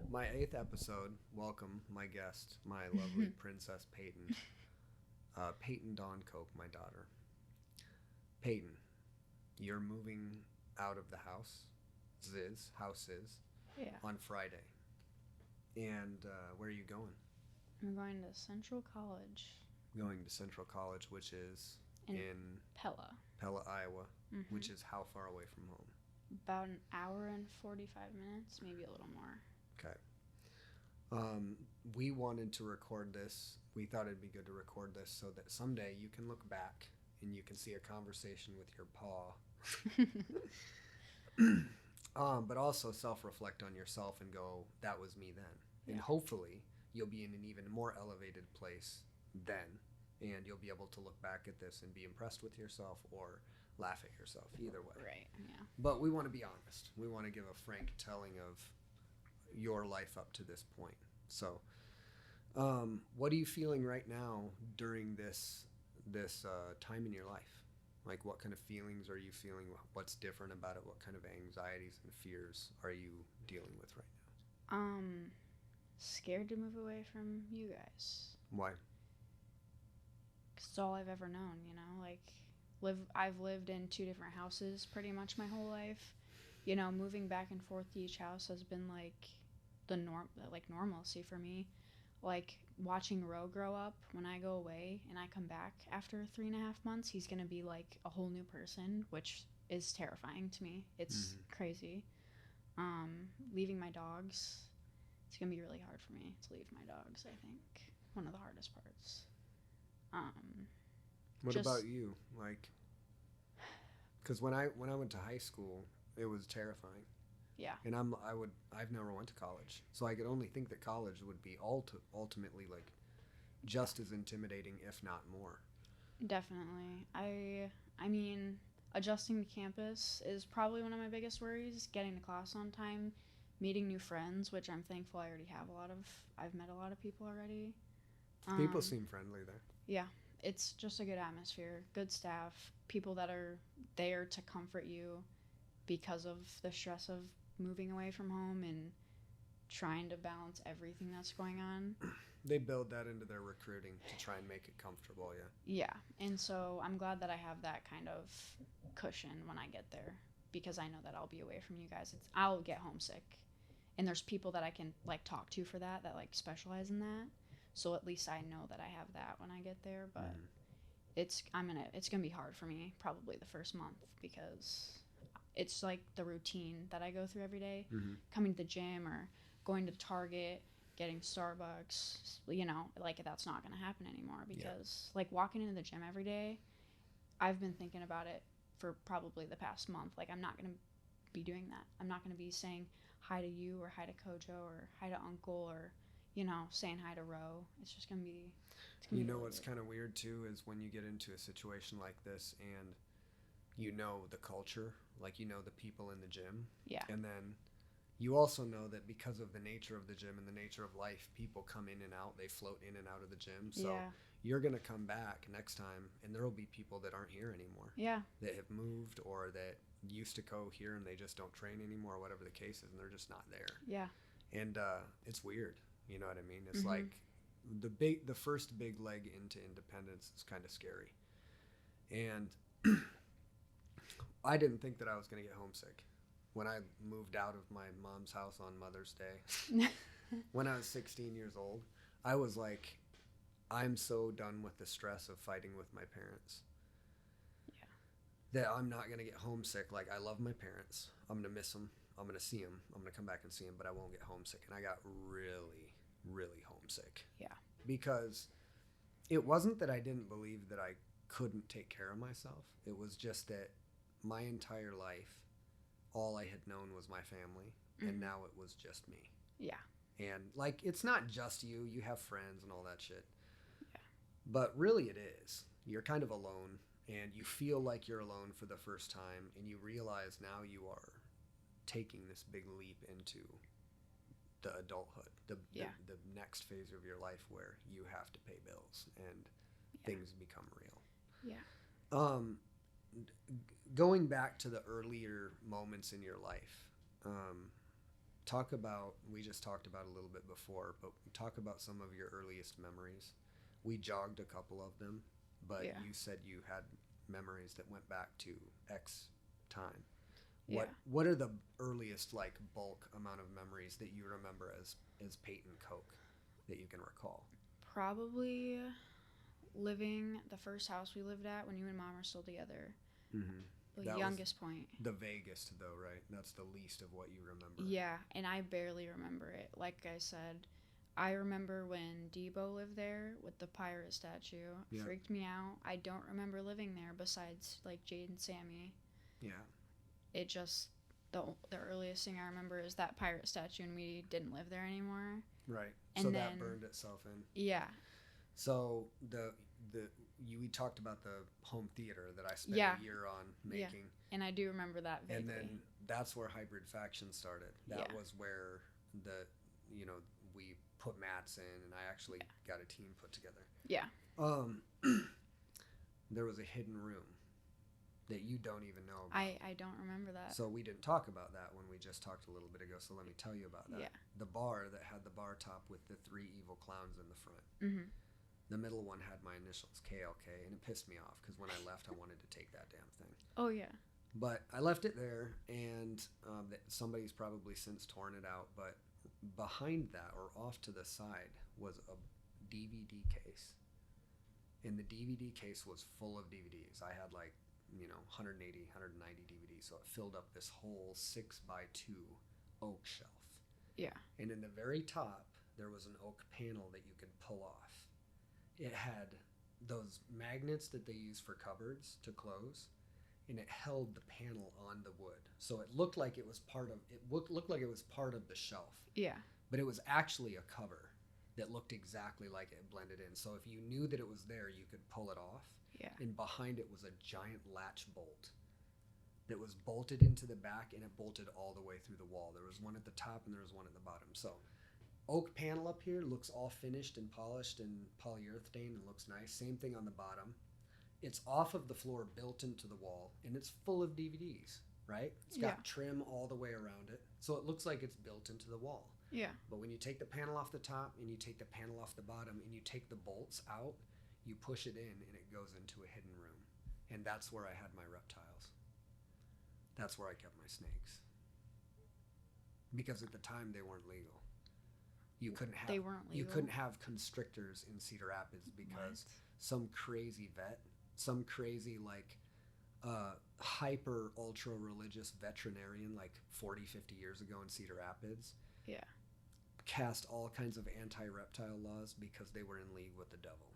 My 8th episode. Welcome, my guest, my lovely princess Peyton. Peyton Dawn Koch, my daughter. Peyton, you're moving out of the house. House is. Yeah. On Friday. And where are you going? I'm going to Central College. Going to Central College, which is in Pella, Iowa, which is how far away from home? About an hour and 45 minutes, maybe a little more. Okay. We wanted to record this. We thought it'd be good to record this so that someday you can look back and you can see a conversation with your paw. But also self-reflect on yourself and go, that was me then. Yeah. And hopefully you'll be in an even more elevated place then. And you'll be able to look back at this and be impressed with yourself or laugh at yourself, either way. Right, yeah. But we want to be honest. We want to give a frank telling of your life up to this point. So, what are you feeling right now during this time in your life? Like, what kind of feelings are you feeling? What's different about it? What kind of anxieties and fears are you dealing with right now? Scared to move away from you guys. Why? 'Cause it's all I've ever known, you know? Like, I've lived in 2 different houses pretty much my whole life. You know, moving back and forth to each house has been, like, normalcy for me. Like, watching Ro grow up when I go away and I come back after 3.5 months, he's going to be, like, a whole new person, which is terrifying to me. It's crazy. Leaving my dogs, it's going to be really hard for me to leave my dogs, I think. One of the hardest parts. What about you? Like, because when I went to high school, it was terrifying. Yeah. And I've never went to college, so I could only think that college would be ultimately like just as intimidating, if not more. Definitely. I mean, adjusting to campus is probably one of my biggest worries. Getting to class on time, meeting new friends, which I'm thankful I already have I've met a lot of people already. People seem friendly there. Yeah. It's just a good atmosphere, good staff, people that are there to comfort you because of the stress of moving away from home and trying to balance everything that's going on. They build that into their recruiting to try and make it comfortable, yeah. Yeah, and so I'm glad that I have that kind of cushion when I get there because I know that I'll be away from you guys. I'll get homesick, and there's people that I can like talk to for that like specialize in that. So at least I know that I have that when I get there, but it's gonna be hard for me probably the first month because it's like the routine that I go through every day, coming to the gym or going to Target, getting Starbucks, you know, like that's not gonna happen anymore because like walking into the gym every day, I've been thinking about it for probably the past month. Like I'm not gonna be doing that. I'm not gonna be saying hi to you or hi to Kojo or hi to Uncle or you know, saying hi to Ro. It's just going to be... You know what's kind of weird, too, is when you get into a situation like this and you know the culture, like you know the people in the gym. Yeah. And then you also know that because of the nature of the gym and the nature of life, people come in and out. They float in and out of the gym. So you're going to come back next time and there will be people that aren't here anymore. Yeah. That have moved or that used to go here and they just don't train anymore or whatever the case is and they're just not there. Yeah. And it's weird. You know what I mean? It's like the first big leg into independence is kind of scary. And I didn't think that I was going to get homesick. When I moved out of my mom's house on Mother's Day, when I was 16 years old, I was like, I'm so done with the stress of fighting with my parents. Yeah. That I'm not going to get homesick. Like, I love my parents. I'm going to miss them. I'm going to see them. I'm going to come back and see them, but I won't get homesick. And I got really homesick. Yeah. Because it wasn't that I didn't believe that I couldn't take care of myself. It was just that my entire life, all I had known was my family, and now it was just me. Yeah. And, like, it's not just you. You have friends and all that shit. Yeah. But really it is. You're kind of alone, and you feel like you're alone for the first time, and you realize now you are taking this big leap into the adulthood, the next phase of your life where you have to pay bills and things become real. Yeah. Going back to the earlier moments in your life, talk about, we just talked about a little bit before, but talk about some of your earliest memories. We jogged a couple of them, but you said you had memories that went back to X time. What are the earliest like bulk amount of memories that you remember as Peyton Koch that you can recall? Probably living the first house we lived at when you and Mom were still together. Mm-hmm. The youngest point. The vaguest though, right? That's the least of what you remember. Yeah, and I barely remember it. Like I said, I remember when Debo lived there with the pirate statue. Yeah. Freaked me out. I don't remember living there besides like Jade and Sammy. Yeah. It just the earliest thing I remember is that pirate statue, and we didn't live there anymore. Right. And so then, that burned itself in. Yeah. So we talked about the home theater that I spent a year on making. Yeah. And I do remember that vaguely. And then that's where Hybrid Faction started. That was where we put mats in, and I actually got a team put together. Yeah. There was a hidden room that you don't even know about. I don't remember that. So we didn't talk about that when we just talked a little bit ago, so let me tell you about that. Yeah. The bar that had the bar top with the 3 evil clowns in the front. Mm-hmm. The middle one had my initials, KLK, and it pissed me off because when I left, I wanted to take that damn thing. Oh, yeah. But I left it there, and somebody's probably since torn it out, but behind that, or off to the side, was a DVD case. And the DVD case was full of DVDs. I had 180, 190 DVDs, so it filled up this whole 6x2 oak shelf. Yeah. And in the very top, there was an oak panel that you could pull off. It had those magnets that they use for cupboards to close, and it held the panel on the wood. So it looked like it was part of the shelf. Yeah. But it was actually a cover that looked exactly like it blended in. So if you knew that it was there, you could pull it off. Yeah. And behind it was a giant latch bolt that was bolted into the back, and it bolted all the way through the wall. There was one at the top and there was one at the bottom. So oak panel up here looks all finished and polished and polyurethane and looks nice. Same thing on the bottom. It's off of the floor, built into the wall, and it's full of DVDs, right? It's got trim all the way around it. So it looks like it's built into the wall. Yeah. But when you take the panel off the top and you take the panel off the bottom and you take the bolts out, you push it in and it goes into a hidden room. And that's where I had my reptiles. That's where I kept my snakes. Because at the time they weren't legal. You couldn't have constrictors in Cedar Rapids because some crazy vet, some crazy hyper ultra religious veterinarian 40, 50 years ago in Cedar Rapids cast all kinds of anti-reptile laws because they were in league with the devil.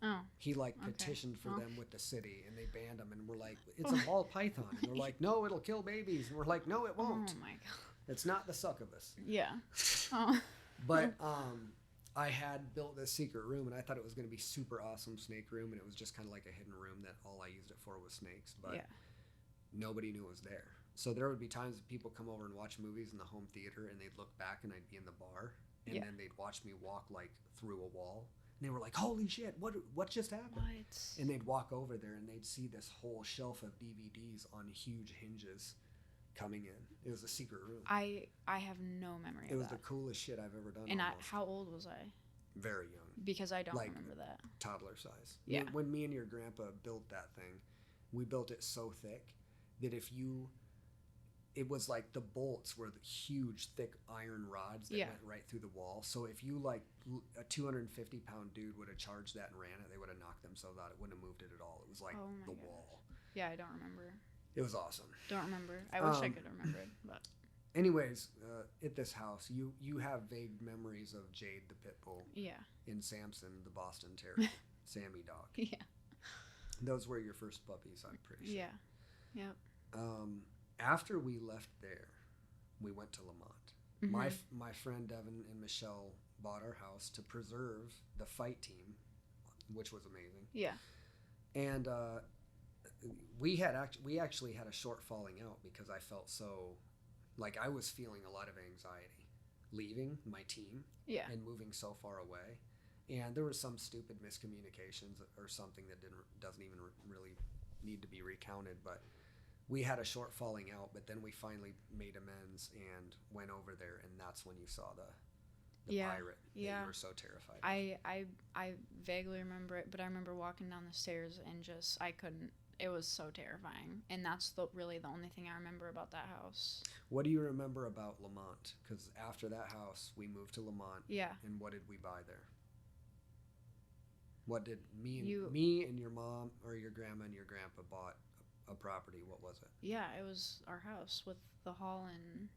Oh. He petitioned for them with the city, and they banned them, and we're like, it's a ball python. And they're like, no, it'll kill babies. And we're like, no, it won't. Oh my god. It's not the succubus. Yeah. Oh. But I had built this secret room, and I thought it was going to be super awesome snake room, and it was just kind of like a hidden room that all I used it for was snakes. But nobody knew it was there. So there would be times that people come over and watch movies in the home theater, and they'd look back, and I'd be in the bar, and then they'd watch me walk through a wall. And they were like, holy shit, what just happened? What? And they'd walk over there, and they'd see this whole shelf of DVDs on huge hinges coming in. It was a secret room. I have no memory of that. It was the coolest shit I've ever done. And how old was I? Very young. Because I don't remember that. Toddler size. Yeah. When me and your grandpa built that thing, we built it so thick that it was like the bolts were the huge, thick iron rods that went right through the wall. So if you a 250-pound dude would have charged that and ran it, they would have knocked themselves out. It wouldn't have moved it at all. It was like the wall. Yeah, I don't remember. It was awesome. Don't remember. I wish I could remember it, but. Anyways, at this house, you have vague memories of Jade the pit bull. Yeah. And Samson the Boston Terrier, Sammy dog. Yeah. Those were your first puppies, I'm pretty sure. Yeah. Yep. After we left there, we went to Lamont. Mm-hmm. My friend Devin and Michelle bought our house to preserve the fight team, which was amazing. Yeah. And we actually had a short falling out because I felt so I was feeling a lot of anxiety leaving my team and moving so far away. And there was some stupid miscommunications or something that doesn't even really need to be recounted, but we had a short falling out, but then we finally made amends and went over there, and that's when you saw the pirate that you were so terrified of. I vaguely remember it, but I remember walking down the stairs and just I couldn't. It was so terrifying, and that's really the only thing I remember about that house. What do you remember about Lamont? Because after that house, we moved to Lamont. Yeah. And what did we buy there? What did me and your mom or your grandma and your grandpa bought a property? What was it? Yeah, it was our house with the hall and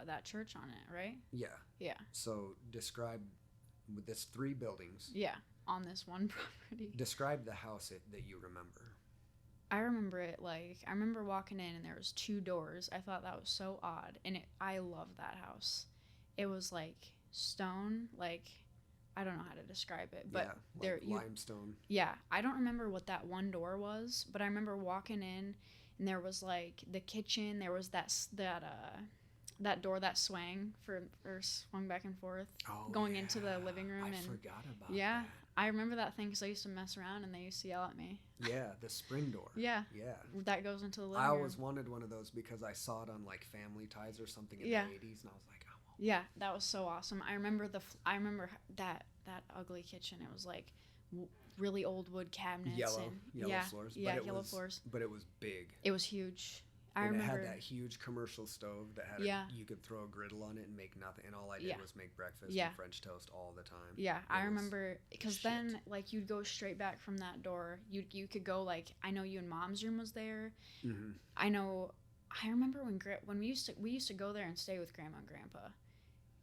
that church on it, right? Yeah. Yeah. So describe with this 3 buildings. Yeah, on this one property. Describe the house that you remember. I remember it I remember walking in and there was 2 doors. I thought that was so odd, and I loved that house. It was like stone, I don't know how to describe it, but limestone. Yeah, I don't remember what that one door was, but I remember walking in and there was the kitchen. There was that door that swung back and forth, going into the living room. I forgot about that. I remember that thing because I used to mess around and they used to yell at me. Yeah, the spring door. Yeah. That goes into the living room. I always wanted one of those because I saw it on Family Ties or something in the 80s, and I was like, I want one. Yeah, that was so awesome. I remember that ugly kitchen. It was really old wood cabinets, yellow floors. Yellow floors. But it was big. It was huge. I remember it had that huge commercial stove that had you could throw a griddle on it and make nothing, and all I did was make breakfast and French toast all the time. Yeah, I remember because then you'd go straight back from that door. You could go I know you and Mom's room was there. Mm-hmm. I remember when we used to go there and stay with Grandma and Grandpa,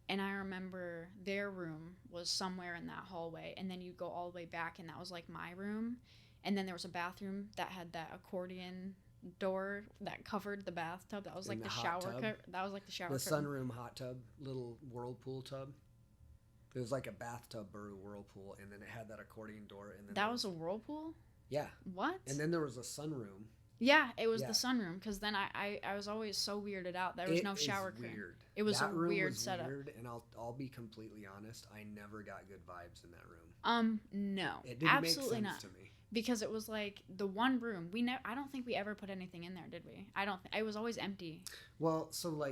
and I remember their room was somewhere in that hallway, and then you'd go all the way back, and that was my room, and then there was a bathroom that had that accordion door that covered the bathtub. That was the shower. That was the shower. The sunroom hot tub, little whirlpool tub. It was like a bathtub or a whirlpool, and then it had that accordion door. And then that was a whirlpool. Yeah. What? And then there was a sunroom. Yeah, it was the sunroom, because then I was always so weirded out. There was no shower curtain. Weird. It was that a room weird was setup. Weird, and I'll be completely honest. I never got good vibes in that room. No, it didn't absolutely make sense not. to me. Because it was the one room. I don't think we ever put anything in there, did we? I don't. It was always empty. Well, so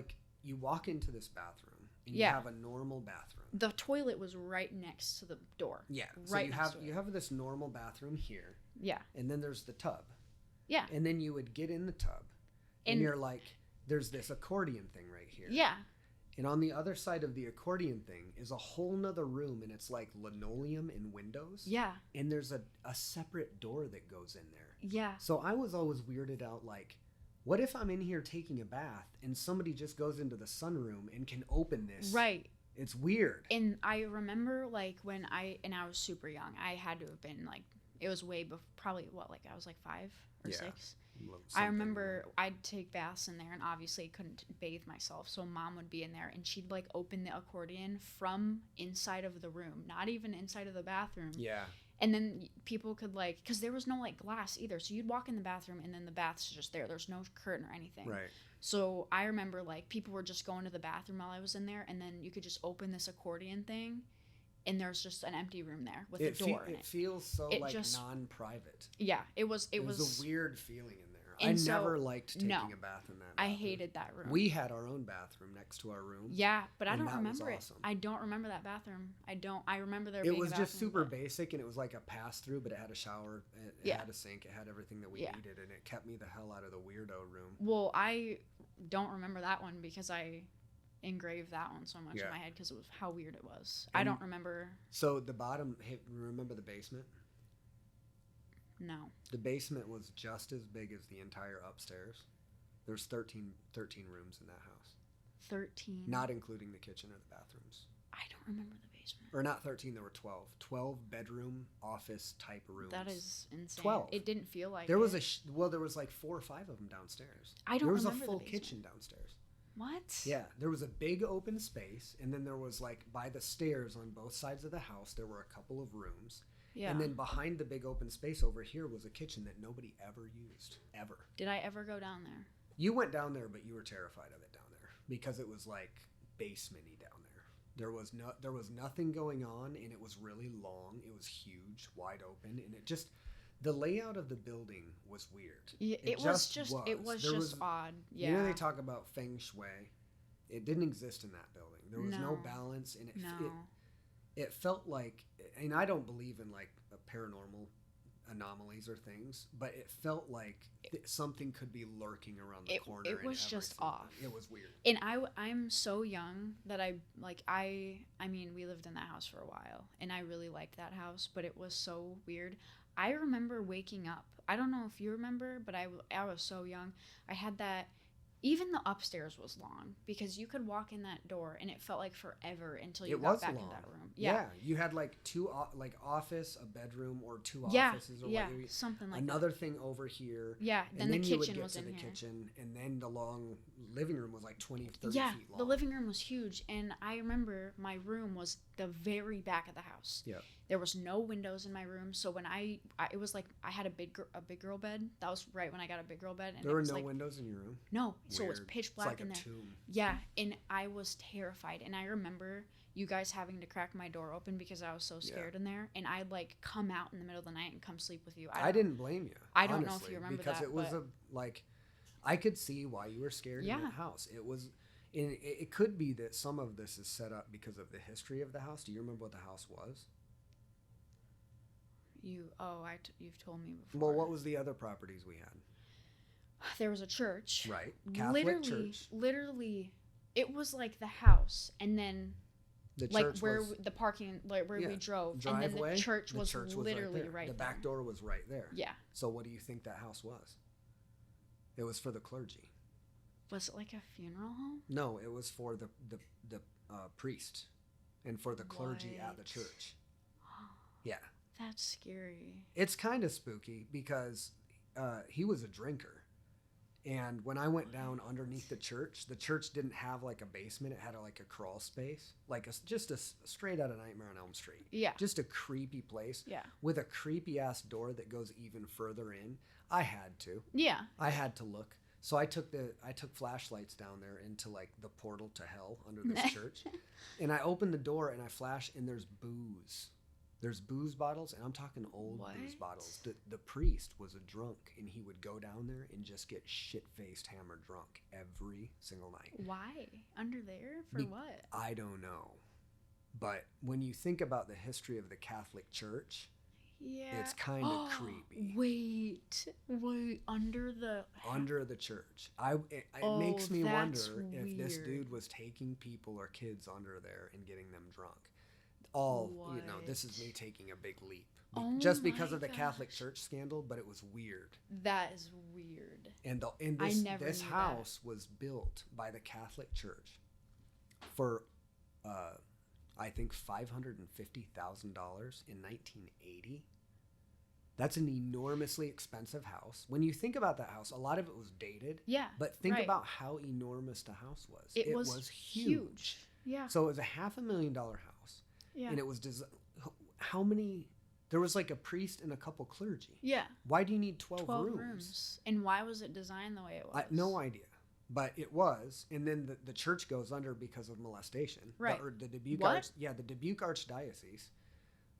you walk into this bathroom and you have a normal bathroom. The toilet was right next to the door. Yeah. Right. So you have this normal bathroom here. Yeah. And then there's the tub. Yeah. And then you would get in the tub, and you're there's this accordion thing right here. Yeah. And on the other side of the accordion thing is a whole nother room, and it's linoleum and windows. Yeah. And there's a separate door that goes in there. Yeah. So I was always weirded out, what if I'm in here taking a bath and somebody just goes into the sunroom and can open this? Right. It's weird. And I remember when I was super young. I had to have been it was way before, probably I was 5 or 6. I remember I'd take baths in there, and obviously couldn't bathe myself, so Mom would be in there, and she'd open the accordion from inside of the room, not even inside of the bathroom. Yeah. And then people could because there was no glass either, so you'd walk in the bathroom and then the bath's just there. There's no curtain or anything. Right. So I remember people were just going to the bathroom while I was in there, and then you could just open this accordion thing, and there's just an empty room there with a door in it. It feels so non-private. Yeah, it was a weird feeling in there. And I never liked taking a bath in that bathroom. I hated that room. We had our own bathroom next to our room. Yeah, but I don't remember it. Awesome. I don't remember that bathroom. I remember there being a bathroom. It was just super basic, and it was a pass-through, but it had a shower, it had a sink, it had everything that we needed, and it kept me the hell out of the weirdo room. Well, I don't remember that one because I engraved that one so much in my head because it was how weird it was. I don't remember. So the bottom, remember the basement? No. The basement was just as big as the entire upstairs. There's 13 rooms in that house. 13? Not including the kitchen or the bathrooms. I don't remember the basement. Or not 13, there were 12. 12 bedroom, office type rooms. That is insane. 12. It didn't feel like there was there was 4 or 5 of them downstairs. I don't remember There was a full kitchen downstairs. What? Yeah, there was a big open space, and then there was by the stairs on both sides of the house, there were a couple of rooms. Yeah. And then behind the big open space over here was a kitchen that nobody ever used. Ever. Did I ever go down there? You went down there, but you were terrified of it down there because it was basement-y down there. There was nothing going on, and it was really long. It was huge, wide open, and the layout of the building was weird. Yeah, it was just odd. Yeah. You know, they talk about feng shui. It didn't exist in that building. There was no balance, and it felt like, and I don't believe in like paranormal anomalies or things, but it felt like something could be lurking around the corner. It was just off. It was weird. And I'm so young that I mean, we lived in that house for a while, and I really liked that house, but it was so weird. I remember waking up. I don't know if you remember, but I was so young. I had that. Even the upstairs was long because you could walk in that door and it felt like forever until you got back in that room. Yeah, you had like two office, a bedroom, or two offices, or something like another thing over here. Yeah, then the kitchen you would get was to in the here. kitchen, and then the long living room was like 20, 30 feet long. The living room was huge, and I remember my room was the very back of the house. Yeah. There was no windows in my room, so when it was like I had a big girl bed. That was right when I got a big girl bed. And there were no windows in your room? No, Weird. so it was pitch black in there. It's like a tomb. Yeah, and I was terrified. And I remember you guys having to crack my door open because I was so scared in there. And I'd like come out in the middle of the night and come sleep with you. I didn't blame you. I don't know if you remember because that. Because it was I could see why you were scared in that house. It could be that some of this is set up because of the history of the house. Do you remember what the house was? You've told me before. Well, what was the other properties we had? There was a church. Right. Catholic church. Literally, it was like the house, and then the like church where was, the parking, like where we drove, driveway, and then the church was literally right there. The back door was right there. Yeah. So what do you think that house was? It was for the clergy. Was it like a funeral home? No, it was for the priest and for the clergy at the church. Yeah. That's scary. It's kind of spooky because he was a drinker. And when I went down underneath the church didn't have like a basement. It had like a crawl space, like just a straight out of Nightmare on Elm Street. Yeah. Just a creepy place. Yeah. With a creepy ass door that goes even further in. I had to. Yeah. I had to look. So I took flashlights down there into like the portal to hell under this church. And I opened the door and I flash and there's booze. There's booze bottles, and I'm talking old booze bottles. The priest was a drunk, and he would go down there and just get shit-faced, hammered drunk every single night. Why? Under there? For what? I don't know. But when you think about the history of the Catholic Church, it's kind of creepy. Wait, under the church. It makes me wonder if this weird. dude was taking people or kids under there and getting them drunk. This is me taking a big leap. Just because of the Catholic Church scandal, but it was weird. That is weird. And this house was built by the Catholic Church for, I think, $550,000 in 1980. That's an enormously expensive house. When you think about that house, a lot of it was dated. Yeah. But think about how enormous the house was. It was huge. Yeah. So it was a $500,000 house. Yeah. And it was how many? There was like a priest and a couple clergy. Yeah. Why do you need 12 rooms? And why was it designed the way it was? No idea. But it was. And then the church goes under because of molestation. Right. The Dubuque the Dubuque Archdiocese,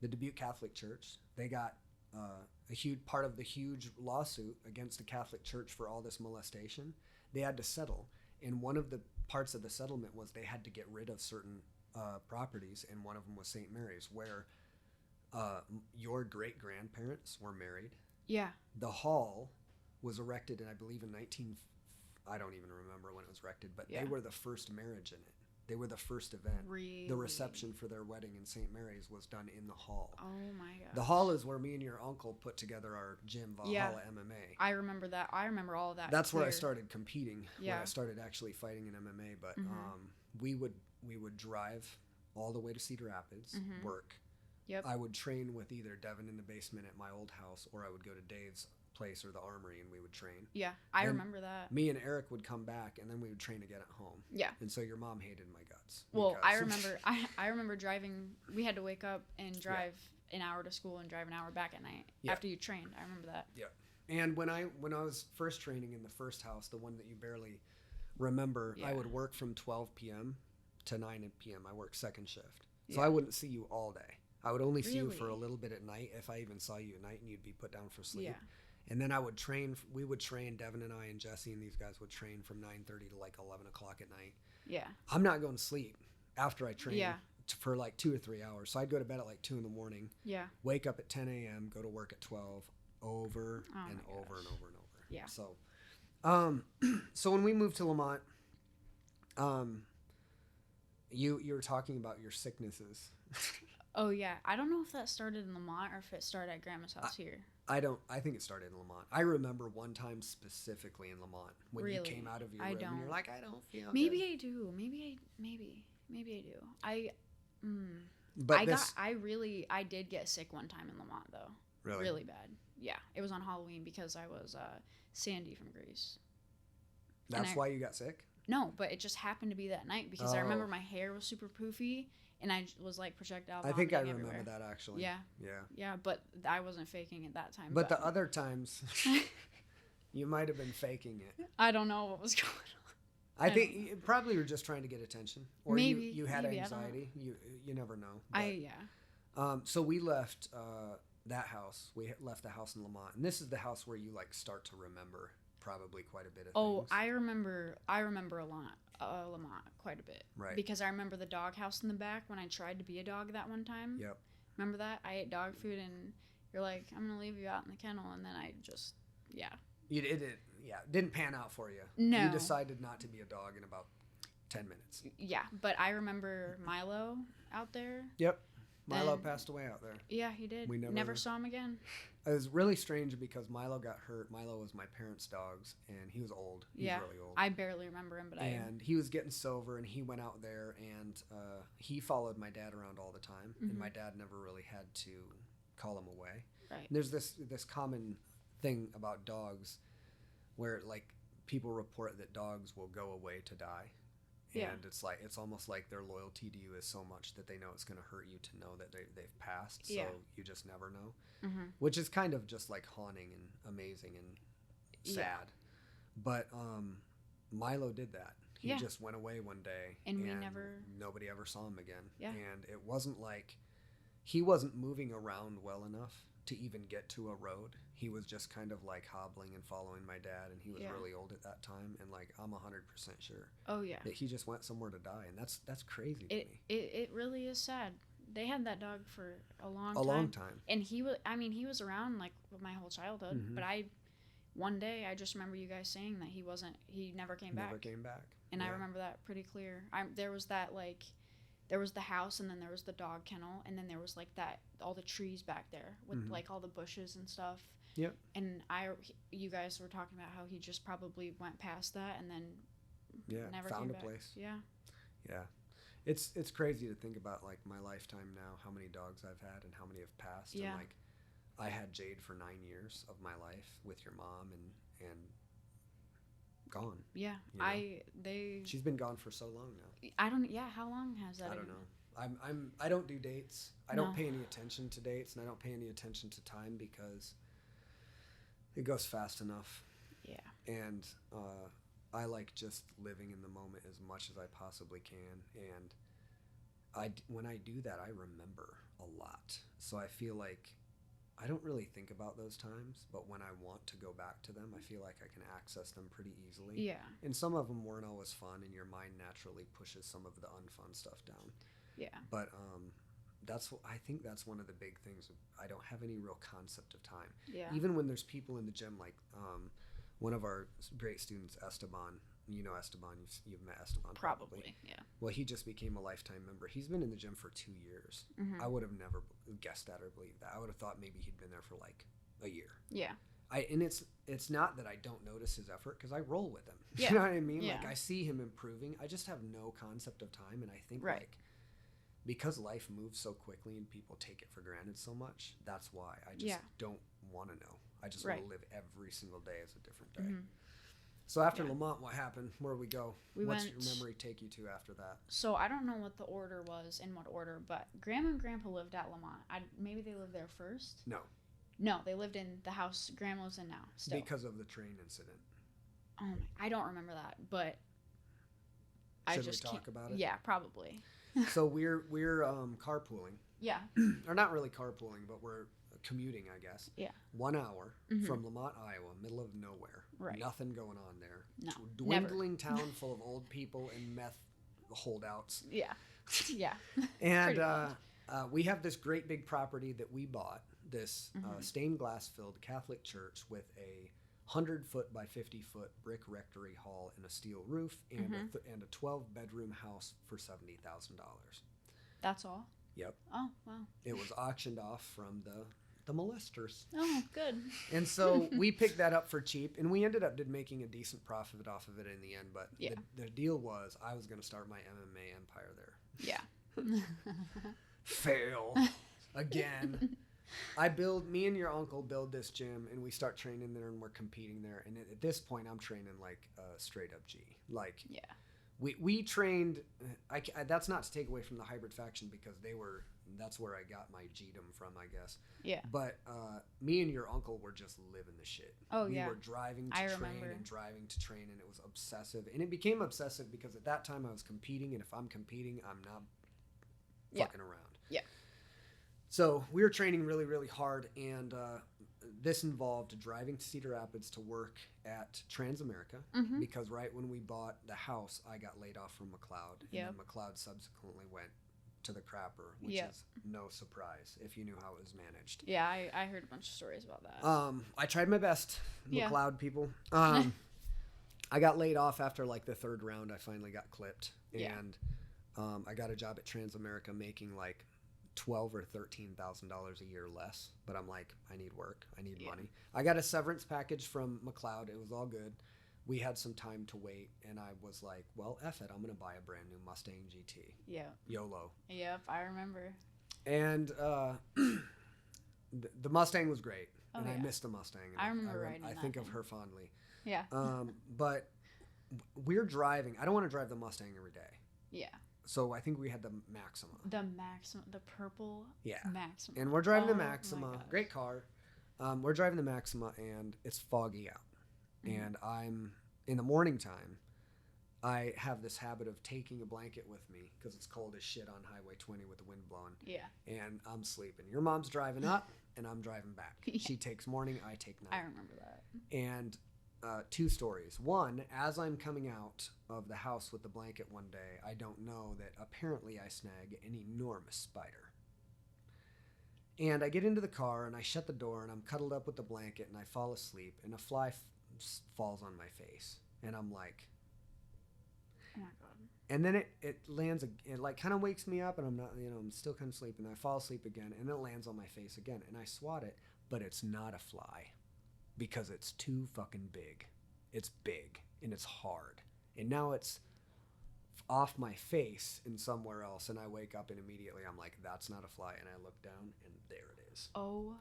the Dubuque Catholic Church, they got a huge part of the huge lawsuit against the Catholic Church for all this molestation. They had to settle. And one of the parts of the settlement was they had to get rid of certain properties, and one of them was St. Mary's, where your great-grandparents were married. Yeah. The hall was erected, I believe, in I don't even remember when it was erected, but they were the first marriage in it. They were the first event. Really? The reception for their wedding in St. Mary's was done in the hall. Oh my god. The hall is where me and your uncle put together our gym, Valhalla MMA. I remember that. I remember all of that. That's where I started competing. Yeah. Where I started actually fighting in MMA, but we would drive all the way to Cedar Rapids, work. Yep. I would train with either Devin in the basement at my old house, or I would go to Dave's place or the Armory, and we would train. Yeah, I remember that. Me and Eric would come back, and then we would train again at home. Yeah. And so your mom hated my guts. Well, I remember I remember driving. We had to wake up and drive an hour to school and drive an hour back at night after you trained. I remember that. Yeah. And when I was first training in the first house, the one that you barely remember, I would work from 12 p.m. to 9 p.m. I worked second shift. So I wouldn't see you all day. I would only see you for a Really? little bit at night, if I even saw you at night, and you'd be put down for sleep. Yeah. And then I would train. We would train. Devin and I and Jesse and these guys would train from 9:30 to like 11 o'clock at night. Yeah. I'm not going to sleep after I train Yeah. for like 2 or 3 hours. So I'd go to bed at like 2 in the morning. Yeah. Wake up at 10 a.m. Go to work at 12. Over Oh and my over gosh. and over and over. Yeah. So, so when we moved to Lamont, you were talking about your sicknesses. Oh yeah. I don't know if that started in Lamont or if it started at Grandma's house here. I think it started in Lamont. I remember one time specifically in Lamont when you Really? came out of your I room and don't. you're like, I don't feel Maybe good. I do. Maybe I do. But I did get sick one time in Lamont though. Really bad. Yeah. It was on Halloween because I was Sandy from Grease. That's why you got sick? No, but it just happened to be that night because I Oh. remember my hair was super poofy and I was like projectile I think I vomiting remember everywhere. that actually. Yeah. Yeah. Yeah, but I wasn't faking it that time. But the other times, you might have been faking it. I don't know what was going on. I think you probably were just trying to get attention, or Maybe, you had maybe, I don't know. anxiety. You never know. But, Yeah. so we left that house. We left the house in Lamont, and this is the house where you like start to remember probably quite a bit of things. I remember a lot. Lamont quite a bit. Right. Because I remember the dog house in the back when I tried to be a dog that one time. Yep. Remember that? I ate dog food and you're like, I'm gonna leave you out in the kennel, and then I just Didn't pan out for you. No. You decided not to be a dog in about 10 minutes. Yeah, but I remember Milo out there. Yep. Milo And- passed away out there. Yeah, he did. We never- never saw him again. It was really strange because Milo got hurt. Milo was my parents' dogs, and he was old. He Yeah. was really old. I barely remember him, but And he was getting sober, and he went out there, and he followed my dad around all the time, and my dad never really had to call him away. Right. And there's this common thing about dogs where like people report that dogs will go away to die. Yeah. And it's almost like their loyalty to you is so much that they know it's going to hurt you to know that they've passed. So Yeah. you just never know, Mhm. which is kind of just like haunting and amazing and sad. But Milo did that. He Yeah. just went away one day, And we never- nobody ever saw him again. Yeah. And it wasn't like he wasn't moving around well enough to even get to a road. He was just kind of like hobbling and following my dad, and he was Yeah. really old at that time. And like I'm 100% sure Oh yeah. that he just went somewhere to die, and that's crazy to me. It really is sad. They had that dog for a long A long time. And he was around like my whole childhood, Mhm. but one day I just remember you guys saying that he never came back. Never came back. And I Yeah. remember that pretty clear. There was that there was the house, and then there was the dog kennel, and then there was like that all the trees back there with Mhm. like all the bushes and stuff. Yep. And you guys were talking about how he just probably went past that and then Yeah. never Found came a back. place. Yeah. Yeah. It's crazy to think about like my lifetime now, how many dogs I've had and how many have passed. Yeah. And like I had Jade for 9 years of my life with your mom and gone. Yeah. You know? She's been gone for so long now. How long has that I don't even know. I don't do dates. I don't No. pay any attention to dates, and I don't pay any attention to time because it goes fast enough. Yeah. And I like just living in the moment as much as I possibly can. And when I do that, I remember a lot. So I feel like I don't really think about those times, but when I want to go back to them, I feel like I can access them pretty easily. Yeah. And some of them weren't always fun, and your mind naturally pushes some of the unfun stuff down. Yeah. But I think that's one of the big things. I don't have any real concept of time. Yeah. Even when there's people in the gym, like one of our great students, Esteban. You know Esteban. You've met Esteban Probably. Yeah. Well, he just became a lifetime member. He's been in the gym for 2 years. Mhm. I would have never guessed that or believed that. I would have thought maybe he'd been there for like a year. Yeah. And it's not that I don't notice his effort because I roll with him. Yeah. You know what I mean? Yeah. Like I see him improving. I just have no concept of time, and I think Right. like because life moves so quickly and people take it for granted so much, that's why I just Yeah. don't want to know. I just Right. want to live every single day as a different day. Mhm. So after Yeah. Lamont, what happened? Where did we go? What's your memory take you to after that? So I don't know what the order was, in what order, but Grandma and Grandpa lived at Lamont. Maybe they lived there first. No, they lived in the house Grandma lives in now. Still. Because of the train incident. I don't remember that, but Should we talk about it? Yeah, probably. So we're carpooling, Yeah. or not really carpooling, but we're commuting, I guess. Yeah. 1 hour from Lamont, Iowa, middle of nowhere. Right. Nothing going on there. No, Dwindling town full of old people and meth holdouts. Yeah. Yeah. And we have this great big property that we bought, this stained glass filled Catholic church with a 100-foot by 50-foot brick rectory hall and a steel roof and a 12-bedroom house for $70,000. That's all? Yep. Oh, wow. It was auctioned off from the molesters. Oh, good. And so we picked that up for cheap, and we ended up making a decent profit off of it in the end. But the deal was I was going to start my MMA empire there. Yeah. Fail again. Me and your uncle build this gym, and we start training there, and we're competing there. And at this point, I'm training like straight up G. Like, yeah. We trained. That's not to take away from the hybrid faction because that's where I got my G-dom from, I guess. Yeah. But me and your uncle were just living the shit. Oh, we yeah. were driving to train and driving to train, and it was obsessive. And it became obsessive because at that time I was competing, and if I'm competing, I'm not fucking around. Yeah. So we were training really, really hard, and this involved driving to Cedar Rapids to work at Transamerica because right when we bought the house, I got laid off from McLeod, and then McLeod subsequently went to the crapper, which is no surprise if you knew how it was managed. Yeah, I heard a bunch of stories about that. I tried my best, McLeod people. I got laid off after like the third round. I finally got clipped, and I got a job at Transamerica making like $12,000 or $13,000 a year less, but I'm like, I need work, I need money. I got a severance package from McLeod. It was all good. We had some time to wait, and I was like, well, F it, I'm gonna buy a brand new Mustang GT. Yeah. YOLO. Yep, I remember. And the Mustang was great, and I missed the Mustang. I remember riding I think of her fondly. Yeah. But we're driving. I don't want to drive the Mustang every day. Yeah. So I think we had the Maxima. The purple Maxima. And we're driving the Maxima. Great car. We're driving the Maxima, and it's foggy out. And I'm, in the morning time, I have this habit of taking a blanket with me because it's cold as shit on Highway 20 with the wind blowing. Yeah. And I'm sleeping. Your mom's driving up, and I'm driving back. She takes morning, I take night. I remember that. And two stories. One, as I'm coming out of the house with the blanket one day, I don't know that apparently I snag an enormous spider. And I get into the car and I shut the door and I'm cuddled up with the blanket and I fall asleep and a fly falls on my face. And I'm like, oh my God. And then it lands, it like kind of wakes me up and I'm not, I'm still kind of sleeping. I fall asleep again and it lands on my face again and I swat it, but it's not a fly. Because it's too fucking big. It's big and it's hard. And now it's off my face and somewhere else. And I wake up and immediately I'm like, that's not a fly. And I look down and there it is. Oh.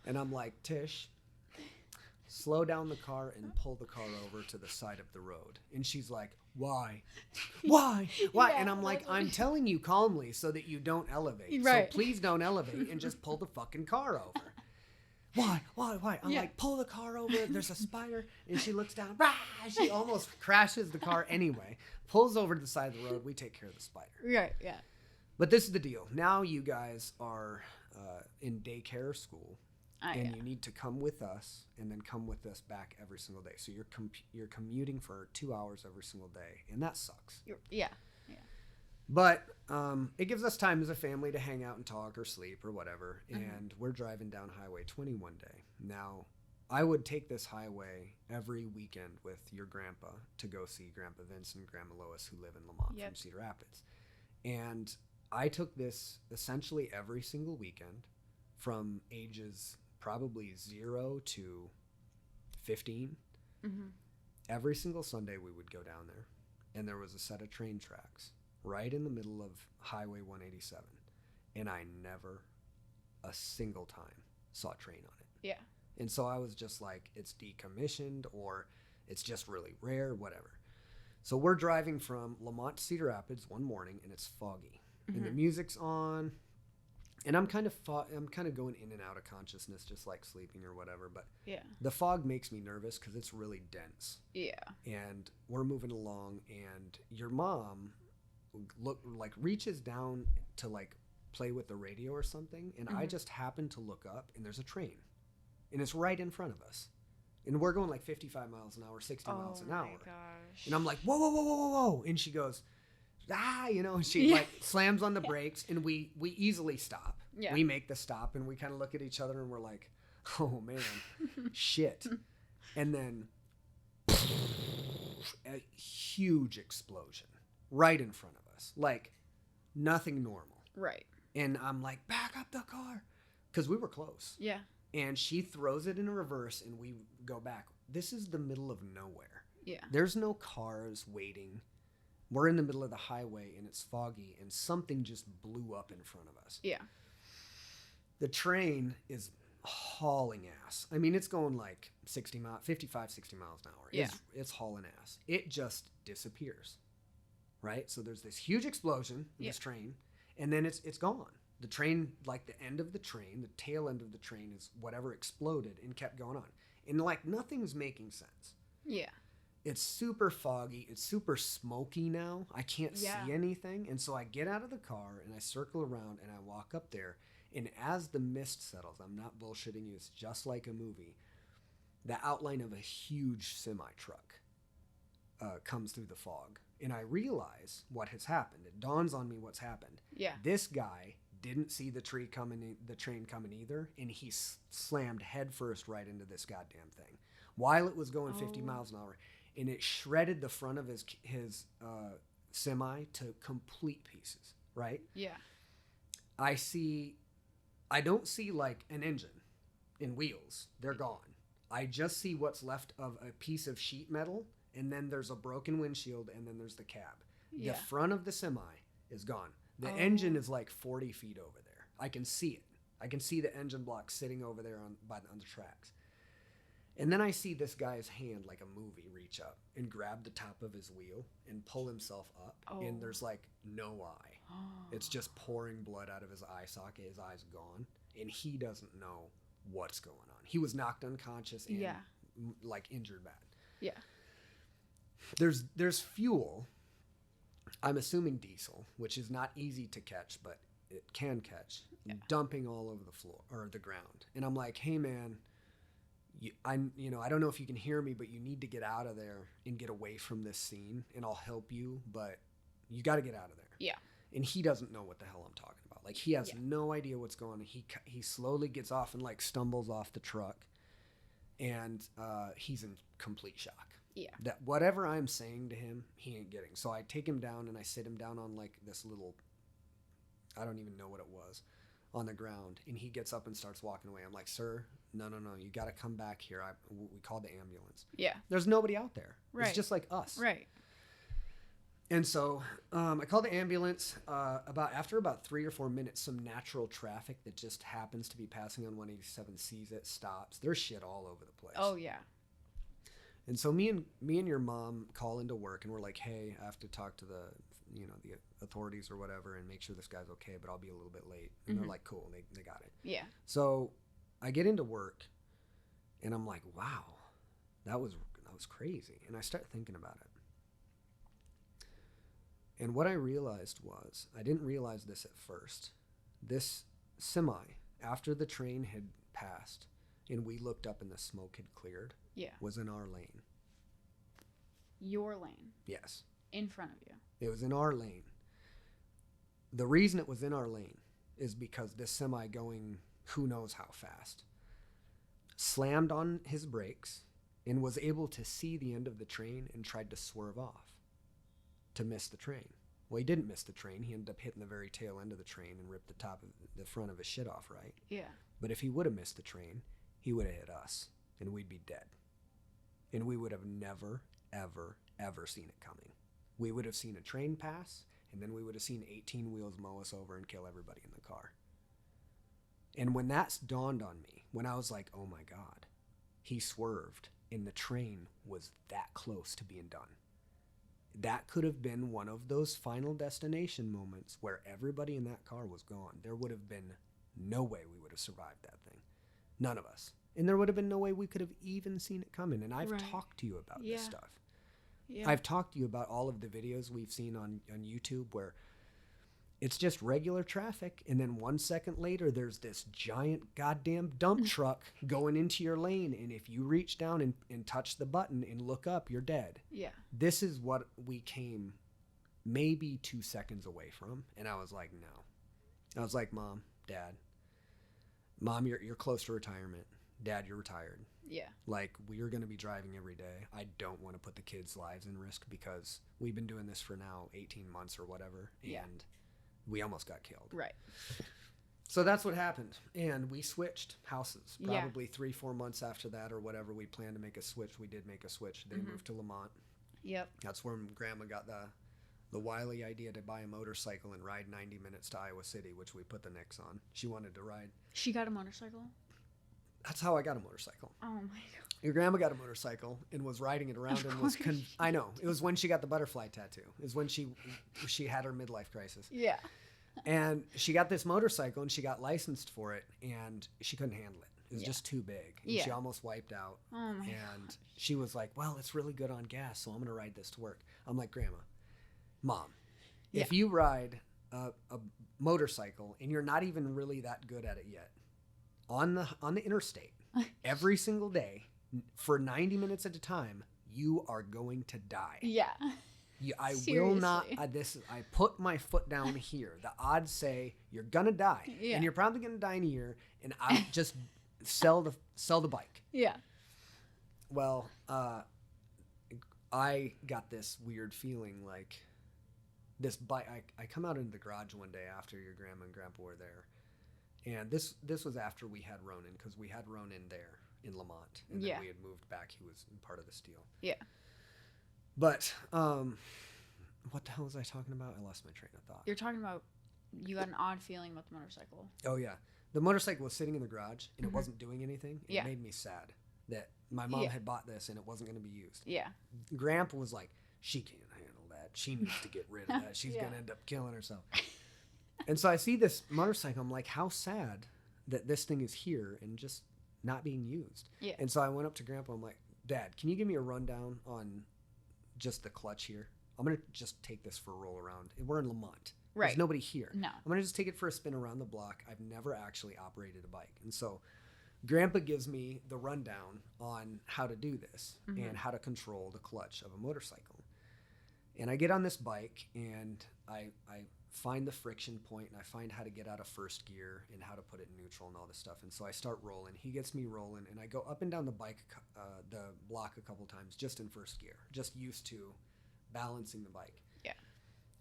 And I'm like, Tish, slow down the car and pull the car over to the side of the road. And she's like, why? Why? Why? And I'm like, I'm telling you calmly so that you don't elevate. Right. So please don't elevate and just pull the fucking car over. Why? I'm like, pull the car over. There's a spider. And she looks down. Rah! She almost crashes the car anyway. Pulls over to the side of the road. We take care of the spider. Right, yeah. But this is the deal. Now you guys are in daycare school. And you need to come with us and then come with us back every single day. So you're commuting for 2 hours every single day. And that sucks. Yeah. But it gives us time as a family to hang out and talk or sleep or whatever. And we're driving down Highway 20 one day. Now, I would take this highway every weekend with your grandpa to go see Grandpa Vince and Grandma Lois, who live in Lamont from Cedar Rapids. And I took this essentially every single weekend from ages probably 0 to 15. Every single Sunday we would go down there. And there was a set of train tracks right in the middle of Highway 187. And I never a single time saw a train on it. Yeah. And so I was just like, it's decommissioned or it's just really rare, whatever. So we're driving from Lamont to Cedar Rapids one morning and it's foggy. And the music's on. And I'm kind of going in and out of consciousness, just like sleeping or whatever. But the fog makes me nervous because it's really dense. Yeah. And we're moving along and your mom reaches down to like play with the radio or something, and I just happen to look up, and there's a train, and it's right in front of us, and we're going like 55 miles an hour, 60 miles an hour. Oh my gosh! And I'm like, whoa, whoa, whoa, whoa, whoa, whoa! And she goes, and she like slams on the brakes, and we easily stop. Yeah. We make the stop, and we kind of look at each other, and we're like, oh man, shit. And then a huge explosion right in front of us, like nothing normal. Right. And I'm like, back up the car, because we were close. Yeah. And she throws it in reverse, and we go back. This is the middle of nowhere. Yeah. There's no cars waiting. We're in the middle of the highway, and it's foggy, and something just blew up in front of us. Yeah. The train is hauling ass. I mean, it's going like 55, 60 miles an hour. Yeah. It's hauling ass. It just disappears. Right? So there's this huge explosion in this train, and then it's gone. The train, like the end of the train, the tail end of the train is whatever exploded and kept going on. And like nothing's making sense. Yeah. It's super foggy. It's super smoky now. I can't see anything. And so I get out of the car and I circle around and I walk up there. And as the mist settles, I'm not bullshitting you, it's just like a movie, the outline of a huge semi-truck comes through the fog. And I realize what has happened. It dawns on me what's happened. Yeah. This guy didn't see the train coming either, and he slammed headfirst right into this goddamn thing while it was going 50 miles an hour, and it shredded the front of his semi to complete pieces. Right? Yeah. I don't see like an engine and wheels. They're gone. I just see what's left of a piece of sheet metal, and then there's a broken windshield, and then there's the cab. Yeah. The front of the semi is gone. The engine is like 40 feet over there. I can see it. I can see the engine block sitting over there on the tracks. And then I see this guy's hand, like a movie, reach up and grab the top of his wheel and pull himself up. And there's like no eye. It's just pouring blood out of his eye socket. His eye's gone. And he doesn't know what's going on. He was knocked unconscious and like injured bad. Yeah. There's fuel. I'm assuming diesel, which is not easy to catch, but it can catch, dumping all over the floor or the ground. And I'm like, hey man, I don't know if you can hear me, but you need to get out of there and get away from this scene, and I'll help you, but you got to get out of there. Yeah. And he doesn't know what the hell I'm talking about. Like he has no idea what's going on. He slowly gets off and like stumbles off the truck, and he's in complete shock. Yeah. That whatever I'm saying to him, he ain't getting. So I take him down and I sit him down on like this little, I don't even know what it was, on the ground. And he gets up and starts walking away. I'm like, sir, no, you got to come back here. We called the ambulance. Yeah. There's nobody out there. Right. It's just like us. Right. And so I called the ambulance. After about 3 or 4 minutes, some natural traffic that just happens to be passing on 187 sees it, stops. There's shit all over the place. Oh, yeah. And so me and your mom call into work, and we're like, hey, I have to talk to the authorities or whatever and make sure this guy's okay, but I'll be a little bit late. And they're like, cool, they got it. Yeah. So I get into work, and I'm like, wow, that was crazy. And I start thinking about it. And what I realized was, I didn't realize this at first, this semi, after the train had passed and we looked up and the smoke had cleared, was in our lane. Your lane? Yes. In front of you? It was in our lane. The reason it was in our lane is because this semi going who knows how fast slammed on his brakes and was able to see the end of the train and tried to swerve off to miss the train. Well, he didn't miss the train. He ended up hitting the very tail end of the train and ripped the front of his shit off, right? Yeah. But if he would have missed the train, he would have hit us, and we'd be dead. And we would have never, ever, ever seen it coming. We would have seen a train pass, and then we would have seen 18 wheels mow us over and kill everybody in the car. And when that's dawned on me, when I was like, oh my God, he swerved, and the train was that close to being done. That could have been one of those final destination moments where everybody in that car was gone. There would have been no way we would have survived that thing. None of us. And there would have been no way we could have even seen it coming. And I've talked to you about this stuff. Yeah. I've talked to you about all of the videos we've seen on YouTube where it's just regular traffic. And then 1 second later, there's this giant goddamn dump truck going into your lane. And if you reach down and touch the button and look up, you're dead. Yeah. This is what we came maybe 2 seconds away from. And I was like, no. I was like, Mom, Dad, Mom, you're close to retirement. Dad, you're retired. Yeah. Like, we are going to be driving every day. I don't want to put the kids' lives in risk because we've been doing this for now 18 months or whatever. And we almost got killed. Right. So that's what happened. And we switched houses probably 3-4 months after that or whatever. We planned to make a switch. We did make a switch. They moved to Lamont. Yep. That's where Grandma got the wily idea to buy a motorcycle and ride 90 minutes to Iowa City, which we put the nix on. She wanted to ride. She got a motorcycle? That's how I got a motorcycle. Oh my God. Your grandma got a motorcycle and was riding it around and was I know. It was when she got the butterfly tattoo. It was when she had her midlife crisis. Yeah. And she got this motorcycle and she got licensed for it and she couldn't handle it. It was just too big. And she almost wiped out. Oh my And gosh. she was like, well, it's really good on gas, so I'm going to ride this to work. I'm like, Grandma, Mom, if you ride a motorcycle and you're not even really that good at it yet, on the interstate, every single day, for 90 minutes at a time, you are going to die. Yeah. I will not. I put my foot down here. The odds say you're gonna die, and you're probably gonna die in a year. And I just sell the bike. Yeah. Well, I got this weird feeling like this bike. I come out into the garage one day after your grandma and grandpa were there, and this was after we had Ronan, because we had Ronan there in Lamont, and then we had moved back. He was part of this deal. Yeah. But what the hell was I talking about? I lost my train of thought. You're talking about you got an odd feeling with the motorcycle. Oh yeah, the motorcycle was sitting in the garage and it wasn't doing anything. It made me sad that my mom had bought this and it wasn't going to be used. Yeah. Grandpa was like, she can't handle that. She needs to get rid of that. She's going to end up killing herself. And so I see this motorcycle. I'm like, how sad that this thing is here and just not being used. Yeah. And so I went up to Grandpa. I'm like, Dad, can you give me a rundown on just the clutch here? I'm going to just take this for a roll around. We're in Lamont. Right. There's nobody here. No. I'm going to just take it for a spin around the block. I've never actually operated a bike. And so Grandpa gives me the rundown on how to do this and how to control the clutch of a motorcycle. And I get on this bike and I find the friction point and I find how to get out of first gear and how to put it in neutral and all this stuff. And so I start rolling. He gets me rolling and I go up and down the block a couple times just in first gear, just used to balancing the bike. Yeah.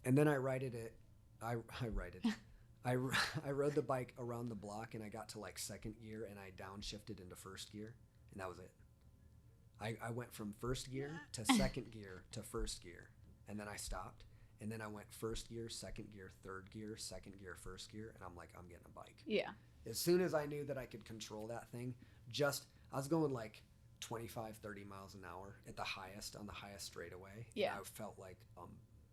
And then I rode the bike around the block and I got to like second gear and I downshifted into first gear and that was it. I went from first gear to second gear to first gear and then I stopped. And then I went first gear, second gear, third gear, second gear, first gear. And I'm like, I'm getting a bike. Yeah. As soon as I knew that I could control that thing, I was going like 25, 30 miles an hour at the highest, on the highest straightaway. Yeah. And I felt like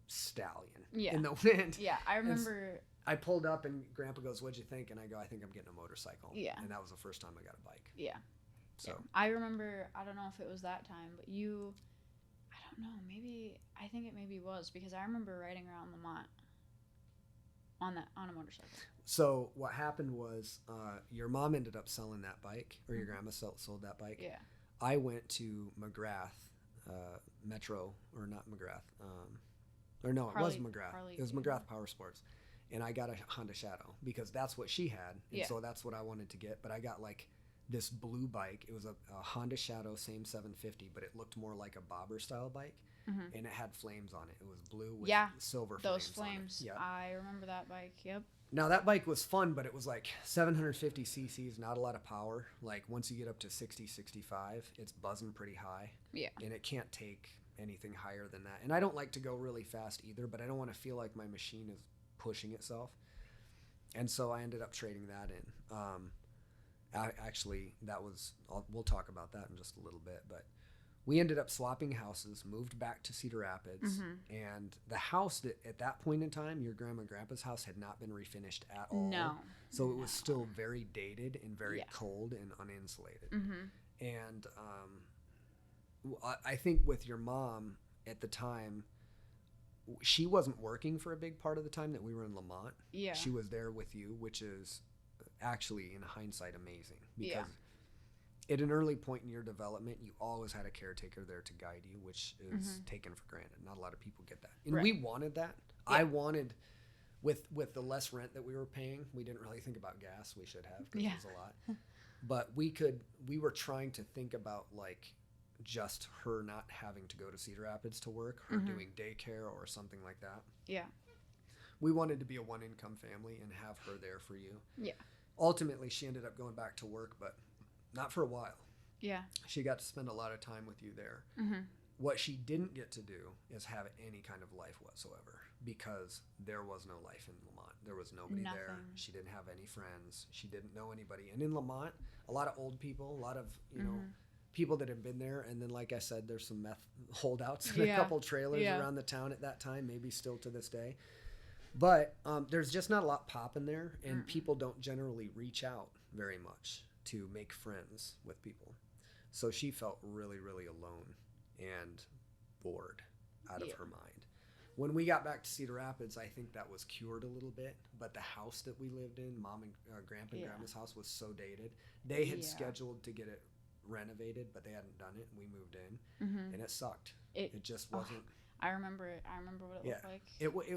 stallion in the wind. Yeah, I remember. I pulled up and Grandpa goes, what'd you think? And I go, I think I'm getting a motorcycle. Yeah. And that was the first time I got a bike. Yeah. So. Yeah. I remember, I don't know if it was that time, but I don't know, I think it maybe was because I remember riding around Lamont on a motorcycle. So what happened was your mom ended up selling that bike, or your grandma sold that bike. Yeah. I went to McGrath, Metro, or not McGrath, it was McGrath. It was McGrath Power Sports. And I got a Honda Shadow because that's what she had. And so that's what I wanted to get. But I got like this blue bike. It was a Honda Shadow, same 750, but it looked more like a bobber style bike, and it had flames on it. It was blue with silver flames. Those flames. Yep. I remember that bike. Yep. Now that bike was fun, but it was like 750 cc's, not a lot of power. Like once you get up to 60, 65, it's buzzing pretty high. Yeah. And it can't take anything higher than that. And I don't like to go really fast either, but I don't want to feel like my machine is pushing itself. And so I ended up trading that in. Actually, we'll talk about that in just a little bit, but we ended up swapping houses, moved back to Cedar Rapids, and the house that at that point in time, your grandma and grandpa's house had not been refinished at all. No. So it was still very dated and very cold and uninsulated. And I think with your mom at the time, she wasn't working for a big part of the time that we were in Lamont. Yeah. She was there with you, which is actually, in hindsight, amazing. Because at an early point in your development, you always had a caretaker there to guide you, which is taken for granted. Not a lot of people get that. And we wanted that. Yeah. I wanted, with the less rent that we were paying, we didn't really think about gas. We should have, because it was a lot. But we were trying to think about, like, just her not having to go to Cedar Rapids to work, her doing daycare or something like that. Yeah. We wanted to be a one-income family and have her there for you. Yeah. Ultimately, she ended up going back to work, but not for a while. Yeah. She got to spend a lot of time with you there. What she didn't get to do is have any kind of life whatsoever, because there was no life in Lamont. There was nobody there. She didn't have any friends. She didn't know anybody. And in Lamont, a lot of old people, a lot of, you know, people that have been there. And then, like I said, there's some meth holdouts and a couple trailers around the town at that time, maybe still to this day. But there's just not a lot popping there, and people don't generally reach out very much to make friends with people. So she felt really, really alone and bored out of her mind. When we got back to Cedar Rapids, I think that was cured a little bit, but the house that we lived in, Mom and Grandpa and Grandma's house, was so dated. They had scheduled to get it renovated, but they hadn't done it, and we moved in, and it sucked. It just wasn't. I remember it. I remember what it looked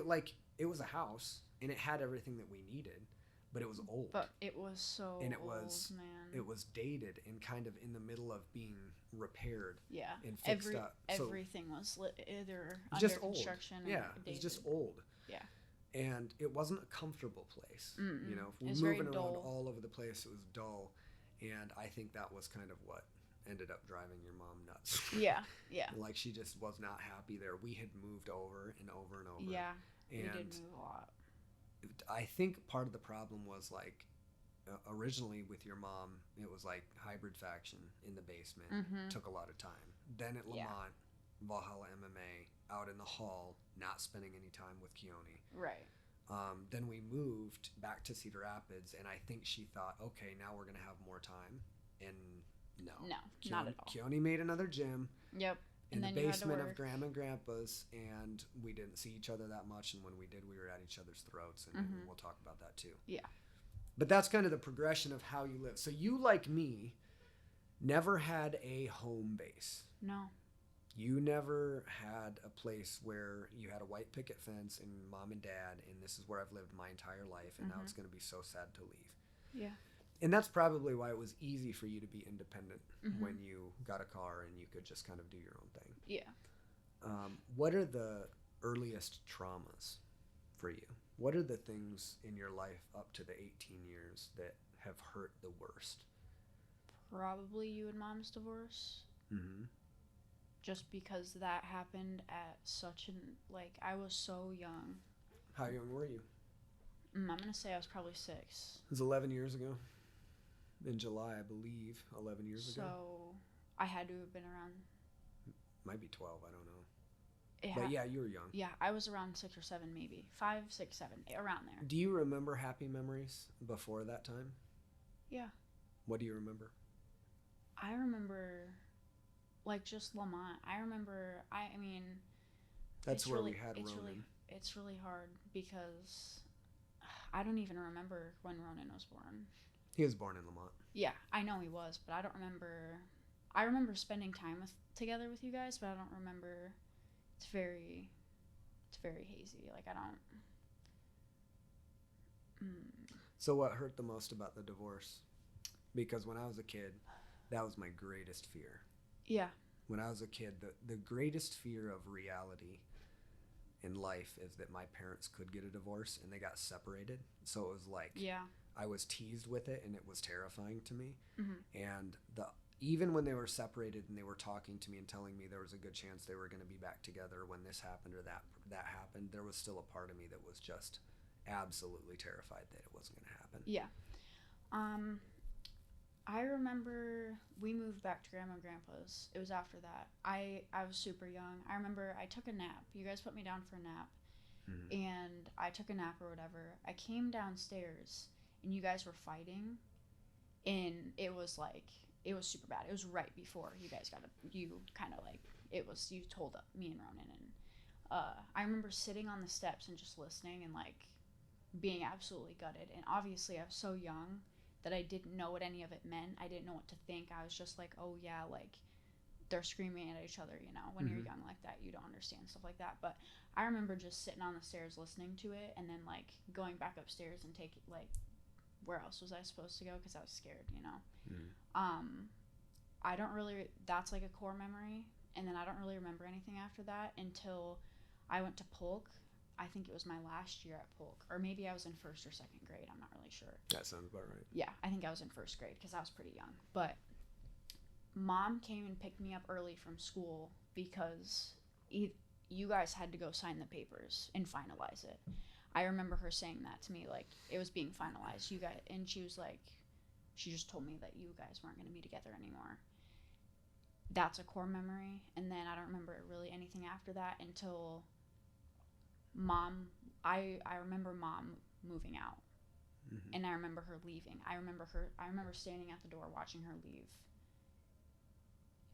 like. It was a house, and it had everything that we needed, but it was old. But it was so and man. It was dated and kind of in the middle of being repaired. Yeah. And fixed up. So everything was either under just construction old. or Yeah, dated. it was just old. Yeah. And it wasn't a comfortable place. You know, if we were moving around all over the place, it was dull. And I think that was kind of what ended up driving your mom nuts. Yeah, yeah. Like, she just was not happy there. We had moved over and over and over. Yeah, and we did move a lot. I think part of the problem was, like, originally with your mom, it was like hybrid faction in the basement. Took a lot of time. Then at Lamont, Valhalla MMA, out in the hall, not spending any time with Keone. Right. Then we moved back to Cedar Rapids, and I think she thought, okay, now we're going to have more time. And no, not at all. Keone made another gym. Yep. In the basement of Grandma and Grandpa's, and we didn't see each other that much, and when we did, we were at each other's throats, and we'll talk about that too. Yeah. But that's kind of the progression of how you live. So you, like me, never had a home base. No. You never had a place where you had a white picket fence and Mom and Dad, and this is where I've lived my entire life, and now it's going to be so sad to leave. Yeah. And that's probably why it was easy for you to be independent when you got a car and you could just kind of do your own thing. Yeah. What are the earliest traumas for you? What are the things in your life up to the 18 years that have hurt the worst? Probably you and Mom's divorce. Just because that happened at such an, like, I was so young. How young were you? I'm going to say I was probably 6. It was 11 years ago. In July, I believe, 11 years ago. So I had to have been around. Might be 12, I don't know. But yeah, you were young. Yeah, I was around 6 or 7 maybe. 5, 6, 7, around there. Do you remember happy memories before that time? Yeah. What do you remember? I remember, like, just Lamont. I mean. That's where we had Ronan. It's really hard because I don't even remember when Ronan was born. He was born in Lamont. Yeah, I know he was, but I don't remember. I remember spending time together with you guys, but I don't remember. It's very hazy. Like, I don't. So what hurt the most about the divorce? Because when I was a kid, that was my greatest fear. Yeah. When I was a kid, the greatest fear of reality in life is that my parents could get a divorce and they got separated. So it was like, I was teased with it, and it was terrifying to me. And even when they were separated and they were talking to me and telling me there was a good chance they were going to be back together when this happened or that happened, there was still a part of me that was just absolutely terrified that it wasn't going to happen. Yeah. I remember we moved back to Grandma and Grandpa's. It was after that. I was super young. I remember I took a nap. You guys put me down for a nap. And I took a nap or whatever. I came downstairs, and you guys were fighting, and it was super bad. It was right before you guys you kind of like, you told me and Ronan, I remember sitting on the steps and just listening and like being absolutely gutted. And obviously I was so young that I didn't know what any of it meant. I didn't know what to think. I was just like, oh yeah, like they're screaming at each other, you know. When you're young like that, you don't understand stuff like that. But I remember just sitting on the stairs listening to it, and then like going back upstairs and taking like, where else was I supposed to go, because I was scared, you know. I don't really, that's like a core memory. And then I don't really remember anything after that until I went to Polk. I think it was my last year at Polk, or maybe I was in first or second grade. I'm not really sure. That sounds about right. Yeah, I think I was in first grade because I was pretty young. But Mom came and picked me up early from school because you guys had to go sign the papers and finalize it. I remember her saying that to me, like it was being finalized. You guys, and she was like, she just told me that you guys weren't going to be together anymore. That's a core memory. And then I don't remember really anything after that until Mom. I remember Mom moving out, and I remember her leaving. I remember standing at the door watching her leave.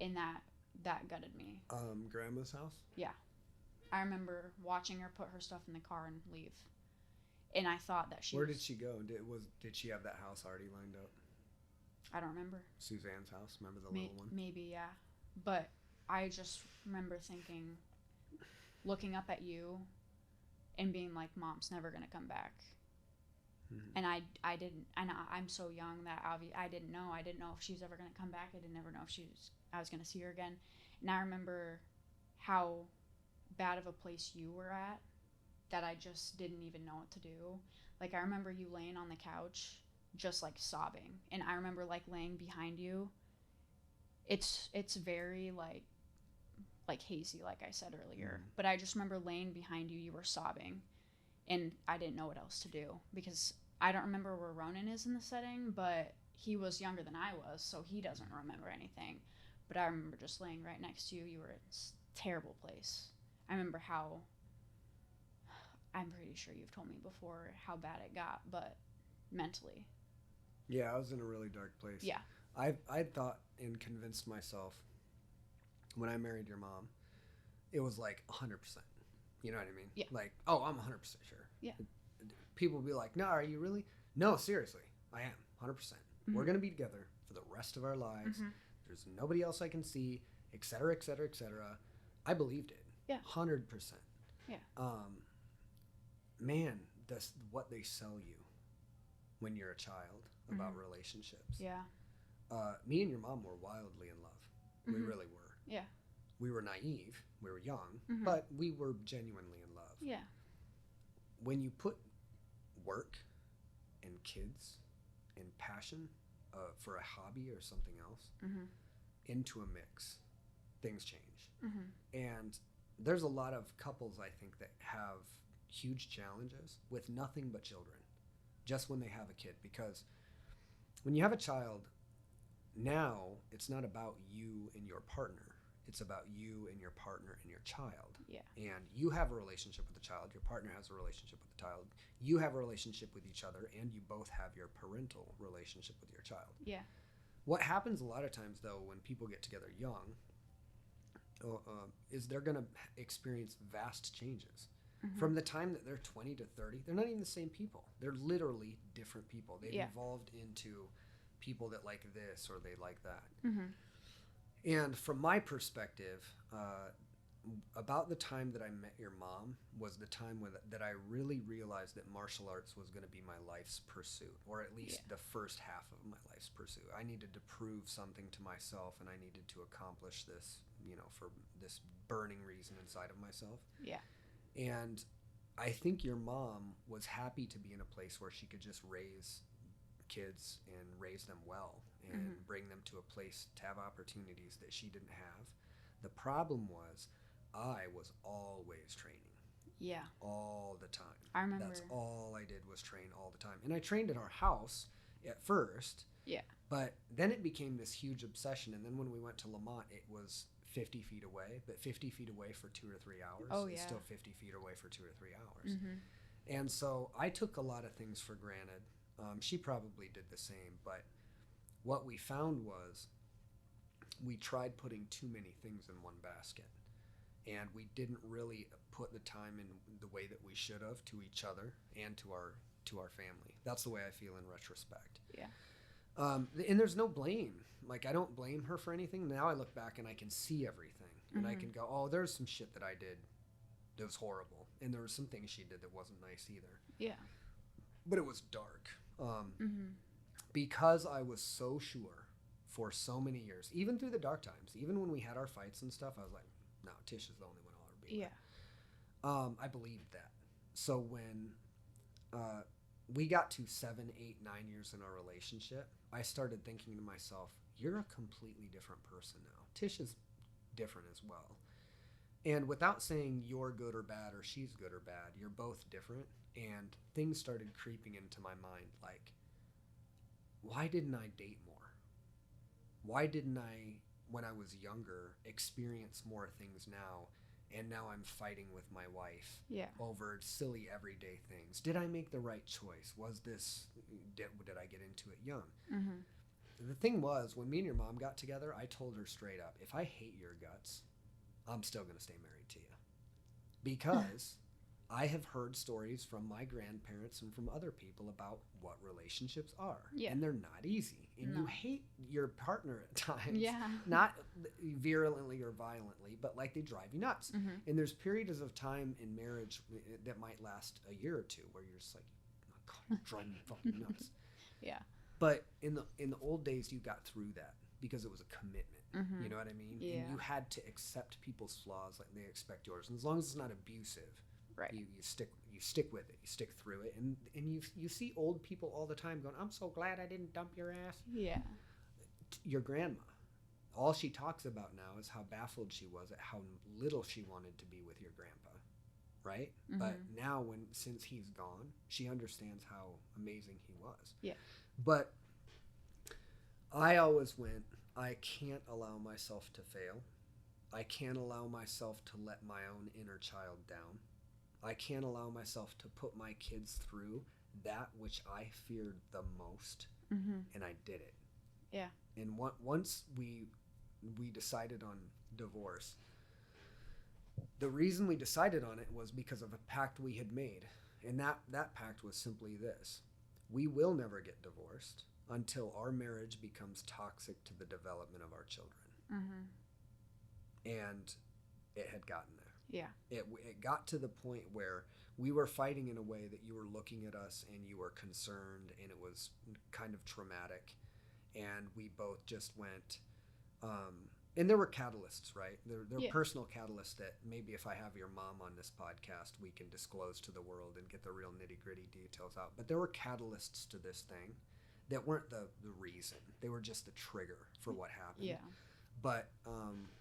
And that gutted me. Grandma's house? Yeah. I remember watching her put her stuff in the car and leave. And I thought that Where did she go? Did she have that house already lined up? I don't remember. Suzanne's house? Remember the little one? Maybe, yeah. But I just remember thinking, looking up at you and being like, Mom's never going to come back. And I didn't, and I'm so young that I didn't know if she was ever going to come back. I didn't ever know if I was going to see her again. And I remember how bad of a place you were at, that I just didn't even know what to do. Like I remember you laying on the couch just like sobbing, and I remember like laying behind you. It's very like hazy, like I said earlier, but I just remember laying behind you were sobbing, and I didn't know what else to do, because I don't remember where Ronan is in the setting, but he was younger than I was, so he doesn't remember anything. But I remember just laying right next to you. You were in a terrible place. I remember how, I'm pretty sure you've told me before how bad it got, but mentally. Yeah, I was in a really dark place. Yeah. I thought and convinced myself when I married your mom, it was like 100%. You know what I mean? Yeah. Like, oh, I'm 100% sure. Yeah. People will be like, no, are you really? No, seriously, I am 100%. We're going to be together for the rest of our lives. There's nobody else I can see, et cetera, et cetera, et cetera. I believed it. Yeah. 100%. Yeah. Man, that's what they sell you when you're a child about relationships. Yeah. Me and your mom were wildly in love. We really were. Yeah. We were naive. We were young, but we were genuinely in love. Yeah. When you put work and kids and passion for a hobby or something else into a mix, things change. And there's a lot of couples, I think, that have huge challenges with nothing but children just when they have a kid, because when you have a child, now it's not about you and your partner. It's about you and your partner and your child. Yeah. And you have a relationship with the child. Your partner has a relationship with the child. You have a relationship with each other, and you both have your parental relationship with your child. Yeah. What happens a lot of times, though, when people get together young, is they're going to experience vast changes. From the time that they're 20 to 30, they're not even the same people. They're literally different people. They've evolved into people that like this or they like that. And from my perspective, about the time that I met your mom was the time that I really realized that martial arts was going to be my life's pursuit, or at least the first half of my life's pursuit. I needed to prove something to myself, and I needed to accomplish this, for this burning reason inside of myself. Yeah. And I think your mom was happy to be in a place where she could just raise kids and raise them well and bring them to a place to have opportunities that she didn't have. The problem was I was always training. Yeah. All the time. I remember. That's all I did was train all the time. And I trained at our house at first. Yeah. But then it became this huge obsession. And then when we went to Lamont, it was 50 feet away, but 50 feet away for 2 or 3 hours. Oh, yeah. It's still 50 feet away for 2 or 3 hours. And so I took a lot of things for granted. She probably did the same, but what we found was we tried putting too many things in one basket. and we didn't really put the time in the way that we should have to each other and to our family. That's the way I feel in retrospect. Yeah. And there's no blame. Like, I don't blame her for anything. Now I look back and I can see everything, and I can go, oh, there's some shit that I did that was horrible, and there was some things she did that wasn't nice either. Yeah. But it was dark. Because I was so sure for so many years, even through the dark times, even when we had our fights and stuff, I was like, no, Tish is the only one I'll ever be with. I believed that. So when we got to 7, 8, 9 years in our relationship, I started thinking to myself, you're a completely different person now. Tish is different as well. And without saying you're good or bad or she's good or bad, you're both different. And things started creeping into my mind like, why didn't I date more? Why didn't I, when I was younger, experience more things now? And now I'm fighting with my wife over silly everyday things. Did I make the right choice? Did I get into it young? The thing was, when me and your mom got together, I told her straight up, if I hate your guts, I'm still going to stay married to you. Because I have heard stories from my grandparents and from other people about what relationships are. Yeah. And they're not easy. And you hate your partner at times. Yeah. Not virulently or violently, but like they drive you nuts. And there's periods of time in marriage that might last a year or two where you're just like, oh God, you're driving me fucking nuts. Yeah. But in the old days, you got through that because it was a commitment. You know what I mean? Yeah. And you had to accept people's flaws like they expect yours. And as long as it's not abusive, right, you stick with it. You stick through it. And you see old people all the time going, I'm so glad I didn't dump your ass. Yeah. Your grandma, all she talks about now is how baffled she was at how little she wanted to be with your grandpa. Right? But now since he's gone, she understands how amazing he was. Yeah. But I always went, I can't allow myself to fail. I can't allow myself to let my own inner child down. I can't allow myself to put my kids through that which I feared the most. And I did it. Yeah. And once we decided on divorce, the reason we decided on it was because of a pact we had made. And that pact was simply this. We will never get divorced until our marriage becomes toxic to the development of our children. And it had gotten there. Yeah. It got to the point where we were fighting in a way that you were looking at us and you were concerned, and it was kind of traumatic. And we both just went, and there were catalysts, right? There were personal catalysts that maybe if I have your mom on this podcast, we can disclose to the world and get the real nitty-gritty details out. But there were catalysts to this thing that weren't the reason. They were just the trigger for what happened. Yeah. But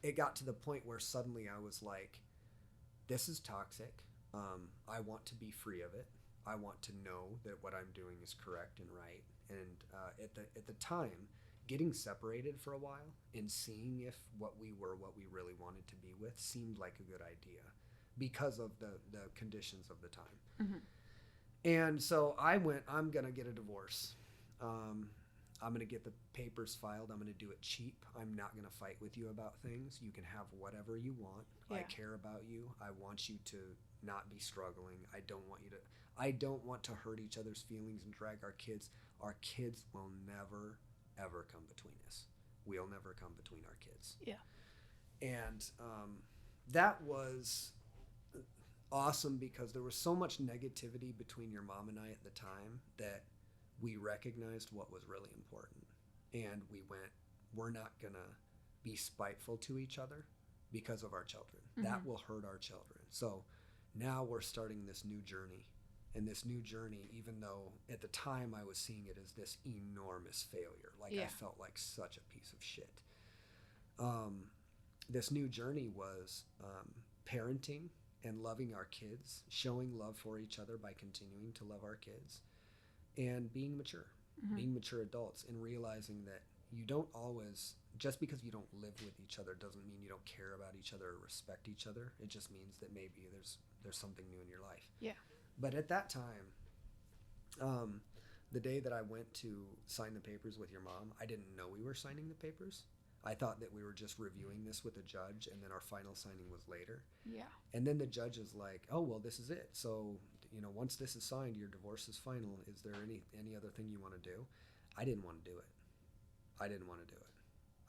it got to the point where suddenly I was like, this is toxic. I want to be free of it. I want to know that what I'm doing is correct and right. And at the time, getting separated for a while and seeing if what we really wanted to be with seemed like a good idea because of the conditions of the time. And so I went, I'm going to get a divorce. I'm going to get the papers filed. I'm going to do it cheap. I'm not going to fight with you about things. You can have whatever you want. Yeah. I care about you. I want you to not be struggling. I don't want to hurt each other's feelings and drag our kids. Our kids will never, ever come between us. We'll never come between our kids. Yeah. And that was awesome because there was so much negativity between your mom and I at the time that we recognized what was really important. And we went, we're not going to be spiteful to each other because of our children. That will hurt our children. So now we're starting this new journey. And this new journey, even though at the time I was seeing it as this enormous failure, I felt like such a piece of shit. This new journey was parenting and loving our kids, showing love for each other by continuing to love our kids, and being mature adults, and realizing that you don't always, just because you don't live with each other doesn't mean you don't care about each other or respect each other. It just means that maybe there's something new in your life. Yeah. But at that time, the day that I went to sign the papers with your mom, I didn't know we were signing the papers. I thought that we were just reviewing this with a judge, and then our final signing was later. Yeah. And then the judge is like, oh, well, this is it. So, once this is signed, your divorce is final. Is there any other thing you want to do? I didn't want to do it. I didn't want to do it.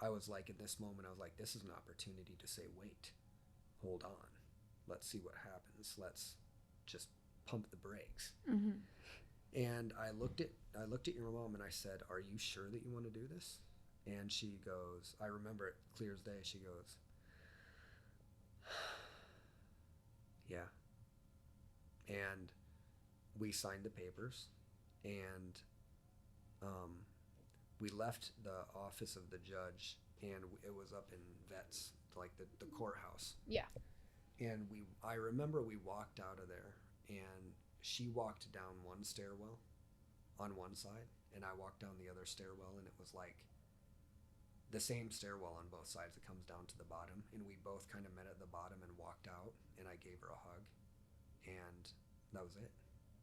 I was like, in this moment, I was like, this is an opportunity to say, wait, hold on. Let's see what happens. Let's just pump the brakes. Mm-hmm. And I looked at your mom and I said, are you sure that you want to do this? And she goes, I remember it clear as day. She goes, yeah. And we signed the papers, and we left the office of the judge, and it was up in Vets, like the courthouse. Yeah. And I remember we walked out of there, and she walked down one stairwell on one side, and I walked down the other stairwell, and it was like the same stairwell on both sides. It comes down to the bottom, and we both kind of met at the bottom and walked out, and I gave her a hug, and that was it.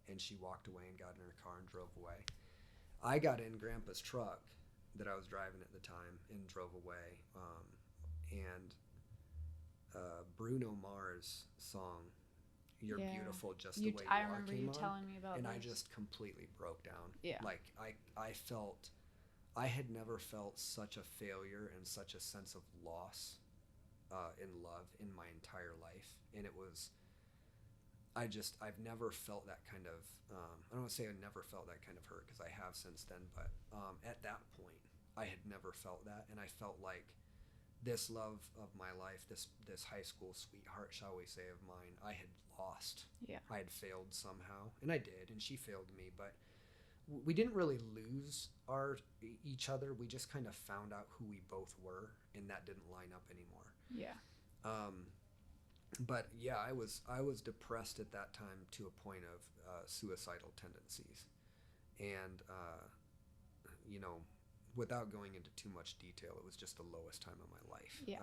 And she walked away and got in her car and drove away. I got in Grandpa's truck that I was driving at the time and drove away, and Bruno Mars song, You're Beautiful Just the Way You Are, I remember you telling me about and this. I just completely broke down. Yeah. Like I had never felt such a failure and such a sense of loss in love in my entire life. And it was, I've never felt that kind of, I don't want to say I never felt that kind of hurt, because I have since then, but at that point, I had never felt that. And I felt like this love of my life, this high school sweetheart, shall we say, of mine, I had lost. Yeah. I had failed somehow, and I did, and she failed me, but we didn't really lose each other. We just kind of found out who we both were, and that didn't line up anymore. Yeah. But yeah, I was depressed at that time to a point of suicidal tendencies, and without going into too much detail, it was just the lowest time of my life. Yeah.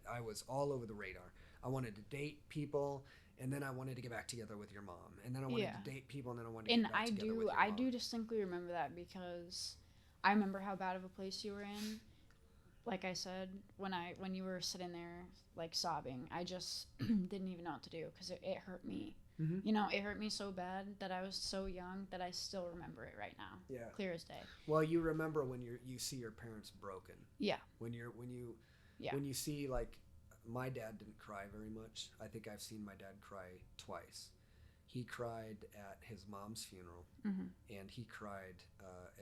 I was all over the radar. I wanted to date people, and then I wanted to get back together with your mom, and then I wanted to date people, and then I wanted to get back together with your mom. I do distinctly remember that, because I remember how bad of a place you were in. Like I said, when you were sitting there like sobbing, I just didn't even know what to do, because it hurt me. Mm-hmm. It hurt me so bad that I was so young that I still remember it right now. Yeah. Clear as day. Well, you remember when you see your parents broken. Yeah. When you see, like, my dad didn't cry very much. I think I've seen my dad cry twice. He cried at his mom's funeral, mm-hmm. and he cried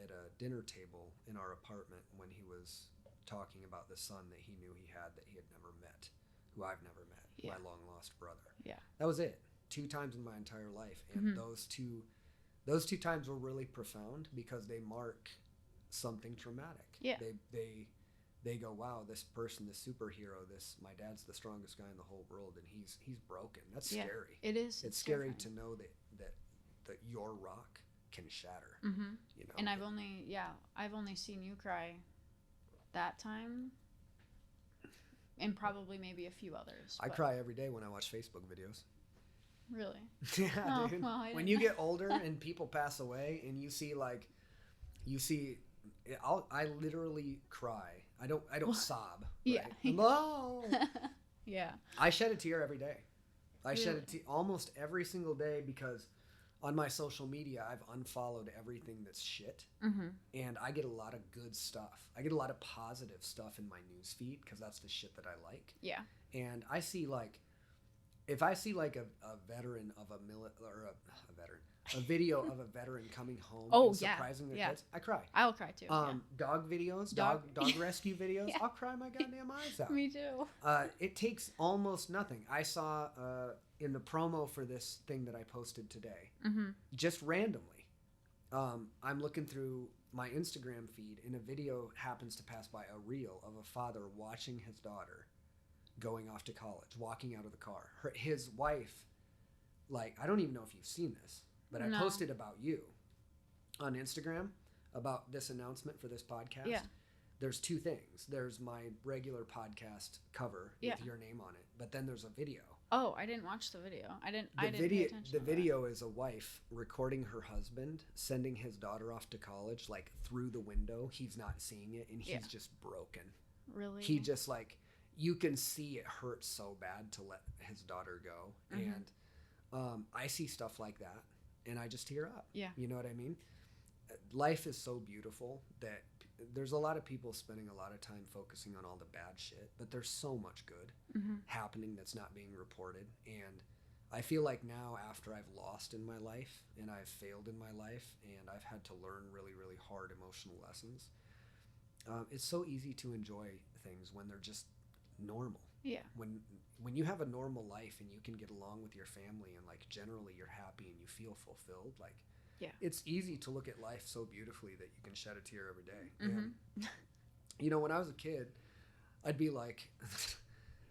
at a dinner table in our apartment when he was talking about the son that he knew he had that he had never met, who I've never met, my long lost brother. Yeah. That was it. 2 times in my entire life, and mm-hmm. those two times were really profound, because they mark something traumatic. Yeah. They go, wow, this person, this superhero, my dad's the strongest guy in the whole world, and he's broken. That's scary. It is. It's scary to know that your rock can shatter. Mm-hmm. And I've only seen you cry that time, and probably maybe a few others. I cry every day when I watch Facebook videos. Really? Yeah, dude. Well, when you get older and people pass away, and you see, I literally cry. I don't sob. Right? Yeah. No. Yeah. I shed a tear every day. I shed a tear almost every single day, because on my social media, I've unfollowed everything that's shit, mm-hmm. and I get a lot of good stuff. I get a lot of positive stuff in my news feed, because that's the shit that I like. Yeah. And I see, like, if I see, like, a veteran of a video of a veteran coming home and surprising their kids, I cry. I'll cry too. Dog videos, dog rescue videos, I'll cry my goddamn eyes out. Me too. It takes almost nothing. I saw in the promo for this thing that I posted today, mm-hmm. just randomly, I'm looking through my Instagram feed, and a video happens to pass by, a reel of a father watching his daughter going off to college, walking out of the car. His wife, like, I don't even know if you've seen this, but I posted about you on Instagram about this announcement for this podcast. Yeah. There's 2 things. There's my regular podcast cover with your name on it, but then there's a video. Oh, I didn't watch the video. I didn't pay attention to the video is a wife recording her husband sending his daughter off to college, like, through the window. He's not seeing it, and he's just broken. Really? He just like, you can see it hurts so bad to let his daughter go. And I see stuff like that and I just tear up. Yeah. You know what I mean? Life is so beautiful that there's a lot of people spending a lot of time focusing on all the bad shit, but there's so much good happening that's not being reported. And I feel like now, after I've lost in my life and I've failed in my life and I've had to learn really, really hard emotional lessons, it's so easy to enjoy things when they're just normal. Yeah. When you have a normal life and you can get along with your family and like generally you're happy and you feel fulfilled, like, yeah, it's easy to look at life so beautifully that you can shed a tear every day. And, you know, when I was a kid, I'd be like,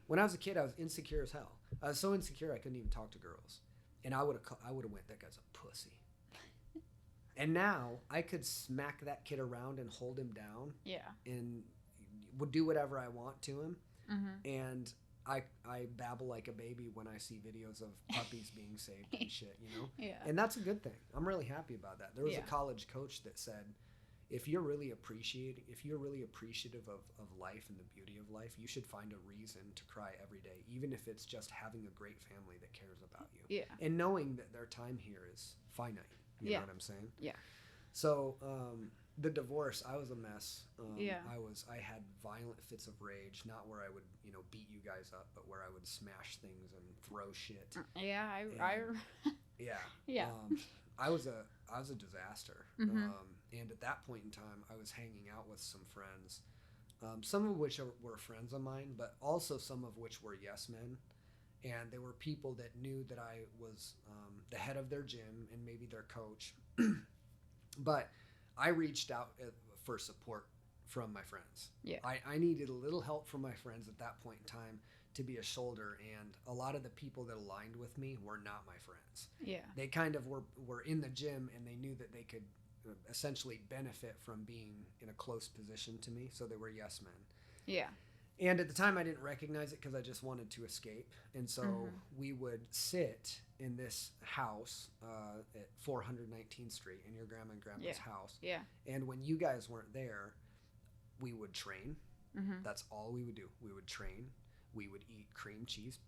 when I was a kid, I was insecure as hell. I was so insecure I couldn't even talk to girls, and I would have went, that guy's a pussy. And now I could smack that kid around and hold him down. Yeah. And would do whatever I want to him. And I babble like a baby when I see videos of puppies being saved and shit, you know? Yeah. And that's a good thing. I'm really happy about that. There was a college coach that said, if you're really appreciative of life and the beauty of life, you should find a reason to cry every day, even if it's just having a great family that cares about you. Yeah. And knowing that their time here is finite. You know what I'm saying? Yeah. So, the divorce, I was a mess. I had violent fits of rage, not where I would, you know, beat you guys up, but where I would smash things and throw shit. Yeah, Yeah. I was a disaster. And at that point in time, I was hanging out with some friends, some of which were friends of mine, but also some of which were yes men. And there were people that knew that I was the head of their gym and maybe their coach. But I reached out for support from my friends. Yeah. I needed a little help from my friends at that point in time to be a shoulder, and a lot of the people that aligned with me were not my friends. Yeah. They kind of were in the gym, and they knew that they could essentially benefit from being in a close position to me, so they were yes men. Yeah. And at the time, I didn't recognize it because I just wanted to escape. And so we would sit in this house at 419th Street, in your grandma and grandpa's house. Yeah. And when you guys weren't there, we would train. That's all we would do. We would train. We would eat cream cheese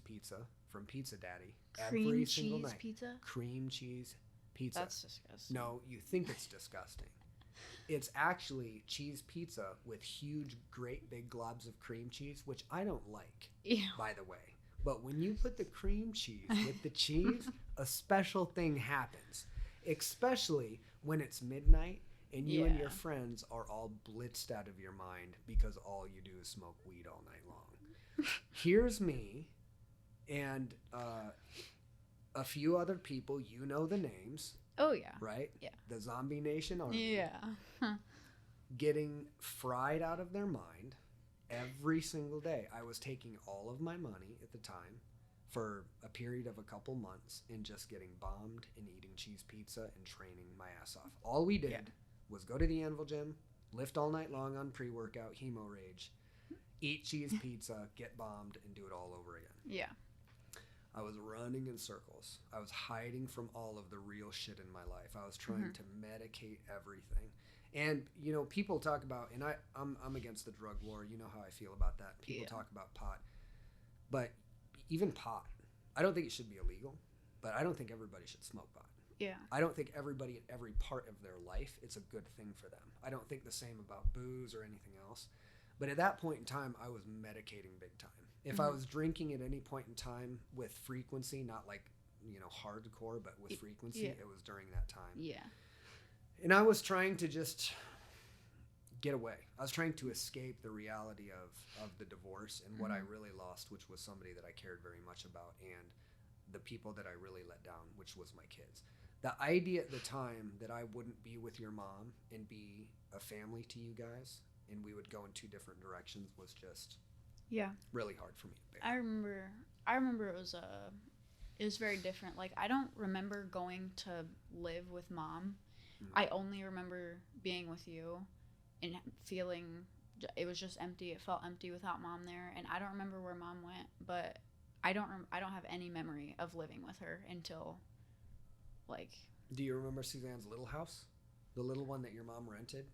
pizza from Pizza Daddy every single night. Pizza? Cream cheese pizza. That's disgusting. No, you think it's disgusting. It's actually cheese pizza with huge, great big globs of cream cheese, which I don't like, by the way. But when you put the cream cheese with the cheese, a special thing happens, especially when it's midnight and you and your friends are all blitzed out of your mind because all you do is smoke weed all night long. Here's me and a few other people, you know the names. Oh, yeah. Right? Yeah. The Zombie Nation Army. Yeah. Getting fried out of their mind every single day. I was taking all of my money at the time for a period of a couple months and just getting bombed and eating cheese pizza and training my ass off. All we did was go to the Anvil Gym, lift all night long on pre-workout, hemo rage, eat cheese pizza, get bombed, and do it all over again. Yeah. I was running in circles. I was hiding from all of the real shit in my life. I was trying to medicate everything. And, you know, people talk about, and I'm against the drug war. You know how I feel about that. People talk about pot. But even pot, I don't think it should be illegal, but I don't think everybody should smoke pot. Yeah. I don't think everybody at every part of their life, it's a good thing for them. I don't think the same about booze or anything else. But at that point in time, I was medicating big time. If I was drinking at any point in time with frequency, not like, you know, hardcore, but with frequency, it was during that time. Yeah. And I was trying to just get away. I was trying to escape the reality of the divorce and what I really lost, which was somebody that I cared very much about, and the people that I really let down, which was my kids. The idea at the time that I wouldn't be with your mom and be a family to you guys, and we would go in two different directions, was just really hard for me to bear. I remember it was very different. Like, I don't remember going to live with mom. I only remember being with you and feeling it was just empty. It felt empty without mom there, and I don't remember where mom went, but I don't have any memory of living with her until, like... Do you remember Suzanne's little house? The little one that your mom rented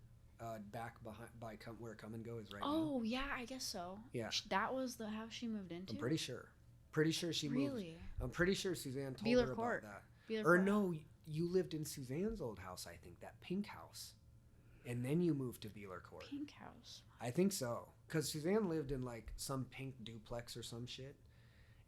back behind by where Come and Go is right now. Oh, yeah, I guess so. Yeah. That was the house she moved into? I'm pretty sure. Pretty sure she moved. Really? I'm pretty sure Suzanne told Beeler her Court. about that. Beeler Or Court. no, you lived in Suzanne's old house, I think, that pink house. And then you moved to Beeler Court. Pink house. I think so. Because Suzanne lived in like some pink duplex or some shit.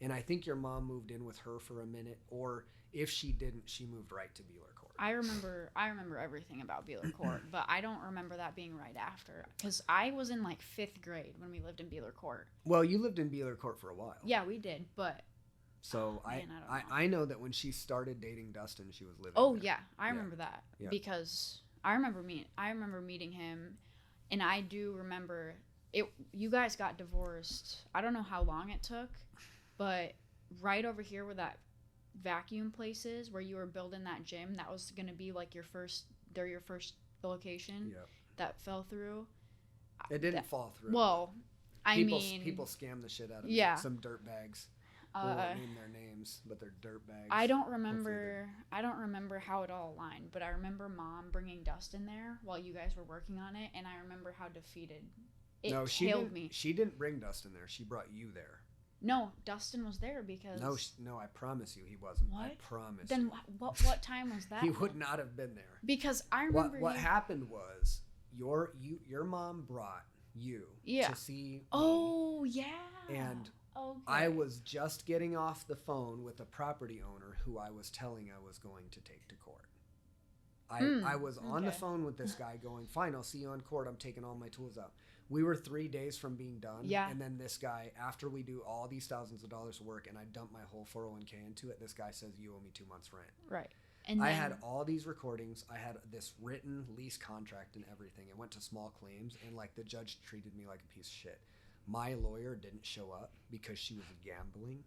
And I think your mom moved in with her for a minute. Or if she didn't, she moved right to Beeler Court. I remember everything about Beeler Court, but I don't remember that being right after. Because I was in like 5th grade when we lived in Beeler Court. Well, you lived in Beeler Court for a while. Yeah, we did, but... So I know that when she started dating Dustin, she was living there. Yeah, I remember that. Yeah. Because I remember meeting him, and I do remember it. You guys got divorced. I don't know how long it took, but right over here where that vacuum place is, where you were building that gym, that was going to be like your first location. Yeah. That fell through. It didn't fall through. Well, people scam the shit out of yeah. some dirt bags. We won't name their names, but they're dirt bags. I don't remember how it all aligned, but I remember Mom bringing Dustin there while you guys were working on it, and I remember how defeated it killed me. She didn't bring Dustin there. She brought you there. No, Dustin was there because... No, I promise you he wasn't. What? I promise. Then what time was that? He would not have been there. Because I remember what happened was your mom brought you to see me. Oh, yeah. And okay. I was just getting off the phone with a property owner who I was telling I was going to take to court. I was on the phone with this guy going, fine, I'll see you on court. I'm taking all my tools out. We were 3 days from being done. Yeah. And then this guy, after we do all these thousands of dollars of work and I dump my whole 401k into it, this guy says, you owe me 2 months rent. Right. And I had all these recordings. I had this written lease contract and everything. It went to small claims, and like the judge treated me like a piece of shit. My lawyer didn't show up because she was gambling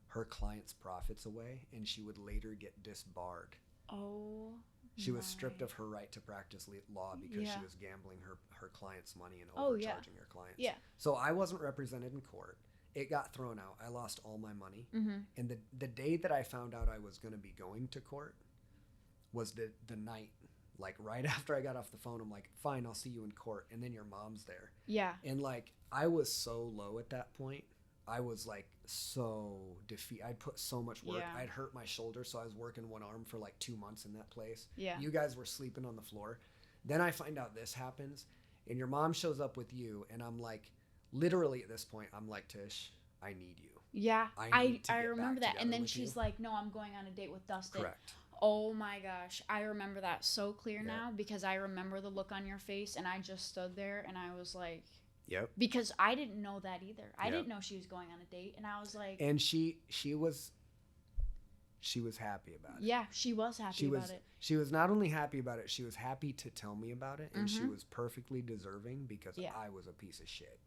her client's profits away, and she would later get disbarred. Oh. She was stripped of her right to practice law because she was gambling her client's money and overcharging her clients. Yeah. So I wasn't represented in court. It got thrown out. I lost all my money. Mm-hmm. And the day that I found out I was going to be going to court was the night, like right after I got off the phone. I'm like, fine, I'll see you in court. And then your mom's there. Yeah. And like, I was so low at that point. I was like so defeated. I'd put so much work. Yeah. I'd hurt my shoulder, so I was working one arm for like 2 months in that place. Yeah. You guys were sleeping on the floor. Then I find out this happens, and your mom shows up with you, and I'm like, literally at this point, I'm like, Tish, I need you. Yeah. I remember that. And then she's like, no, I'm going on a date with Dustin. Correct. Oh my gosh. I remember that so clear now because I remember the look on your face, and I just stood there and I was like, yep. Because I didn't know that either. I didn't know she was going on a date, and I was like, and she was happy about it. Yeah, she was happy about it. She was not only happy about it, she was happy to tell me about it, and she was perfectly deserving because I was a piece of shit.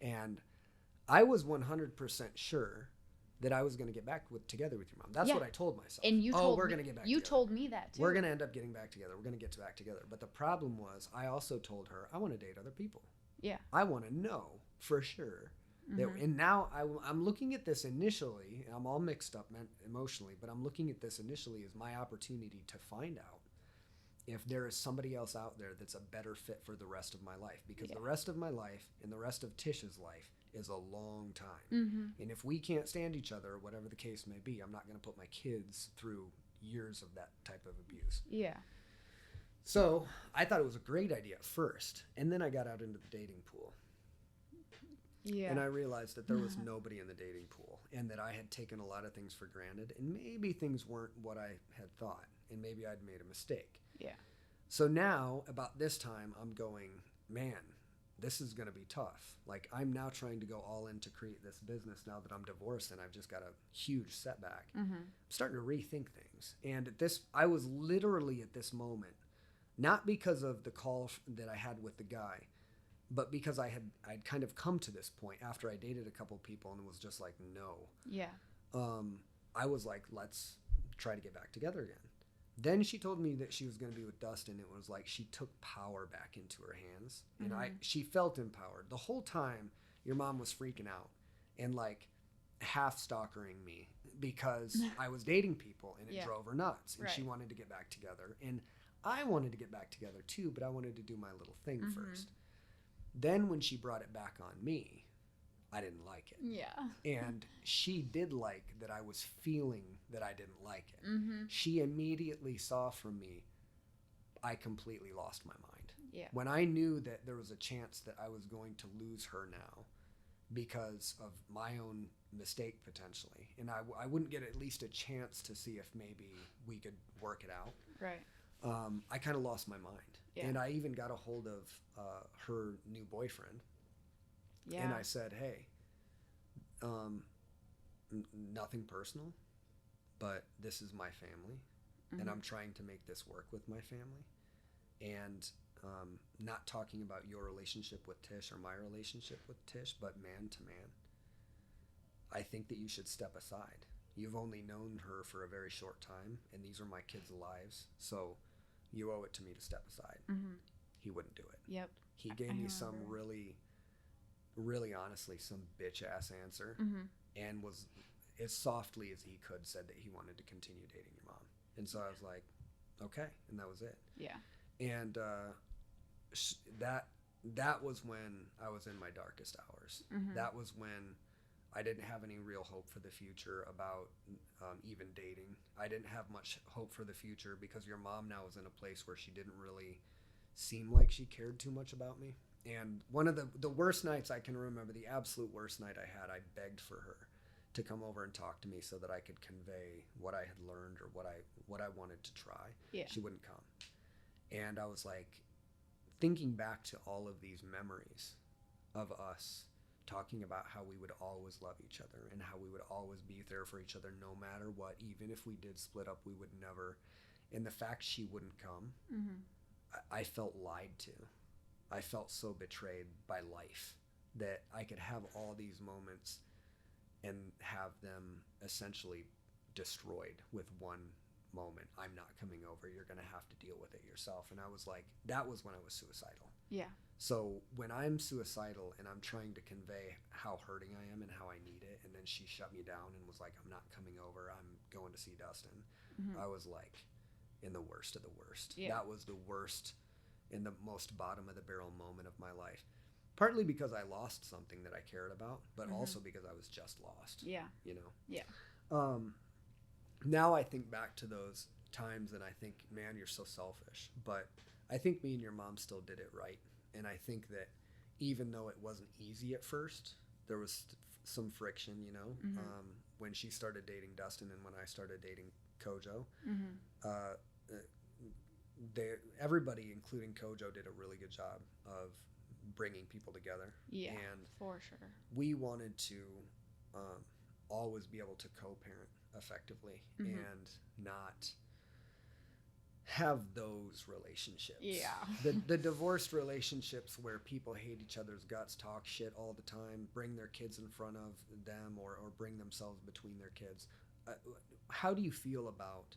And I was 100% sure that I was going to get back together with your mom. That's what I told myself. And we're going to get back together. You told me that too. We're going to end up getting back together. We're going to get back together. But the problem was, I also told her, I want to date other people. Yeah. I want to know for sure. That, and now I'm looking at this initially, I'm all mixed up emotionally, but I'm looking at this initially as my opportunity to find out if there is somebody else out there that's a better fit for the rest of my life. Because the rest of my life and the rest of Tish's life is a long time. And if we can't stand each other, whatever the case may be, I'm not going to put my kids through years of that type of abuse. Yeah. So I thought it was a great idea at first. And then I got out into the dating pool. Yeah. And I realized that there was nobody in the dating pool, and that I had taken a lot of things for granted, and maybe things weren't what I had thought, and maybe I'd made a mistake. Yeah. So now, about this time, I'm going, man, this is going to be tough. Like, I'm now trying to go all in to create this business now that I'm divorced and I've just got a huge setback. I'm starting to rethink things. And I was literally at this moment, not because of the call that I had with the guy, but because I'd kind of come to this point after I dated a couple people and was just like, no. Yeah. I was like, let's try to get back together again. Then she told me that she was going to be with Dustin. It was like she took power back into her hands. And she felt empowered. The whole time, your mom was freaking out and like half stalkering me because I was dating people, and it drove her nuts. And she wanted to get back together. And I wanted to get back together too, but I wanted to do my little thing first. Then when she brought it back on me, I didn't like it. Yeah. And she did like that I was feeling that I didn't like it. She immediately saw from me, I completely lost my mind. Yeah. When I knew that there was a chance that I was going to lose her now because of my own mistake potentially, and I wouldn't get at least a chance to see if maybe we could work it out. Right. I kind of lost my mind. Yeah. And I even got a hold of her new boyfriend. Yeah. And I said, hey, nothing personal, but this is my family, and I'm trying to make this work with my family. And not talking about your relationship with Tish or my relationship with Tish, but man to man. I think that you should step aside. You've only known her for a very short time, and these are my kids' lives, so you owe it to me to step aside. He wouldn't do it. Yep. He gave me some really, really honestly, some bitch-ass answer, and was as softly as he could said that he wanted to continue dating your mom. And so I was like, okay, and that was it. Yeah. And that was when I was in my darkest hours. That was when I didn't have any real hope for the future about even dating. I didn't have much hope for the future because your mom now was in a place where she didn't really seem like she cared too much about me. And one of the worst nights I can remember, the absolute worst night I had, I begged for her to come over and talk to me so that I could convey what I had learned or what I wanted to try. Yeah. She wouldn't come. And I was like, thinking back to all of these memories of us talking about how we would always love each other and how we would always be there for each other no matter what. Even if we did split up, we would never. And the fact she wouldn't come, I felt lied to. I felt so betrayed by life that I could have all these moments and have them essentially destroyed with one moment. I'm not coming over. You're going to have to deal with it yourself. And I was like, that was when I was suicidal. Yeah. So when I'm suicidal and I'm trying to convey how hurting I am and how I need it, and then she shut me down and was like, I'm not coming over. I'm going to see Dustin. I was like in the worst of the worst. Yeah. That was the worst in the most bottom of the barrel moment of my life. Partly because I lost something that I cared about, but also because I was just lost. Yeah. You know? Yeah. Now I think back to those times and I think, man, you're so selfish. But I think me and your mom still did it right. And I think that even though it wasn't easy at first, there was some friction, you know, when she started dating Dustin and when I started dating Kojo. Everybody, including Kojo, did a really good job of bringing people together. Yeah, and for sure. We wanted to always be able to co-parent effectively and not have those relationships. Yeah. The divorced relationships where people hate each other's guts, talk shit all the time, bring their kids in front of them or bring themselves between their kids. How do you feel about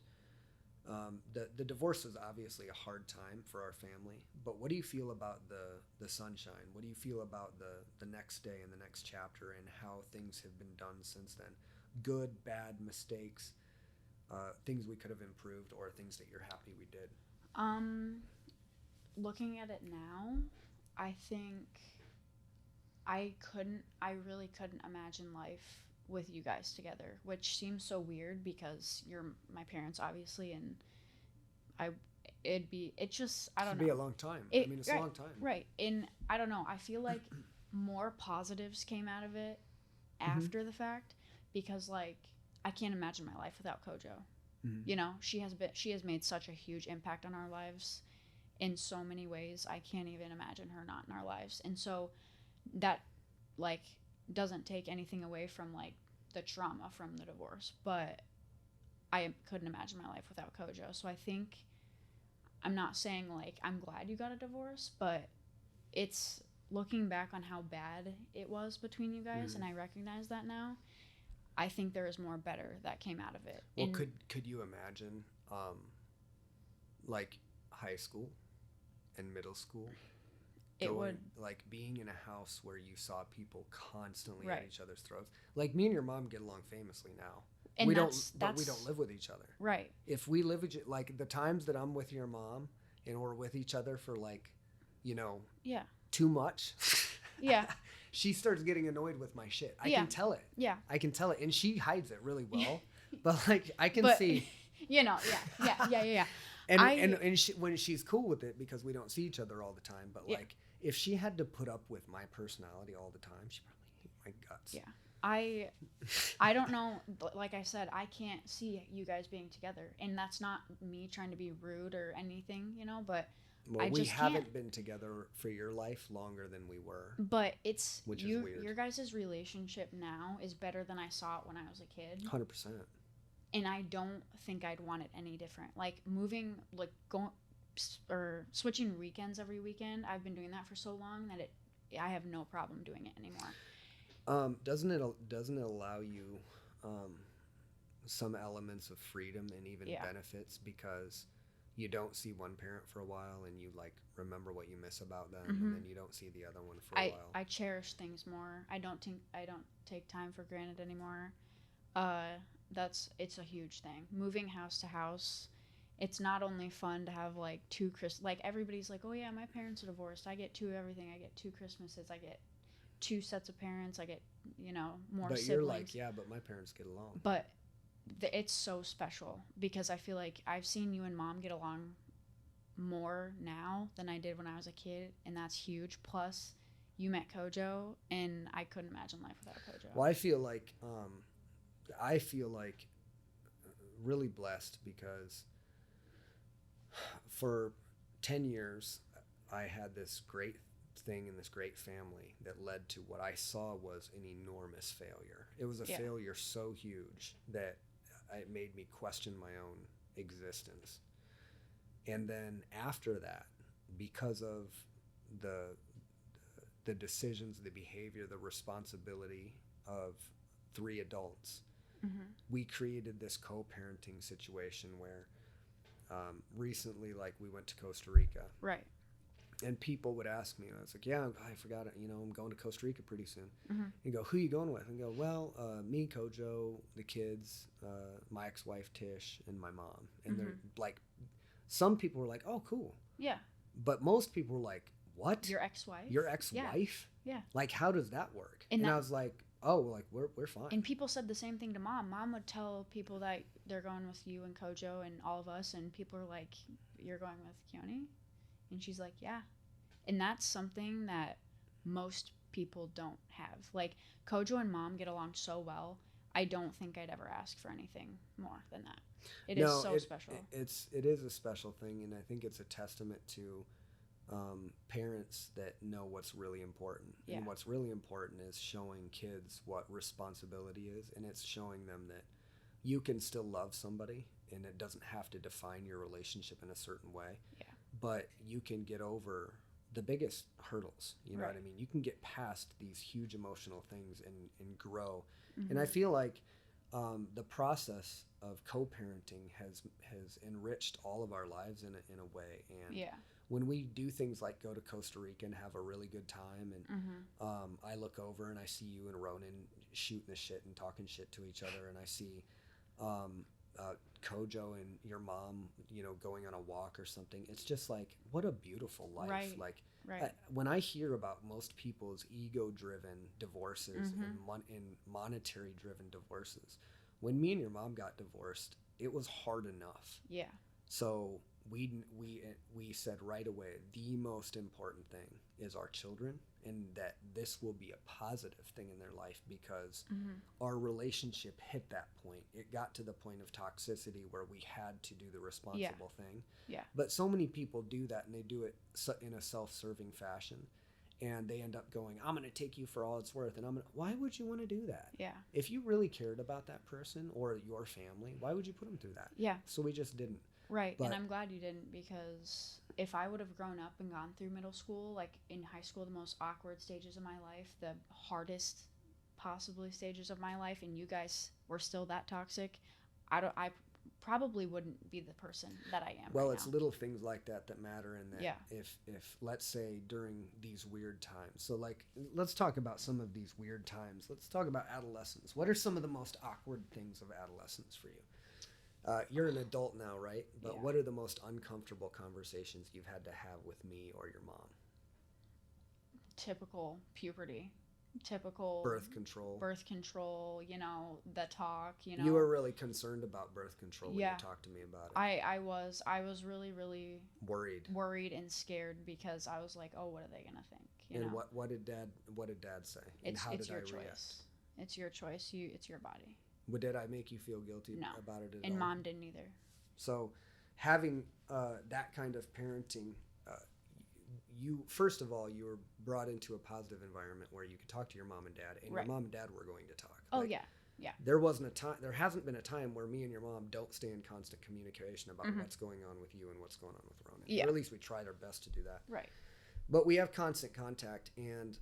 the divorce is obviously a hard time for our family, but what do you feel about the sunshine? What do you feel about the next day and the next chapter and how things have been done since then? Good, bad, mistakes, things we could have improved, or things that you're happy we did? Looking at it now, I think I really couldn't imagine life with you guys together, which seems so weird because you're my parents, obviously, and it'd be a long time. It's a long time. Right. And I don't know, I feel like more positives came out of it after the fact, because like I can't imagine my life without Kojo. You know, she has made such a huge impact on our lives in so many ways. I can't even imagine her not in our lives. And so that like doesn't take anything away from like the trauma from the divorce, but I couldn't imagine my life without Kojo. So I think, I'm not saying like I'm glad you got a divorce, but it's looking back on how bad it was between you guys, and I recognize that now. I think there is more better that came out of it. Well, could you imagine like high school and middle school? It would, like being in a house where you saw people constantly right. at each other's throats. Like me and your mom get along famously now. And we don't live with each other. Right. If we live with like the times that I'm with your mom and we're with each other for like, Yeah. too much, Yeah. she starts getting annoyed with my shit. I Yeah. can tell it. Yeah. I can tell it. And she hides it really well. But like, I can see. Yeah. And when she's cool with it, because we don't see each other all the time. But like, if she had to put up with my personality all the time, she probably hate my guts. Yeah. I don't know. Like I said, I can't see you guys being together. And that's not me trying to be rude or anything, but... Well, we haven't been together for your life longer than we were. But it's which is weird. Your guys' relationship now is better than I saw it when I was a kid. 100%. And I don't think I'd want it any different. Like moving, like going or switching weekends every weekend. I've been doing that for so long that I have no problem doing it anymore. Doesn't it allow you some elements of freedom and even benefits, because you don't see one parent for a while and you like remember what you miss about them, and then you don't see the other one for a while. I cherish things more. I don't take time for granted anymore. It's a huge thing. Moving house to house, it's not only fun to have like like everybody's like, oh yeah, my parents are divorced. I get everything. I get 2 Christmases. I get 2 sets of parents. I get more but siblings. You're like, yeah, but my parents get along. But it's so special because I feel like I've seen you and Mom get along more now than I did when I was a kid, and that's huge. Plus, you met Kojo, and I couldn't imagine life without Kojo. Well, I feel like really blessed, because for 10 years I had this great thing and this great family that led to what I saw was an enormous failure. It was a failure so huge that it made me question my own existence. And then after that, because of the decisions, the behavior, the responsibility of 3 adults, we created this co-parenting situation where recently, like, we went to Costa Rica. Right. And people would ask me, and I was like, yeah, I forgot it. I'm going to Costa Rica pretty soon. And go, who are you going with? And go, well, me, Kojo, the kids, my ex-wife, Tish, and my mom. And they're like, some people were like, oh, cool. Yeah. But most people were like, what? Your ex-wife? Your ex-wife? Yeah. Like, how does that work? And I was like, oh, like, we're fine. And people said the same thing to Mom. Mom would tell people that they're going with you and Kojo and all of us, and people are like, you're going with Keone? And she's like, yeah. And that's something that most people don't have. Like, Kojo and Mom get along so well, I don't think I'd ever ask for anything more than that. It is so special. It is a special thing, and I think it's a testament to parents that know what's really important. Yeah. And what's really important is showing kids what responsibility is, and it's showing them that you can still love somebody, and it doesn't have to define your relationship in a certain way. Yeah. But you can get over the biggest hurdles. You know what I mean? You can get past these huge emotional things and grow. And I feel like the process of co-parenting has enriched all of our lives in a way. And when we do things like go to Costa Rica and have a really good time, and I look over and I see you and Ronan shooting the shit and talking shit to each other, and I see Kojo and your mom, going on a walk or something. It's just like, what a beautiful life. Right. Like, when I hear about most people's ego-driven divorces and monetary-driven divorces, when me and your mom got divorced, it was hard enough. Yeah. So we said right away, the most important thing is our children, and that this will be a positive thing in their life, because our relationship hit that point. It got to the point of toxicity where we had to do the responsible thing. Yeah. But so many people do that, and they do it in a self-serving fashion, and they end up going, I'm going to take you for all it's worth. And why would you want to do that? Yeah. If you really cared about that person or your family, why would you put them through that? Yeah. So we just didn't. Right. And I'm glad you didn't, because if I would have grown up and gone through middle school, like in high school, the most awkward stages of my life, the hardest possibly stages of my life, and you guys were still that toxic, I probably wouldn't be the person that I am. Well, right it's now. Little things like that matter, and that if let's say during these weird times, so like, let's talk about some of these weird times. Let's talk about adolescence. What are some of the most awkward things of adolescence for you? You're an adult now, right? But Yeah. what are the most uncomfortable conversations you've had to have with me or your mom? Typical puberty, typical Birth control. birth control, the talk, You were really concerned about birth control when you Yeah. talked to me about it. I was really, really Worried. worried and scared because I was like, oh, what are they gonna think? And what did dad say? And It's how it's did your I choice. react? It's your choice. It's your body. Did I make you feel guilty No. about it at And all? mom didn't either. So, having that kind of parenting, you first of all, you were brought into a positive environment where you could talk to your mom and dad, and Right. your mom and dad were going to talk. Oh, Like, yeah. There wasn't a time. There hasn't been a time where me and your mom don't stay in constant communication about Mhm. what's going on with you and what's going on with Ronan. Yeah. Or at least we tried our best to do that. Right. But we have constant contact, and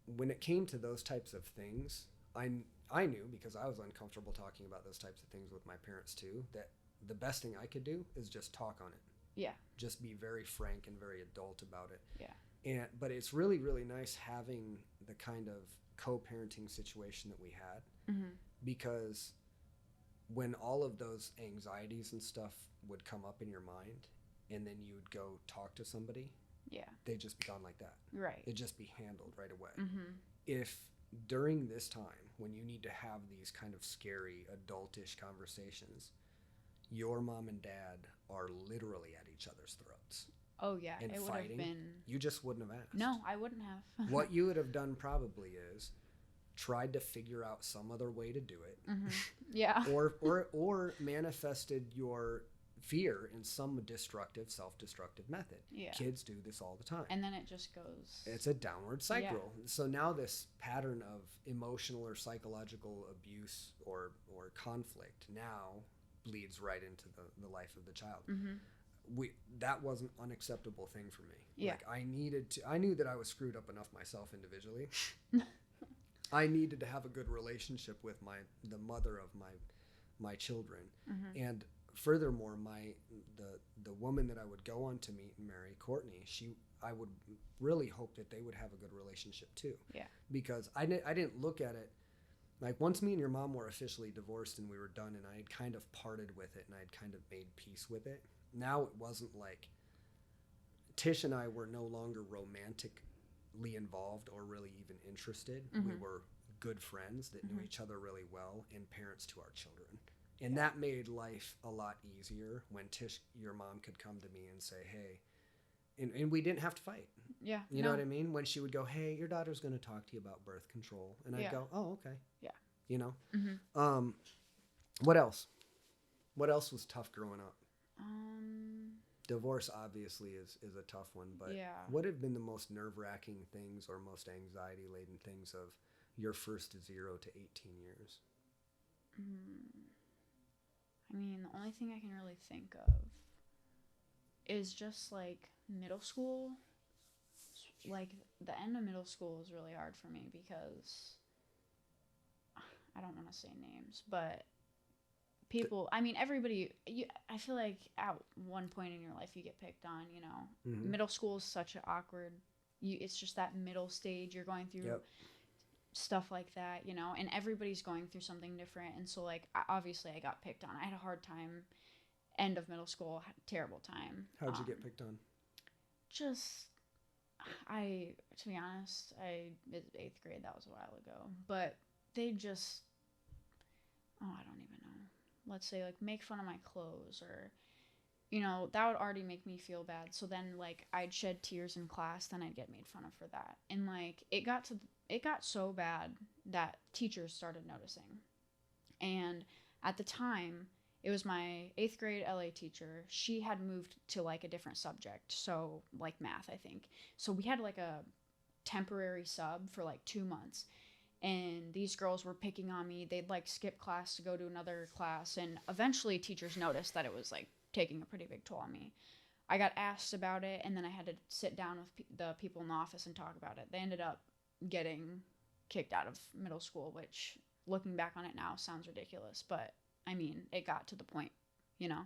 when it came to those types of things, I knew, because I was uncomfortable talking about those types of things with my parents too, that the best thing I could do is just talk on it. Yeah. Just be very frank and very adult about it. Yeah. But it's really, really nice having the kind of co-parenting situation that we had, Mm-hmm. because when all of those anxieties and stuff would come up in your mind, and then you would go talk to somebody, Yeah. they'd just be gone like that. Right. It'd just be handled right away. Mm-hmm. If during this time, when you need to have these kind of scary, adultish conversations, your mom and dad are literally at each other's throats Oh, yeah. and It would have fighting, been. you just wouldn't have asked. No, I wouldn't have. What you would have done probably is tried to figure out some other way to do it, Mm-hmm. Yeah. or manifested your fear in some destructive, self-destructive method. Yeah. Kids do this all the time. And then it just goes. It's a downward cycle. So now this pattern of emotional or psychological abuse or conflict now bleeds right into the life of the child. Mm-hmm. That was an unacceptable thing for me. Yeah. Like I knew that I was screwed up enough myself individually. I needed to have a good relationship with the mother of my children. Mm-hmm. And furthermore, the woman that I would go on to meet and marry, Courtney, I would really hope that they would have a good relationship too. Yeah. Because I didn't look at it like, once me and your mom were officially divorced and we were done, and I had kind of parted with it and I had kind of made peace with it. Now it wasn't like Tish and I were no longer romantically involved or really even interested. Mm-hmm. We were good friends that knew Mhm. each other really well and parents to our children. And that made life a lot easier when Tish, your mom, could come to me and say, hey, and we didn't have to fight. Yeah. You know what I mean? When she would go, hey, your daughter's going to talk to you about birth control. And I'd Yeah. go, oh, okay. Yeah. You know? Mm-hmm. What else? What else was tough growing up? Divorce obviously is a tough one, but Yeah. what have been the most nerve-wracking things or most anxiety-laden things of your first 0 to 18 years? I mean, the only thing I can really think of is just like middle school. Like the end of middle school was really hard for me because I don't want to say names, but people, I mean, everybody, I feel like at one point in your life you get picked on, you know. Mm-hmm. Middle school is such an awkward, it's just that middle stage you're going through. Yep. Stuff like that, you know, and everybody's going through something different. And so, like, obviously I got picked on. I had a hard time end of middle school, had a terrible time. How'd you get picked on? Just, to be honest, eighth grade, that was a while ago, but they just, I don't even know. Let's say, like, make fun of my clothes, or, you know, that would already make me feel bad. So then, like, I'd shed tears in class, then I'd get made fun of for that. And, like, it got so bad that teachers started noticing. And at the time, it was my 8th grade LA teacher. She had moved to, like, a different subject. So, like, math, I think. So we had, like, a temporary sub for, like, 2 months. And these girls were picking on me. They'd, like, skip class to go to another class. And eventually teachers noticed that it was, like, taking a pretty big toll on me. I got asked about it, and then I had to sit down with the people in the office and talk about it. They ended up getting kicked out of middle school, which, looking back on it now, sounds ridiculous, but I mean, it got to the point, you know.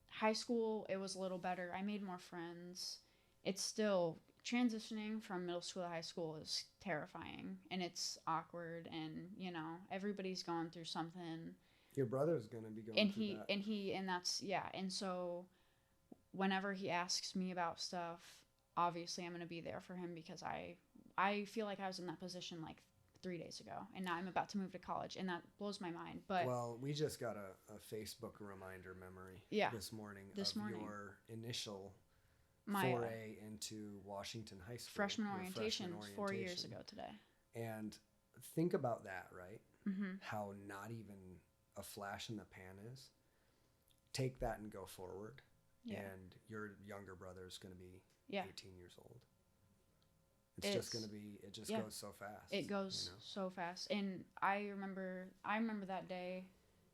High school, it was a little better. I made more friends. It's still transitioning from middle school to high school is terrifying, and it's awkward, and everybody's going through something. Your brother's gonna be going through that. And that's, yeah. And so whenever he asks me about stuff, obviously I'm gonna be there for him, because I feel like I was in that position like 3 days ago, and now I'm about to move to college, and that blows my mind. But well, we just got a Facebook reminder memory this morning your initial foray into Washington High School. Freshman orientation 4 years ago today. And think about that, right? Mm-hmm. How not even a flash in the pan is. Take that and go forward. Yeah. And your younger brother is going to be 18 years old. It just goes so fast. It goes so fast. And I remember that day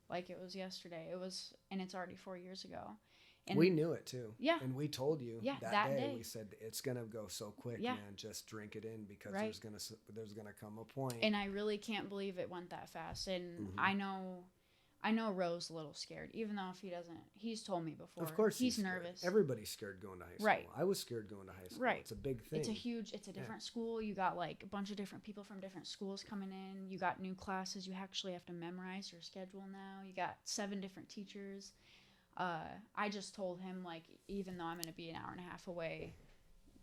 like it was yesterday. And it's already 4 years ago. And we knew it too. Yeah. And we told you that day. We said it's gonna go so quick, man. Just drink it in, because there's gonna come a point. And I really can't believe it went that fast. And I know Ro's a little scared, even though if he's told me before. Of course he's nervous. Everybody's scared going to high school. Right. I was scared going to high school. Right. It's a big thing. It's a different school. You got like a bunch of different people from different schools coming in. You got new classes. You actually have to memorize your schedule now. You got 7 different teachers. I just told him, like, even though I'm going to be an hour and a half away,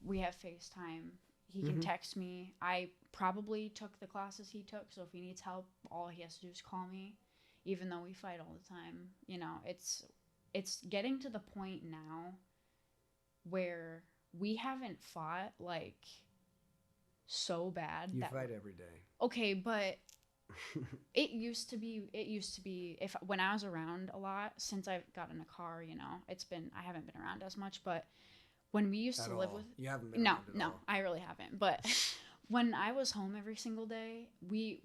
we have FaceTime. He can text me. I probably took the classes he took, so if he needs help, all he has to do is call me, even though we fight all the time. It's getting to the point now where we haven't fought, like, so bad. You fight every day. Okay, but... it used to be when I was around a lot. Since I've gotten a car, I haven't been around as much, but when we used to live with, you haven't been around at all. I really haven't. But when I was home every single day, we'd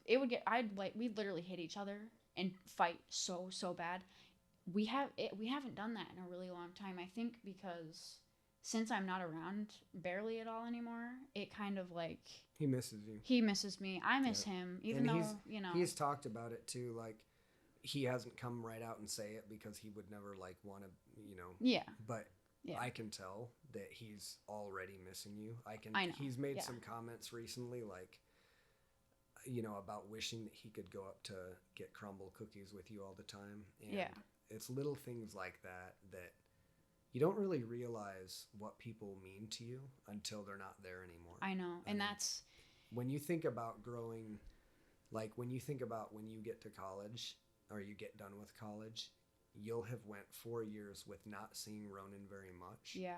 literally hit each other and fight so bad. We haven't done that in a really long time. I think because since I'm not around barely at all anymore, it kind of like... He misses you. He misses me. I miss him, even though, He's talked about it too, like, he hasn't come right out and say it because he would never, like, want to, Yeah. But I can tell that he's already missing you. I know. He's made some comments recently, like, about wishing that he could go up to get crumble cookies with you all the time. And it's little things like that you don't really realize what people mean to you until they're not there anymore. I know. And that's... When you think about growing, like when you think about when you get to college or you get done with college, you'll have went 4 years with not seeing Ronan very much. Yeah.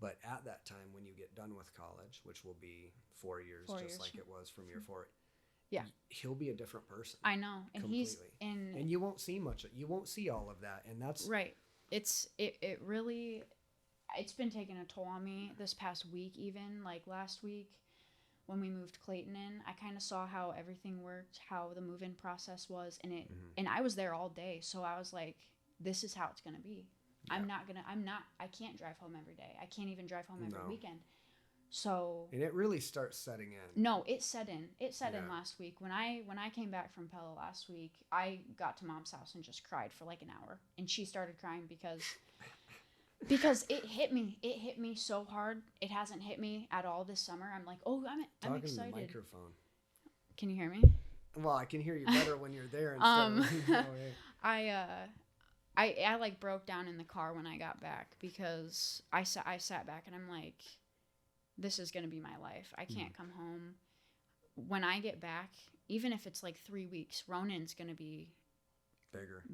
But at that time, when you get done with college, which will be 4 years, like it was from year 4, he'll be a different person. I know. And completely. And you won't see all of that. And that's... Right. It really, it's been taking a toll on me this past week. Even like last week when we moved Clayton in, I kind of saw how everything worked, how the move-in process was, and and I was there all day. So I was like, this is how it's going to be. Yeah. I can't drive home every day. I can't even drive home every weekend. So. And it really starts setting in. No, it set in. It set in last week. When I came back from Pella last week, I got to Mom's house and just cried for like an hour. And she started crying because it hit me. It hit me so hard. It hasn't hit me at all this summer. I'm like, I'm excited. Talking to the microphone. Can you hear me? Well, I can hear you better when you're there. Instead I like broke down in the car when I got back because I sat back and I'm like, this is going to be my life. I can't come home. When I get back, even if it's like 3 weeks, Ronan's going to be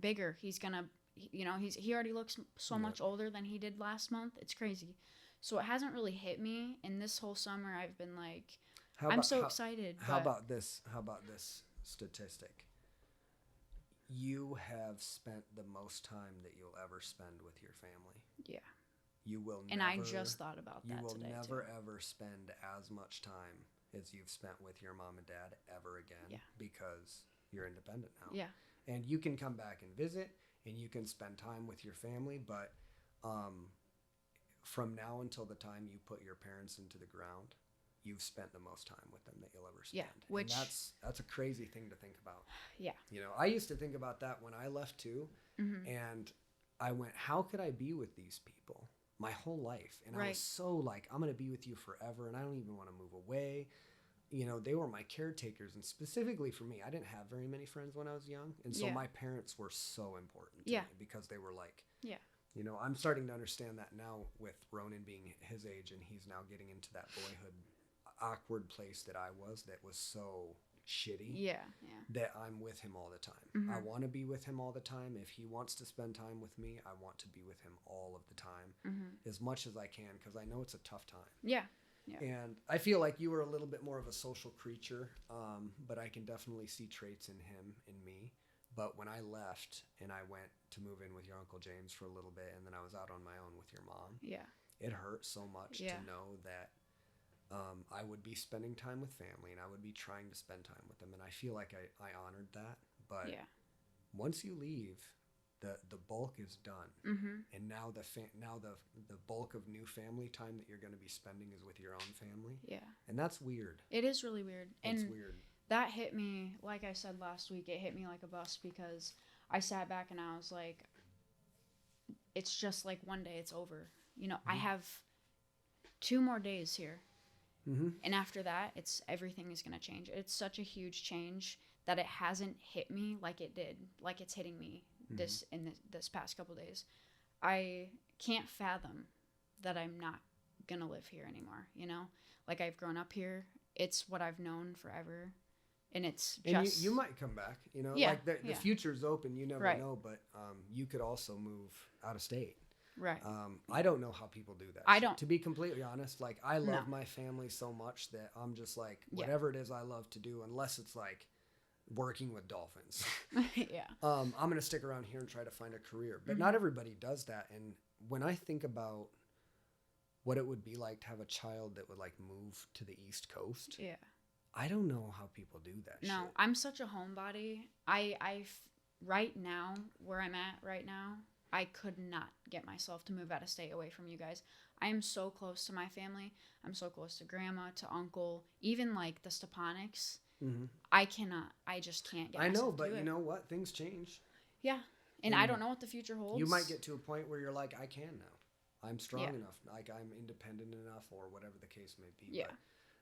bigger. He's going to, he already looks so much older than he did last month. It's crazy. So it hasn't really hit me. And this whole summer I've been like, I'm so excited. How about this statistic? You have spent the most time that you'll ever spend with your family. Yeah. You will never, and I just thought about that today. You will never ever spend as much time as you've spent with your mom and dad ever again because you're independent now. Yeah. And you can come back and visit and you can spend time with your family, but from now until the time you put your parents into the ground, you've spent the most time with them that you'll ever spend. Yeah, which and that's a crazy thing to think about. Yeah. I used to think about that when I left too, and I went, how could I be with these people my whole life. And I Right. was so like, I'm going to be with you forever. And I don't even want to move away. You know, they were my caretakers. And specifically for me, I didn't have very many friends when I was young. And so Yeah. my parents were so important to Yeah. me because they were like, Yeah. you know, I'm starting to understand that now with Ronan being his age and he's now getting into that boyhood awkward place that I was that was so shitty. Yeah. Yeah. That I'm with him all the time. Mhm. I want to be with him all the time. If he wants to spend time with me, I want to be with him all of the time, as much as I can, because I know it's a tough time. Yeah. Yeah. And I feel like you were a little bit more of a social creature, but I can definitely see traits in him, in me. But when I left and I went to move in with your Uncle James for a little bit, and then I was out on my own with your mom, Yeah. it hurt so much Yeah. to know that I would be spending time with family and I would be trying to spend time with them. And I feel like I honored that. But Yeah. once you leave, the bulk is done. And now the bulk of new family time that you're going to be spending is with your own family. Yeah. And that's weird. It is really weird. It's And weird. that hit me, like I said last week, it hit me like a bus because I sat back and I was like, it's just like one day it's over. You know, I have 2 more days here. And after that, everything is going to change. It's such a huge change that it hasn't hit me like it did, like it's hitting me this past couple days. I can't fathom that I'm not going to live here anymore, you know? Like, I've grown up here. It's what I've known forever. And it's just... And you might come back, you know? Yeah, like the future's open. You never know. But you could also move out of state. Right. I don't know how people do that. I don't. To be completely honest, like I love my family so much that I'm just like, whatever it is I love to do, unless it's like working with dolphins. Yeah. I'm going to stick around here and try to find a career. But not everybody does that. And when I think about what it would be like to have a child that would like move to the East Coast. Yeah. I don't know how people do that shit. No, I'm such a homebody. Right now, where I'm at right now, I could not get myself to move out of state away from you guys. I am so close to my family. I'm so close to grandma, to uncle, even like the Stepanics. I just can't get myself to do it. I know, but you know what? Things change. Yeah. And I don't know what the future holds. You might get to a point where you're like, I can now. I'm strong enough. Like I'm independent enough or whatever the case may be. Yeah. But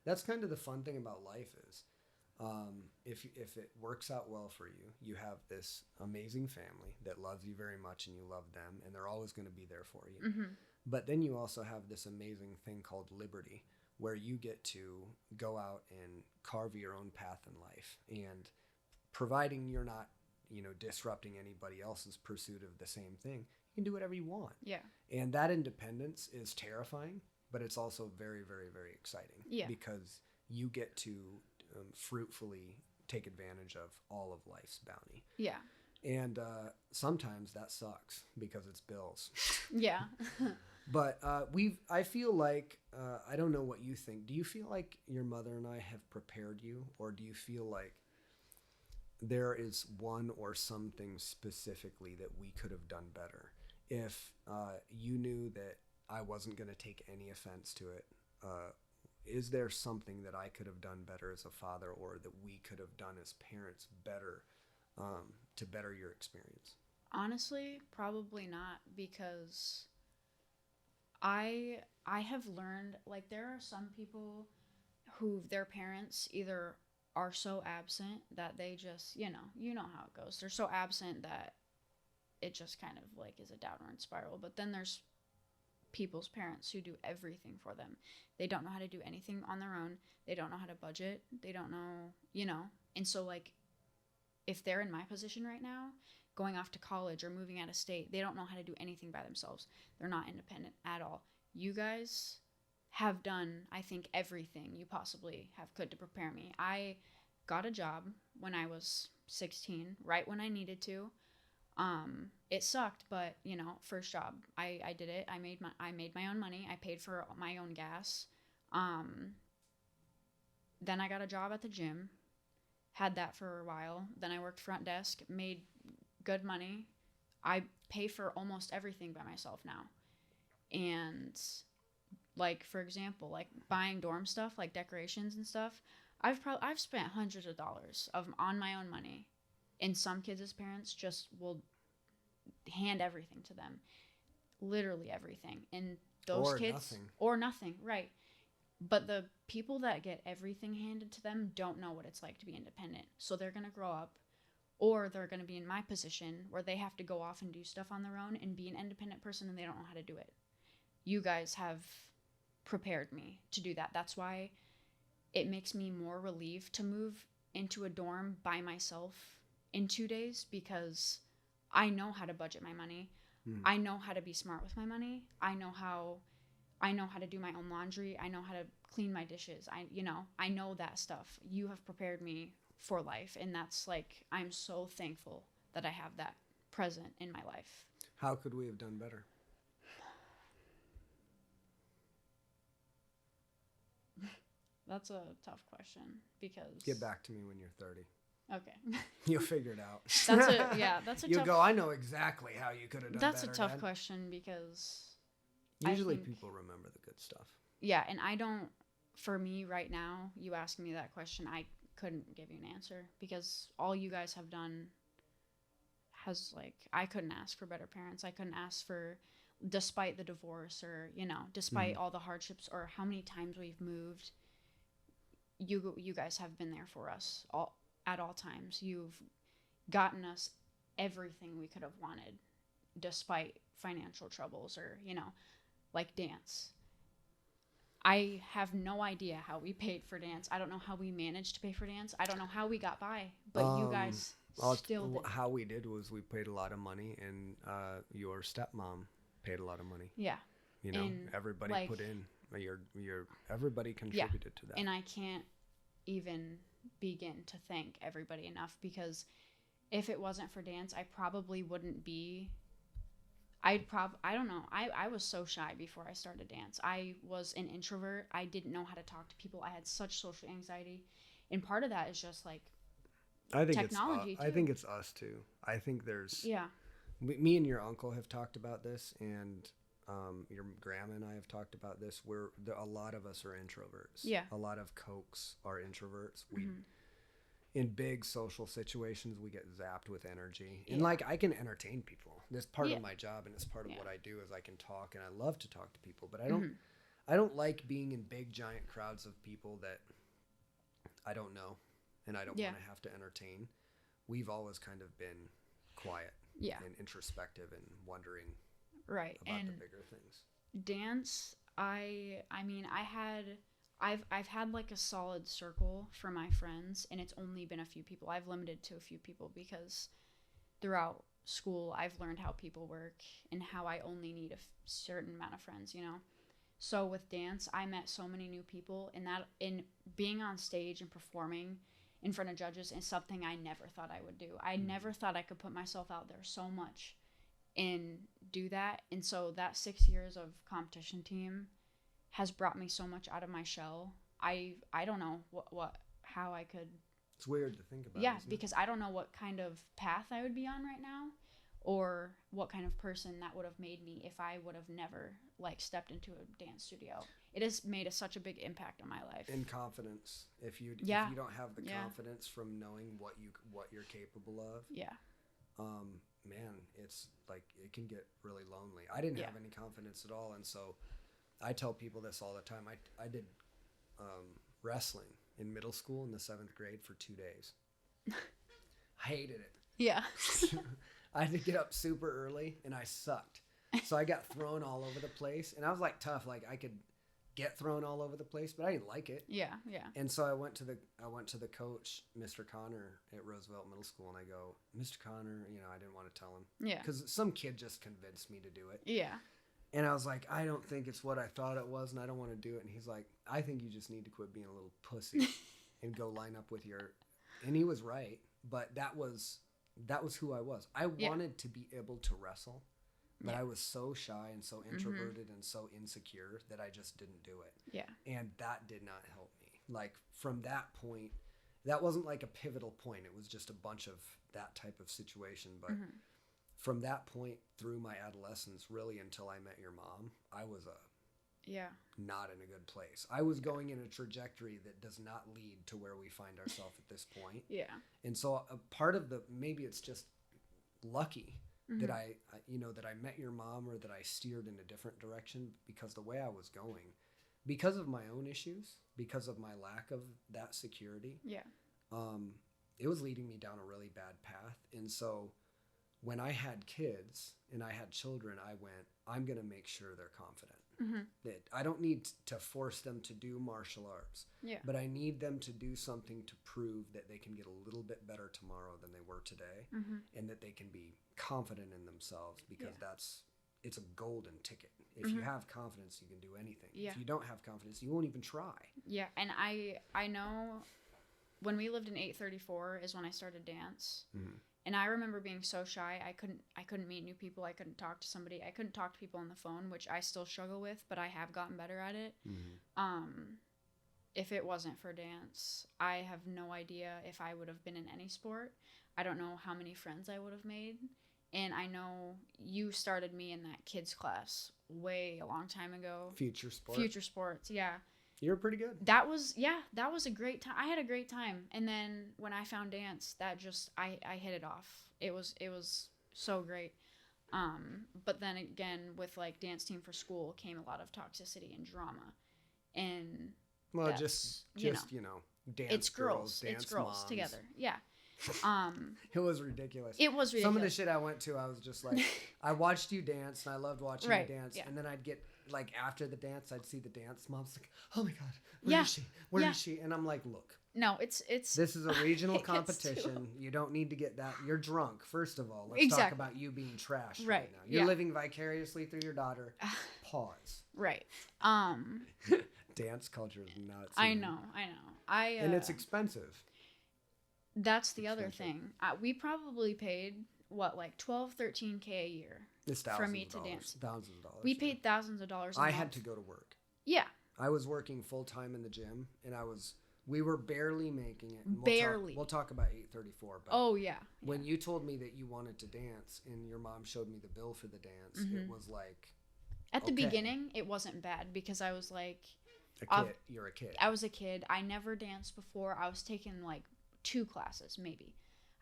that's kind of the fun thing about life is if it works out well for you, you have this amazing family that loves you very much and you love them and they're always going to be there for you. But then you also have this amazing thing called liberty where you get to go out and carve your own path in life. And providing you're not, disrupting anybody else's pursuit of the same thing, you can do whatever you want. Yeah. And that independence is terrifying, but it's also very, very, very exciting. Yeah. Because you get to fruitfully take advantage of all of life's bounty. Yeah. And sometimes that sucks because it's bills. Yeah. But I feel like, I don't know what you think. Do you feel like your mother and I have prepared you? Or do you feel like there is one or something specifically that we could have done better? If you knew that I wasn't going to take any offense to it, is there something that I could have done better as a father or that we could have done as parents better to better your experience? Honestly, probably not, because I have learned, like, there are some people who their parents either are so absent that they just, you know how it goes. They're so absent that it just kind of like is a downward spiral. But then there's people's parents who do everything for them. They don't know how to do anything on their own. They don't know how to budget. They don't know, And so, like, if they're in my position right now, going off to college or moving out of state, they don't know how to do anything by themselves. They're not independent at all. You guys have done, I think, everything you possibly could to prepare me. I got a job when I was 16, right when I needed to. It sucked, but first job, I did it. I made my own money. I paid for my own gas. Then I got a job at the gym, had that for a while. Then I worked front desk, made good money. I pay for almost everything by myself now. And like, for example, like buying dorm stuff, like decorations and stuff, I've spent hundreds of dollars on my own money. And some kids' parents just will hand everything to them. literally everything. And those Or kids nothing. or nothing, right? But the people that get everything handed to them don't know what it's like to be independent. So they're going to grow up, or they're going to be in my position where they have to go off and do stuff on their own and be an independent person, and they don't know how to do it. You guys have prepared me to do that. That's why it makes me more relieved to move into a dorm by myself in 2 days, because I know how to budget my money. I know how to be smart with my money. I know how to do my own laundry. I know how to clean my dishes. I know that stuff. You have prepared me for life, and that's like, I'm so thankful that I have that present in my life. How could we have done better? That's a tough question, because Get back to me when you're 30. Okay. You'll figure it out. That's a You'll tough. go, I know exactly how you could have done That's better. a tough Dad. question, because Usually think- people remember the good stuff. yeah, and I don't. For me right now, you ask me that question, I couldn't give you an answer, because all you guys have done has, like, I couldn't ask for better parents. I couldn't ask for, despite the divorce, or despite all the hardships, or how many times we've moved. You guys have been there for us at all times. You've gotten us everything we could have wanted, despite financial troubles, or like dance. I have no idea how we paid for dance. I don't know how we managed to pay for dance. I don't know how we got by, but you guys still did. How we did was we paid a lot of money, and your stepmom paid a lot of money. Yeah. And everybody put in. Everybody contributed to that. And I can't even begin to thank everybody enough, because if it wasn't for dance, I probably wouldn't be. I don't know. I was so shy before I started dance. I was an introvert. I didn't know how to talk to people. I had such social anxiety, and part of that is just like technology. I think it's us too. I think there's me and your uncle have talked about this, and your grandma and I have talked about this. A lot of us are introverts. Yeah. A lot of Kochs are introverts. We in big social situations, we get zapped with energy. And like, I can entertain people. That's part of my job, and it's part of what I do, is I can talk, and I love to talk to people, but I don't like being in big giant crowds of people that I don't know, and I don't want to have to entertain. We've always kind of been quiet and introspective and wondering about the bigger things. Dance, I've had like a solid circle for my friends, and it's only been a few people. I've limited to a few people, because throughout school I've learned how people work and how I only need a certain amount of friends, So with dance, I met so many new people, and that in being on stage and performing in front of judges is something I never thought I would do. I never thought I could put myself out there so much and do that. And so that 6 years of competition team has brought me so much out of my shell. I don't know how I could. It's weird to think about. Yeah, because I don't know what kind of path I would be on right now, or what kind of person that would have made me if I would have never stepped into a dance studio. It has made such a big impact on my life. And confidence. If you don't have the confidence from knowing what you're capable of. Yeah. Man, it's like, it can get really lonely. I didn't have any confidence at all, and so I tell people this all the time. I did wrestling in middle school in the 7th grade for 2 days. I hated it. Yeah. I had to get up super early, and I sucked. So I got thrown all over the place, and I was like tough. Like, I could get thrown all over the place, but I didn't like it. Yeah, yeah. And so I went to the coach, Mr. Connor, at Roosevelt Middle School, and I go, Mr. Connor, I didn't want to tell him. Yeah. Because some kid just convinced me to do it. Yeah. And I was like, I don't think it's what I thought it was, and I don't want to do it. And he's like, I think you just need to quit being a little pussy and go line up with your. And he was right, but that was who I was. I wanted to be able to wrestle, but I was so shy and so introverted and so insecure that I just didn't do it. Yeah. And that did not help me. Like, from that point, that wasn't like a pivotal point. It was just a bunch of that type of situation. But from that point through my adolescence, really until I met your mom, I was not in a good place. I was going in a trajectory that does not lead to where we find ourselves at this point. Yeah. And so a part of maybe it's just lucky, that that I met your mom, or that I steered in a different direction, because the way I was going, because of my own issues, because of my lack of that security, it was leading me down a really bad path. And so when I had kids and I had children, I went, I'm going to make sure they're confident. That I don't need to force them to do martial arts, but I need them to do something to prove that they can get a little bit better tomorrow than they were today, and that they can be confident in themselves, because it's a golden ticket. If you have confidence, you can do anything. If you don't have confidence, you won't even try. Yeah, and I know when we lived in 834 is when I started dance. And I remember being so shy. I couldn't meet new people. I couldn't talk to somebody. I couldn't talk to people on the phone, which I still struggle with, but I have gotten better at it. If it wasn't for dance, I have no idea if I would have been in any sport. I don't know how many friends I would have made. And I know you started me in that kids class way a long time ago. Future sports, yeah. You were pretty good. That was a great time. I had a great time. And then when I found dance, that just, I hit it off. It was so great. But then again, with like dance team for school came a lot of toxicity and drama. And well, just dance it's girls, dance it's girls moms. Together. Yeah. It was ridiculous. It was ridiculous. Some of the shit I went to, I was just like, I watched you dance, and I loved watching you dance. And then I'd get, like, after the dance, I'd see the dance moms like, oh my God, where is she? Where is she? And I'm like, look. No, it's. This is a regional competition. You don't need to get that. You're drunk, first of all. Let's talk about you being trashed right now. You're living vicariously through your daughter. Pause. Right. Dance culture is nuts. I know. And it's expensive. That's the other thing. We probably paid, like $12-13K a year for me to dance. Thousands of dollars. We paid thousands of dollars a month. I had to go to work. Yeah. I was working full-time in the gym, and we were barely making it. We'll talk about 834. But when you told me that you wanted to dance, and your mom showed me the bill for the dance, it was like... At the beginning, it wasn't bad, because I was like... You're a kid. I was a kid. I never danced before. I was taking like 2 classes, maybe.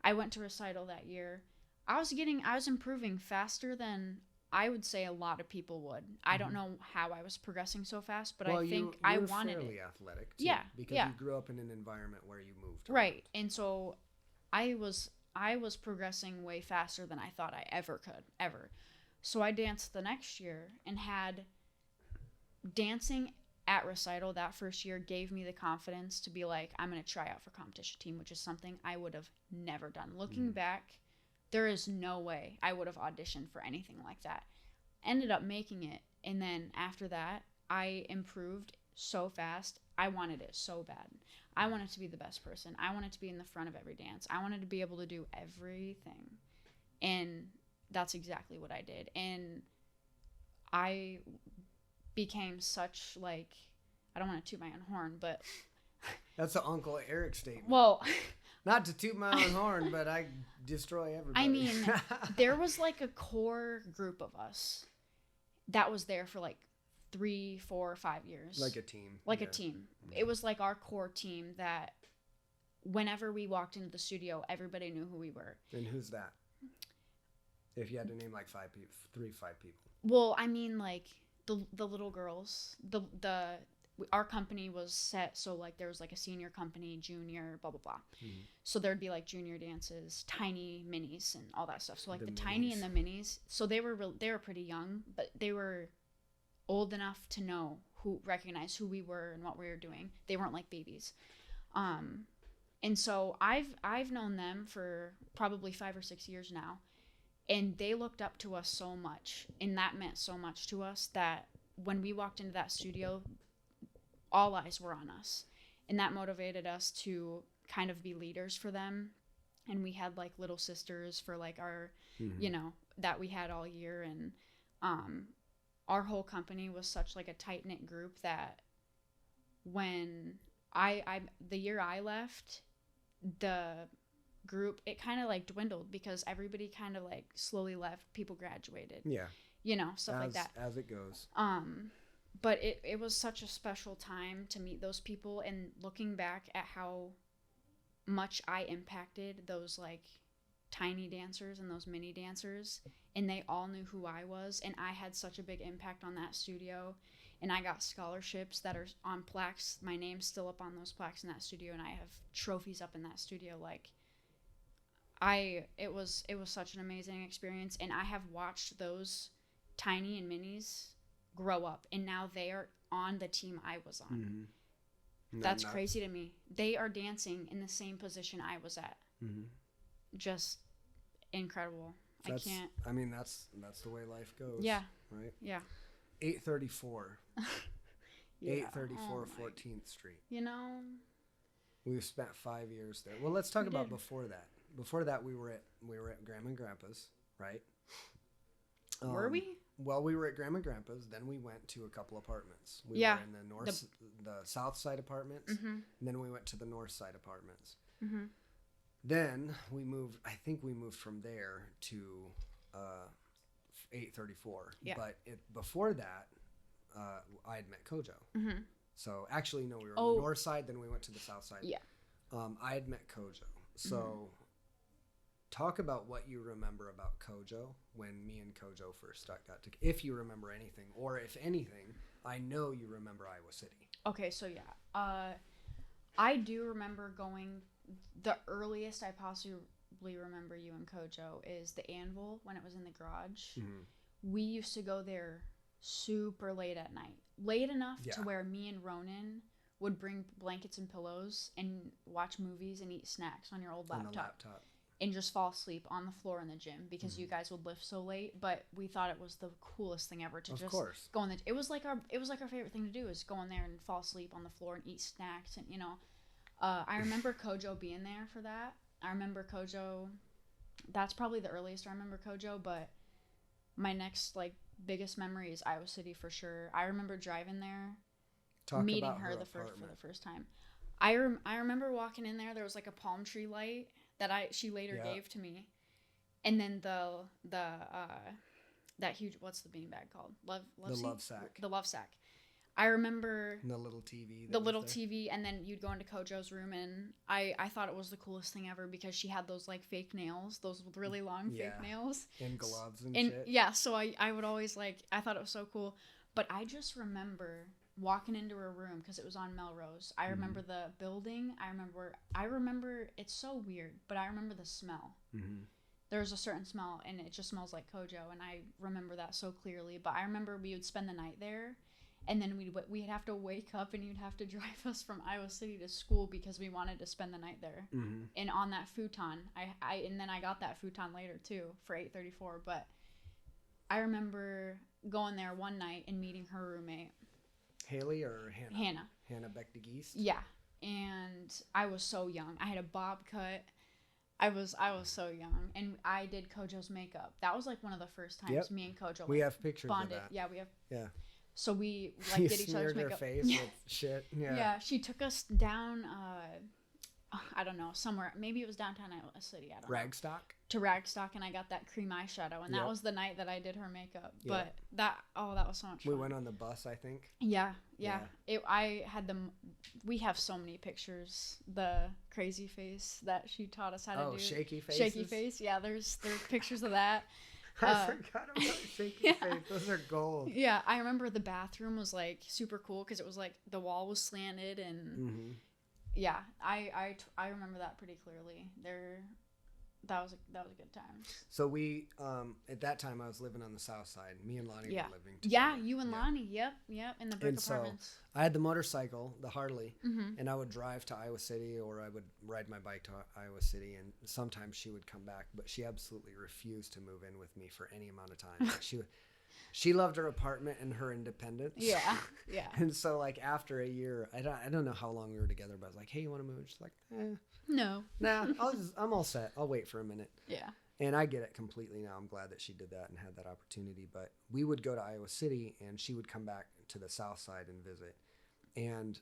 I went to recital that year. I was improving faster than I would say a lot of people would. I don't know how I was progressing so fast, but I think I wanted it. You were fairly athletic too, because you grew up in an environment where you moved around. Right. And so I was progressing way faster than I thought I ever could. So I danced the next year, and had dancing at recital that first year gave me the confidence to be like, I'm going to try out for competition team, which is something I would have never done. Looking back, there is no way I would have auditioned for anything like that. Ended up making it. And then after that, I improved so fast. I wanted it so bad. I wanted to be the best person. I wanted to be in the front of every dance. I wanted to be able to do everything. And that's exactly what I did. And I became such, like, I don't want to toot my own horn, but that's an Uncle Eric statement. Well, not to toot my own horn, but I destroy everybody. I mean, there was like a core group of us that was there for like 3, 4, 5 years. Like a team. A team. It was like our core team that whenever we walked into the studio, everybody knew who we were. And who's that? If you had to name like 5 people, 5 people. Well, I mean, like the little girls, our company was set so like there was like a senior company, junior, blah blah blah. So there'd be like junior dances, tiny minis, and all that stuff. So like the tiny and the minis. So they were pretty young, but they were old enough to recognize who we were and what we were doing. They weren't like babies. And so I've known them for probably 5 or 6 years now. And they looked up to us so much, and that meant so much to us that when we walked into that studio, all eyes were on us. And that motivated us to kind of be leaders for them. And we had like little sisters for like our, that we had all year. And our whole company was such like a tight-knit group that when the year I left, the group, it kind of like dwindled because everybody kind of like slowly left. People graduated, stuff like that, as it goes. But it was such a special time to meet those people, and looking back at how much I impacted those like tiny dancers and those mini dancers, and they all knew who I was, and I had such a big impact on that studio, and I got scholarships that are on plaques. My name's still up on those plaques in that studio, and I have trophies up in that studio. Like, it was such an amazing experience, and I have watched those tiny and minis grow up, and now they are on the team I was on. Mm-hmm. That's crazy to me. They are dancing in the same position I was at. Mm-hmm. Just incredible. That's the way life goes. Yeah. Right? Yeah. 834. Yeah. 834 14th Street. You know? We've spent 5 years there. Well, let's talk about before that. Before that, we were at Grandma and Grandpa's, right? Were we? Well, we were at Grandma and Grandpa's. Then we went to a couple apartments. We were in the south side apartments. Mm-hmm. And then we went to the north side apartments. Mm-hmm. Then we moved. I think we moved from there to 834. Yeah. But before that, I had met Kojo. Mm-hmm. So actually, no, we were on the north side. Then we went to the south side. Yeah. I had met Kojo. So talk about what you remember about Kojo when me and Kojo first got together. If you remember anything, or if anything, I know you remember Iowa City. Okay, so yeah. I do remember going. The earliest I possibly remember you and Kojo is the Anvil when it was in the garage. Mm-hmm. We used to go there super late at night. Late enough to where me and Ronan would bring blankets and pillows and watch movies and eat snacks on your old laptop. And just fall asleep on the floor in the gym because you guys would lift so late. But we thought it was the coolest thing ever to go in the. It was like our favorite thing to do is go in there and fall asleep on the floor and eat snacks and I remember Kojo being there for that. I remember Kojo. That's probably the earliest I remember Kojo. But my next biggest memory is Iowa City for sure. I remember driving there, meeting her for the first time. I remember walking in there. There was a palm tree light that she later gave to me, and then that huge, what's the beanbag called? Love sack. The love sack. I remember the little TV. TV, and then you'd go into Kojo's room, and I thought it was the coolest thing ever because she had those fake nails, those really long fake nails, and gloves and shit. Yeah, so I would always I thought it was so cool, but I just remember walking into her room because it was on Melrose. I remember the building. I remember it's so weird, but I remember the smell. Mm-hmm. There's a certain smell, and it just smells like Kojo, and I remember that so clearly. But I remember we would spend the night there. And then we'd have to wake up, and you'd have to drive us from Iowa City to school because we wanted to spend the night there. Mm-hmm. And on that futon, and then I got that futon later too for 834. But I remember going there one night and meeting her roommate. Haley or Hannah? Hannah Beck de Geest? Yeah, and I was so young. I had a bob cut. I was so young, and I did Kojo's makeup. That was one of the first times me and Kojo we have pictures bonded. Of that. Yeah, we have. Yeah. So we did each other's makeup. Her face with shit. Yeah. Yeah, she took us down. I don't know, somewhere. Maybe it was downtown Iowa City. I don't know. Ragstock. To Ragstock, and I got that cream eyeshadow, and that was the night that I did her makeup. But that was so much fun. We went on the bus, I think. Yeah. We have so many pictures. The crazy face that she taught us how to do. Oh, shaky faces. Shaky face. Yeah, there's pictures of that. I forgot about shaky face. Those are gold. Yeah, I remember the bathroom was super cool because it was the wall was slanted and yeah, I remember that pretty clearly. That was a good time. So we at that time I was living on the south side. Me and Lonnie were living together. Yeah, you and Lonnie. Yep, in the brick apartments. So I had the motorcycle, the Harley, and I would drive to Iowa City, or I would ride my bike to Iowa City, and sometimes she would come back, but she absolutely refused to move in with me for any amount of time. She loved her apartment and her independence. Yeah. And so after a year, I don't know how long we were together, but I was like, hey, you want to move? She's like, no. Nah, I'm all set. I'll wait for a minute. Yeah. And I get it completely now. I'm glad that she did that and had that opportunity. But we would go to Iowa City, and she would come back to the south side and visit. And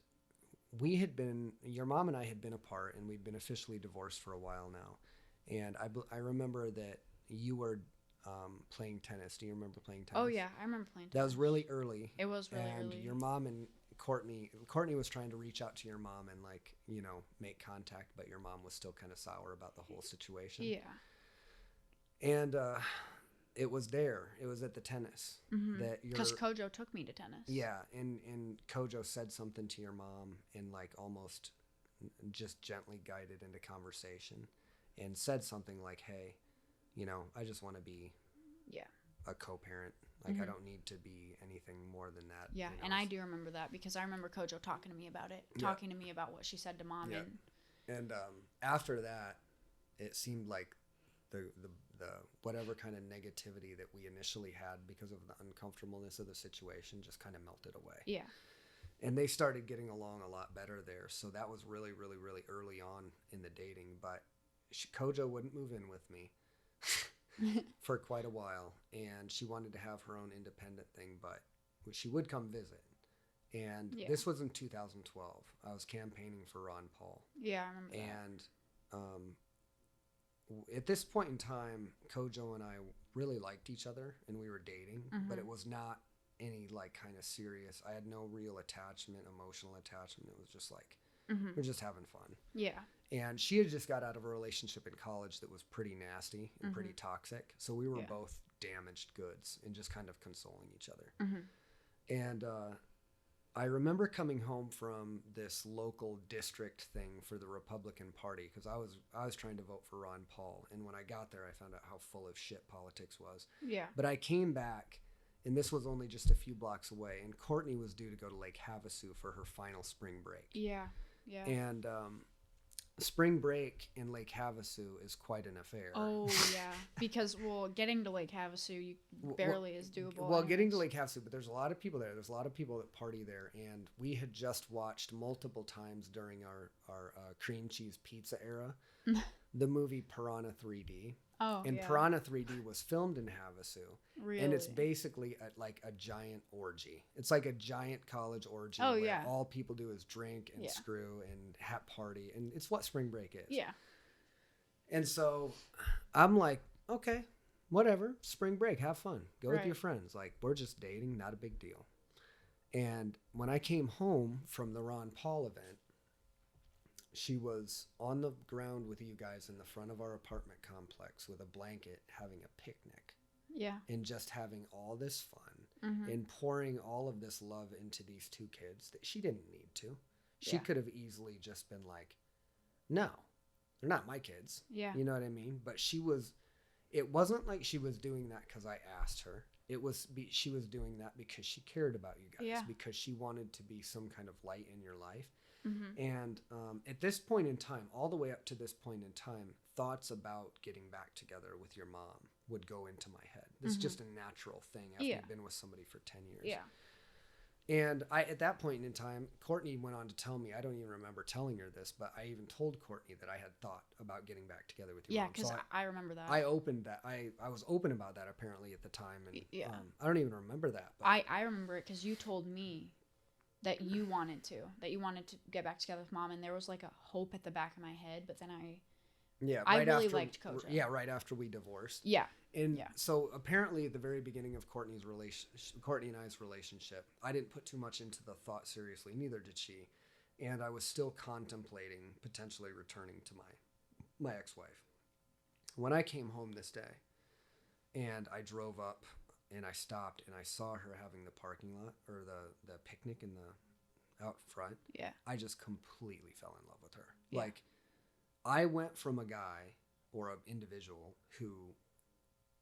your mom and I had been apart, and we'd been officially divorced for a while now. And I remember that you were playing tennis. Do you remember playing tennis? Oh, yeah. I remember playing tennis. That was really early. It was really early. And your mom and Courtney was trying to reach out to your mom and make contact, but your mom was still kind of sour about the whole situation. Yeah. And it was there. It was at the tennis that Because Kojo took me to tennis. Yeah, and Kojo said something to your mom and like almost just gently guided into conversation and said something like, hey, you know, I just want to be a co-parent. Like, I don't need to be anything more than that. Yeah, you know? and I do remember that because I remember Kojo talking to me about it, talking to me about what she said to Mom. And after that, it seemed like the whatever kind of negativity that we initially had because of the uncomfortableness of the situation just kind of melted away. Yeah. And they started getting along a lot better there. So that was really, really, really early on in the dating. But Kojo wouldn't move in with me for quite a while. And she wanted to have her own independent thing, but she would come visit. And this was in 2012. I was campaigning for Ron Paul. Yeah, I remember that. And at this point in time, Kojo and I really liked each other and we were dating, but it was not any like kind of serious. I had no real attachment, emotional attachment. It was just like, we're just having fun. Yeah. And she had just got out of a relationship in college that was pretty nasty and pretty toxic. So we were both damaged goods and just kind of consoling each other. And I remember coming home from this local district thing for the Republican Party because I was trying to vote for Ron Paul, and when I got there, I found out how full of shit politics was. Yeah. But I came back, and this was only just a few blocks away, and Courtney was due to go to Lake Havasu for her final spring break. Yeah. Yeah. And spring break in Lake Havasu is quite an affair. Oh, yeah. Because, well, getting to Lake Havasu barely is doable. Well, getting to Lake Havasu, but there's a lot of people there. There's a lot of people that party there. And we had just watched multiple times during our cream cheese pizza era the movie Piranha 3D. Oh, and Piranha 3D was filmed in Havasu. Really? And it's basically like a giant orgy. It's like a giant college orgy where all people do is drink and screw and party. And it's what spring break is. Yeah. And so I'm like, okay, whatever. Spring break, have fun. Go with your friends. Like, we're just dating, not a big deal. And when I came home from the Ron Paul event, she was on the ground with you guys in the front of our apartment complex with a blanket having a picnic. Yeah. And just having all this fun and pouring all of this love into these two kids that she didn't need to. She could have easily just been like, no, they're not my kids. Yeah. You know what I mean? But it wasn't like she was doing that because I asked her. She was doing that because she cared about you guys, because she wanted to be some kind of light in your life. And at this point in time, all the way up to this point in time, thoughts about getting back together with your mom would go into my head. This is just a natural thing after you've been with somebody for 10 years. Yeah. And at that point in time, Courtney went on to tell me, I don't even remember telling her this, but I even told Courtney that I had thought about getting back together with your mom. Yeah, because I remember that. I opened that. I was open about that apparently at the time. And I don't even remember that. But I remember it because you told me that you wanted to get back together with Mom, and there was like a hope at the back of my head, but then I really liked Kojo. Yeah, right after we divorced. Yeah. And so apparently at the very beginning of Courtney and I's relationship, I didn't put too much into the thought seriously, neither did she. And I was still contemplating potentially returning to my ex-wife. When I came home this day and I drove up and I stopped and I saw her having the parking lot or the picnic in the out front. Yeah. I just completely fell in love with her. Yeah. Like, I went from a guy or an individual who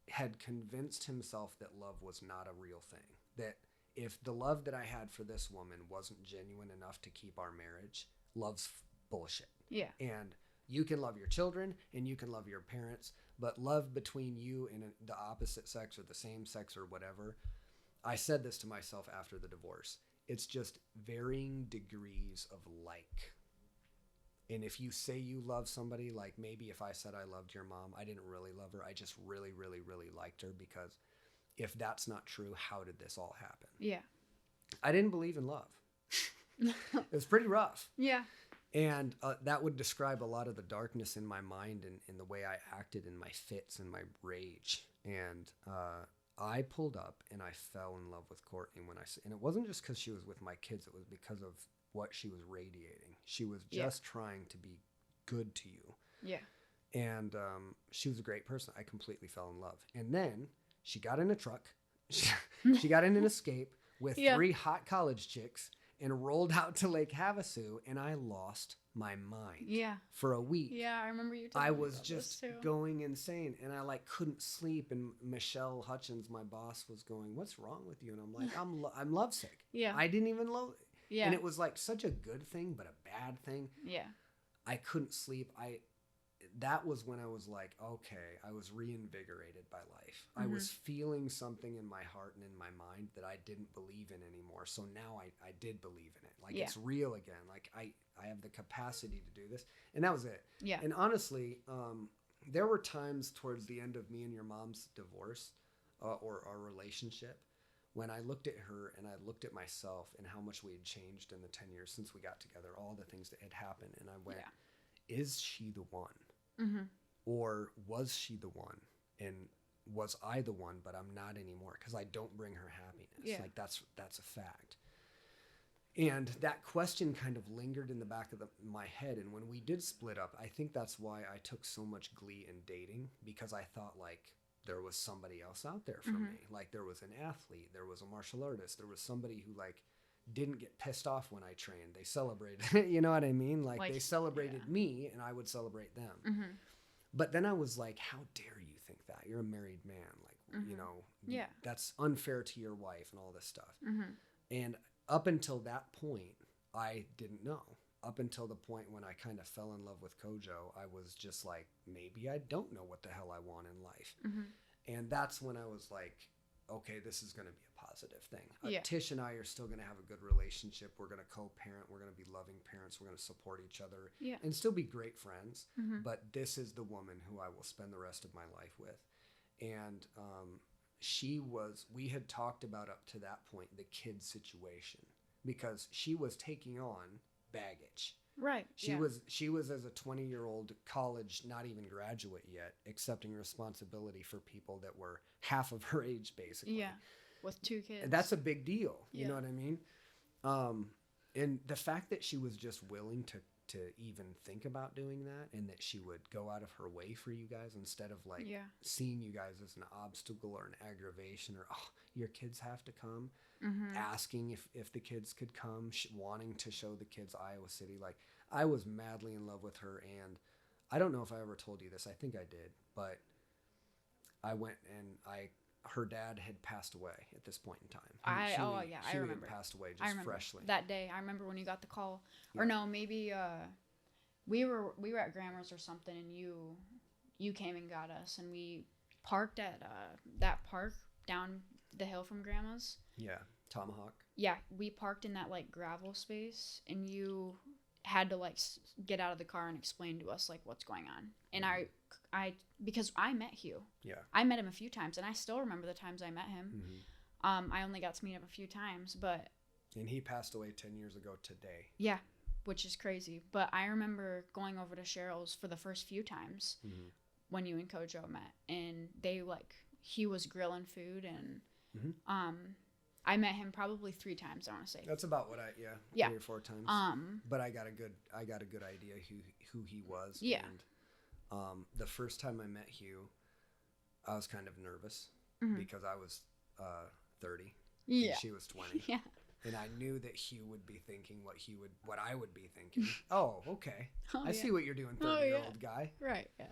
had convinced himself that love was not a real thing. That if the love that I had for this woman wasn't genuine enough to keep our marriage, love's bullshit. Yeah. And you can love your children and you can love your parents, but love between you and the opposite sex or the same sex or whatever, I said this to myself after the divorce, it's just varying degrees of like. And if you say you love somebody, like maybe if I said I loved your mom, I didn't really love her. I just really, really, really liked her, because if that's not true, how did this all happen? Yeah. I didn't believe in love. It was pretty rough. Yeah. And that would describe a lot of the darkness in my mind and in the way I acted in my fits and my rage. And I pulled up and I fell in love with Courtney and it wasn't just because she was with my kids. It was because of what she was radiating. She was just trying to be good to you. Yeah. And she was a great person. I completely fell in love. And then she got in a truck. She got in an Escape with 3 hot college chicks and rolled out to Lake Havasu. And I lost my mind for a week. Yeah, I remember you telling I me was about just this too. going insane. And I like couldn't sleep. And Michelle Hutchins, my boss, was going, "What's wrong with you?" And I'm like, I'm lovesick. Yeah. I didn't even love it. Yeah. And it was like such a good thing, but a bad thing. Yeah. I couldn't sleep. That was when I was like, okay, I was reinvigorated by life. I was feeling something in my heart and in my mind that I didn't believe in anymore. So now I did believe in it. Like it's real again. Like I have the capacity to do this. And that was it. Yeah. And honestly, there were times towards the end of me and your mom's divorce or our relationship when I looked at her and I looked at myself and how much we had changed in the 10 years since we got together, all the things that had happened. And I went, is she the one? Or was she the one? And was I the one, but I'm not anymore because I don't bring her happiness. Like that's a fact. And that question kind of lingered in the back of my head. And when we did split up, I think that's why I took so much glee in dating, because I thought like there was somebody else out there for me. Like there was an athlete, there was a martial artist, there was somebody who like didn't get pissed off when I trained. They celebrated, you know what I mean? Like they celebrated me and I would celebrate them. But then I was like, how dare you think that? You're a married man. Like, you know, that's unfair to your wife and all this stuff. And up until that point, I didn't know. Up until the point when I kind of fell in love with Kojo, I was just like, maybe I don't know what the hell I want in life. And that's when I was like, okay, this is going to be a positive thing. Tish and I are still going to have a good relationship. We're going to co-parent. We're going to be loving parents. We're going to support each other and still be great friends. But this is the woman who I will spend the rest of my life with. And we had talked about up to that point, the kid situation, because she was taking on baggage. Right. She was as a 20-year-old college, not even graduate yet, accepting responsibility for people that were half of her age, basically. Yeah. With 2 kids. And that's a big deal. You know what I mean? And the fact that she was just willing to even think about doing that, and that she would go out of her way for you guys instead of like seeing you guys as an obstacle or an aggravation, or, oh, your kids have to come. Asking if the kids could come, wanting to show the kids Iowa City. Like, I was madly in love with her, and I don't know if I ever told you this. I think I did, but I went and her dad had passed away at this point in time. I remember. Had passed away just freshly. That day, I remember when you got the call. Or no, maybe we were at Grandma's or something, and you came and got us, and we parked at that park down the hill from Grandma's. Yeah, Tomahawk. Yeah, we parked in that like gravel space, and you had to like get out of the car and explain to us like what's going on. And I because I met Hugh. Yeah. I met him a few times, and I still remember the times I met him. I only got to meet him a few times, but. And he passed away 10 years ago today. Yeah, which is crazy. But I remember going over to Cheryl's for the first few times when you and Kojo met, and he was grilling food, and I met him probably 3 times, I want to say. That's about what 3 or 4 times. But I got a good idea who he was. Yeah. And the first time I met Hugh, I was kind of nervous because I was 30 and she was 20. Yeah. And I knew that Hugh would be thinking what I would be thinking. Oh, okay. I see what you're doing, 30-year-old guy. Right, yeah.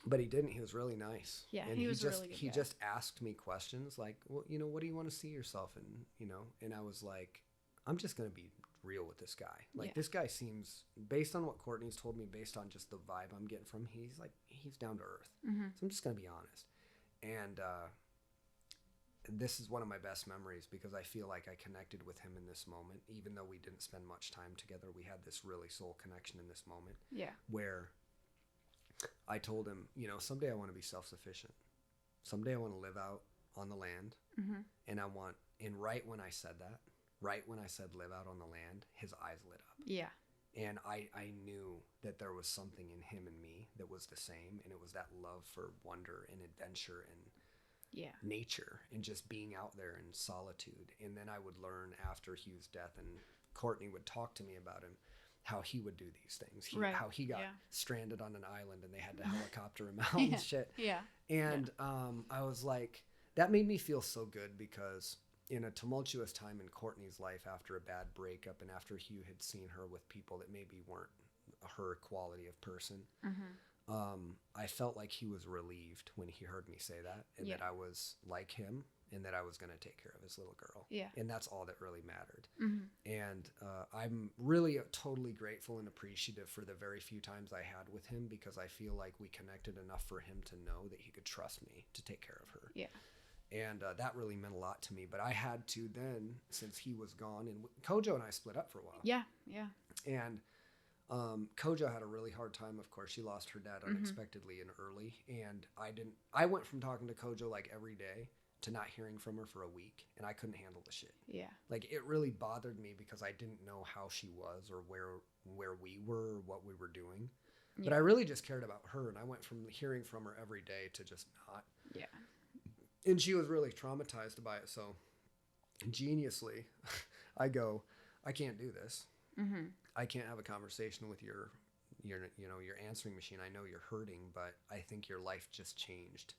But he didn't. He was really nice. Yeah, and he was really good. He just asked me questions like, well, what do you want to see yourself in, and I was like, I'm just going to be real with this guy. Like, this guy seems, based on what Courtney's told me, based on just the vibe I'm getting from him, he's down to earth. So I'm just going to be honest. And this is one of my best memories because I feel like I connected with him in this moment. Even though we didn't spend much time together, we had this really soul connection in this moment. Yeah. Where I told him, someday I want to be self-sufficient. Someday I want to live out on the land. And right when I said that, right when I said live out on the land, his eyes lit up. Yeah. And I knew that there was something in him and me that was the same. And it was that love for wonder and adventure and nature and just being out there in solitude. And then I would learn after Hugh's death, and Courtney would talk to me about him, how he would do these things. Right. How he got Yeah. stranded on an island and they had to helicopter him out and shit. Yeah. And I was like, that made me feel so good because in a tumultuous time in Courtney's life after a bad breakup and after Hugh had seen her with people that maybe weren't her quality of person, I felt like he was relieved when he heard me say that and that I was like him and that I was going to take care of his little girl. Yeah. And that's all that really mattered. And I'm really totally grateful and appreciative for the very few times I had with him because I feel like we connected enough for him to know that he could trust me to take care of her. Yeah. And that really meant a lot to me. But I had to then, since he was gone, and Kojo and I split up for a while. Yeah. Yeah. And Kojo had a really hard time. Of course, she lost her dad unexpectedly and early. And I went from talking to Kojo like every day to not hearing from her for a week. And I couldn't handle the shit. Yeah. Like it really bothered me because I didn't know how she was or where we were or what we were doing. Yeah. But I really just cared about her. And I went from hearing from her every day to just not. Yeah. And she was really traumatized by it. So geniusly, I go, I can't do this. I can't have a conversation with your answering machine. I know you're hurting, but I think your life just changed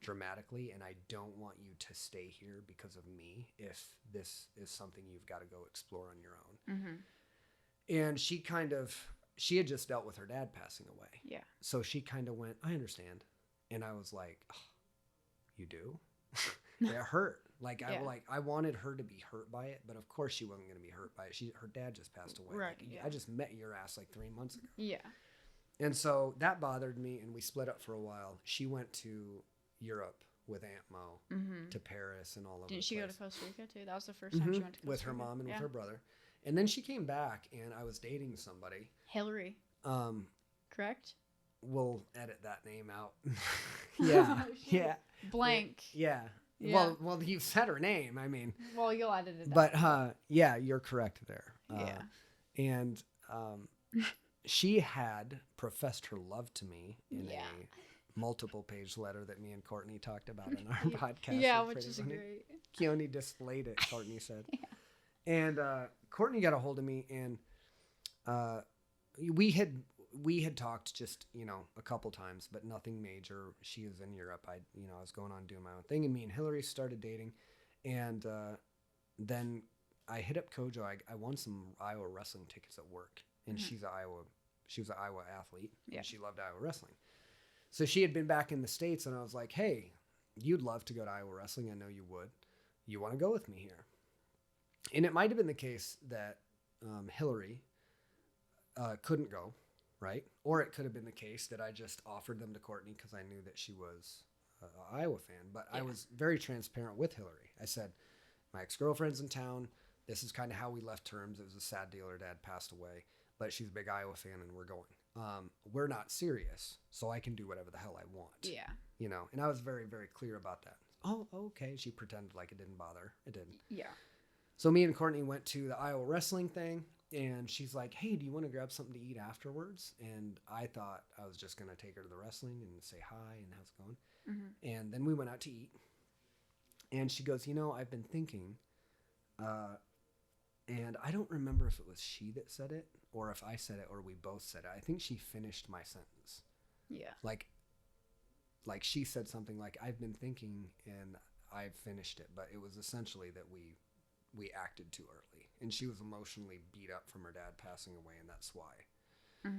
dramatically. And I don't want you to stay here because of me if this is something you've got to go explore on your own. And she had just dealt with her dad passing away. Yeah. So she kind of went, I understand. And I was like, oh, you do? It hurt. Like I wanted her to be hurt by it, but of course she wasn't going to be hurt by it. Her dad just passed away. Right. Like, I just met your ass like 3 months ago. Yeah. And so that bothered me, and we split up for a while. She went to Europe with Aunt Mo to Paris and all over. Didn't she go to Costa Rica too? That was the first time she went to Costa Rica. With her mom and with her brother. And then she came back, and I was dating somebody. Hillary. Correct? We'll edit that name out. Yeah. Yeah. Blank. Yeah. Yeah. Well, you said her name. I mean. Well, you'll edit it. But yeah, you're correct there. And she had professed her love to me in a multiple page letter that me and Courtney talked about in our podcast. Yeah, which is great. Keone displayed it, Courtney said. And Courtney got a hold of me, and we had talked just, a couple times, but nothing major. She was in Europe. I was going on doing my own thing, and me and Hillary started dating. And then I hit up Kojo. I won some Iowa wrestling tickets at work, and she was an Iowa athlete, and she loved Iowa wrestling. So she had been back in the States, and I was like, hey, you'd love to go to Iowa wrestling. I know you would. You want to go with me here? And it might have been the case that Hillary couldn't go. Right? Or it could have been the case that I just offered them to Courtney because I knew that she was an Iowa fan. But I was very transparent with Hillary. I said, my ex-girlfriend's in town. This is kind of how we left terms. It was a sad deal. Her dad passed away. But she's a big Iowa fan, and we're going. We're not serious, so I can do whatever the hell I want. Yeah. And I was very, very clear about that. Oh, okay. She pretended like it didn't bother her. It didn't. Yeah. So me and Courtney went to the Iowa wrestling thing. And she's like, hey, do you want to grab something to eat afterwards? And I thought I was just going to take her to the wrestling and say hi and how's it going. And then we went out to eat. And she goes, I've been thinking, and I don't remember if it was she that said it or if I said it or we both said it. I think she finished my sentence. Yeah. Like she said something like, I've been thinking and I've finished it. But it was essentially that we acted too early. And she was emotionally beat up from her dad passing away, and that's why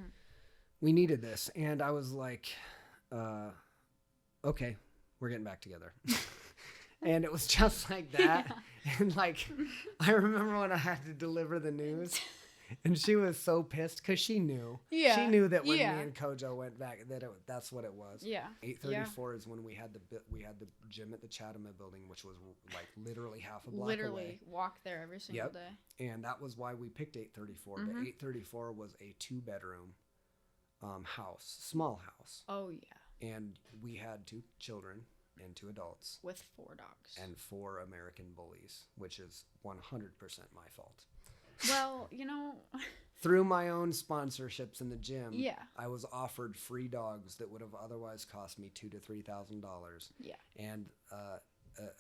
we needed this. And I was like, okay, we're getting back together. And it was just like that. And I remember when I had to deliver the news, and she was so pissed because she knew. Yeah. She knew that when me and Kojo went back, that's what it was. Yeah. 8:34 is when we had the gym at the Chatham building, which was literally half a block away. Literally walk there every single day. And that was why we picked 8:34. But 8:34 was a 2-bedroom house, small house. Oh yeah. And we had 2 children and 2 adults with 4 dogs and 4 American bullies, which is 100% my fault. Well, through my own sponsorships in the gym, I was offered free dogs that would have otherwise cost me $2,000 to $3,000. Yeah. And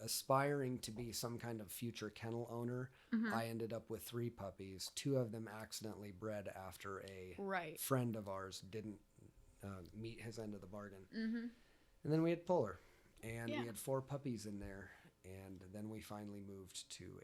aspiring to be some kind of future kennel owner, I ended up with 3 puppies. 2 of them accidentally bred after a friend of ours didn't meet his end of the bargain. And then we had Puller, and we had 4 puppies in there, and then we finally moved to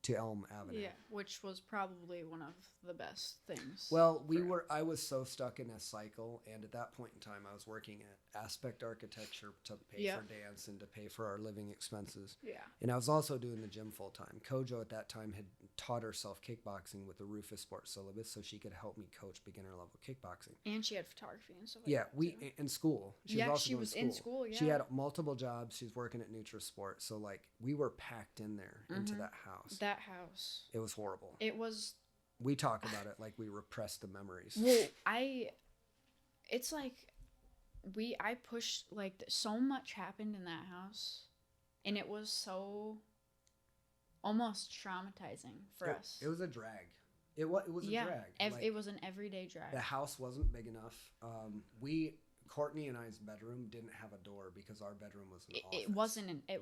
to Elm Avenue. Yeah, which was probably one of the best things. Well, I was so stuck in a cycle, and at that point in time, I was working at Aspect Architecture to pay for dance and to pay for our living expenses. Yeah. And I was also doing the gym full time. Kojo at that time had taught herself kickboxing with the Rufus Sports syllabus, so she could help me coach beginner level kickboxing. And she had photography and stuff. In school. She was in school. Yeah. She had multiple jobs. She's working at NutriSport, so like we were packed in there into that house. That house. It was horrible. It was. We talk about it like we repressed the memories. Well, it's like I pushed, like, so much happened in that house, and it was so almost traumatizing for us. It was a drag. It was a drag. It was an everyday drag. The house wasn't big enough. Courtney and I's bedroom didn't have a door because our bedroom was an office. It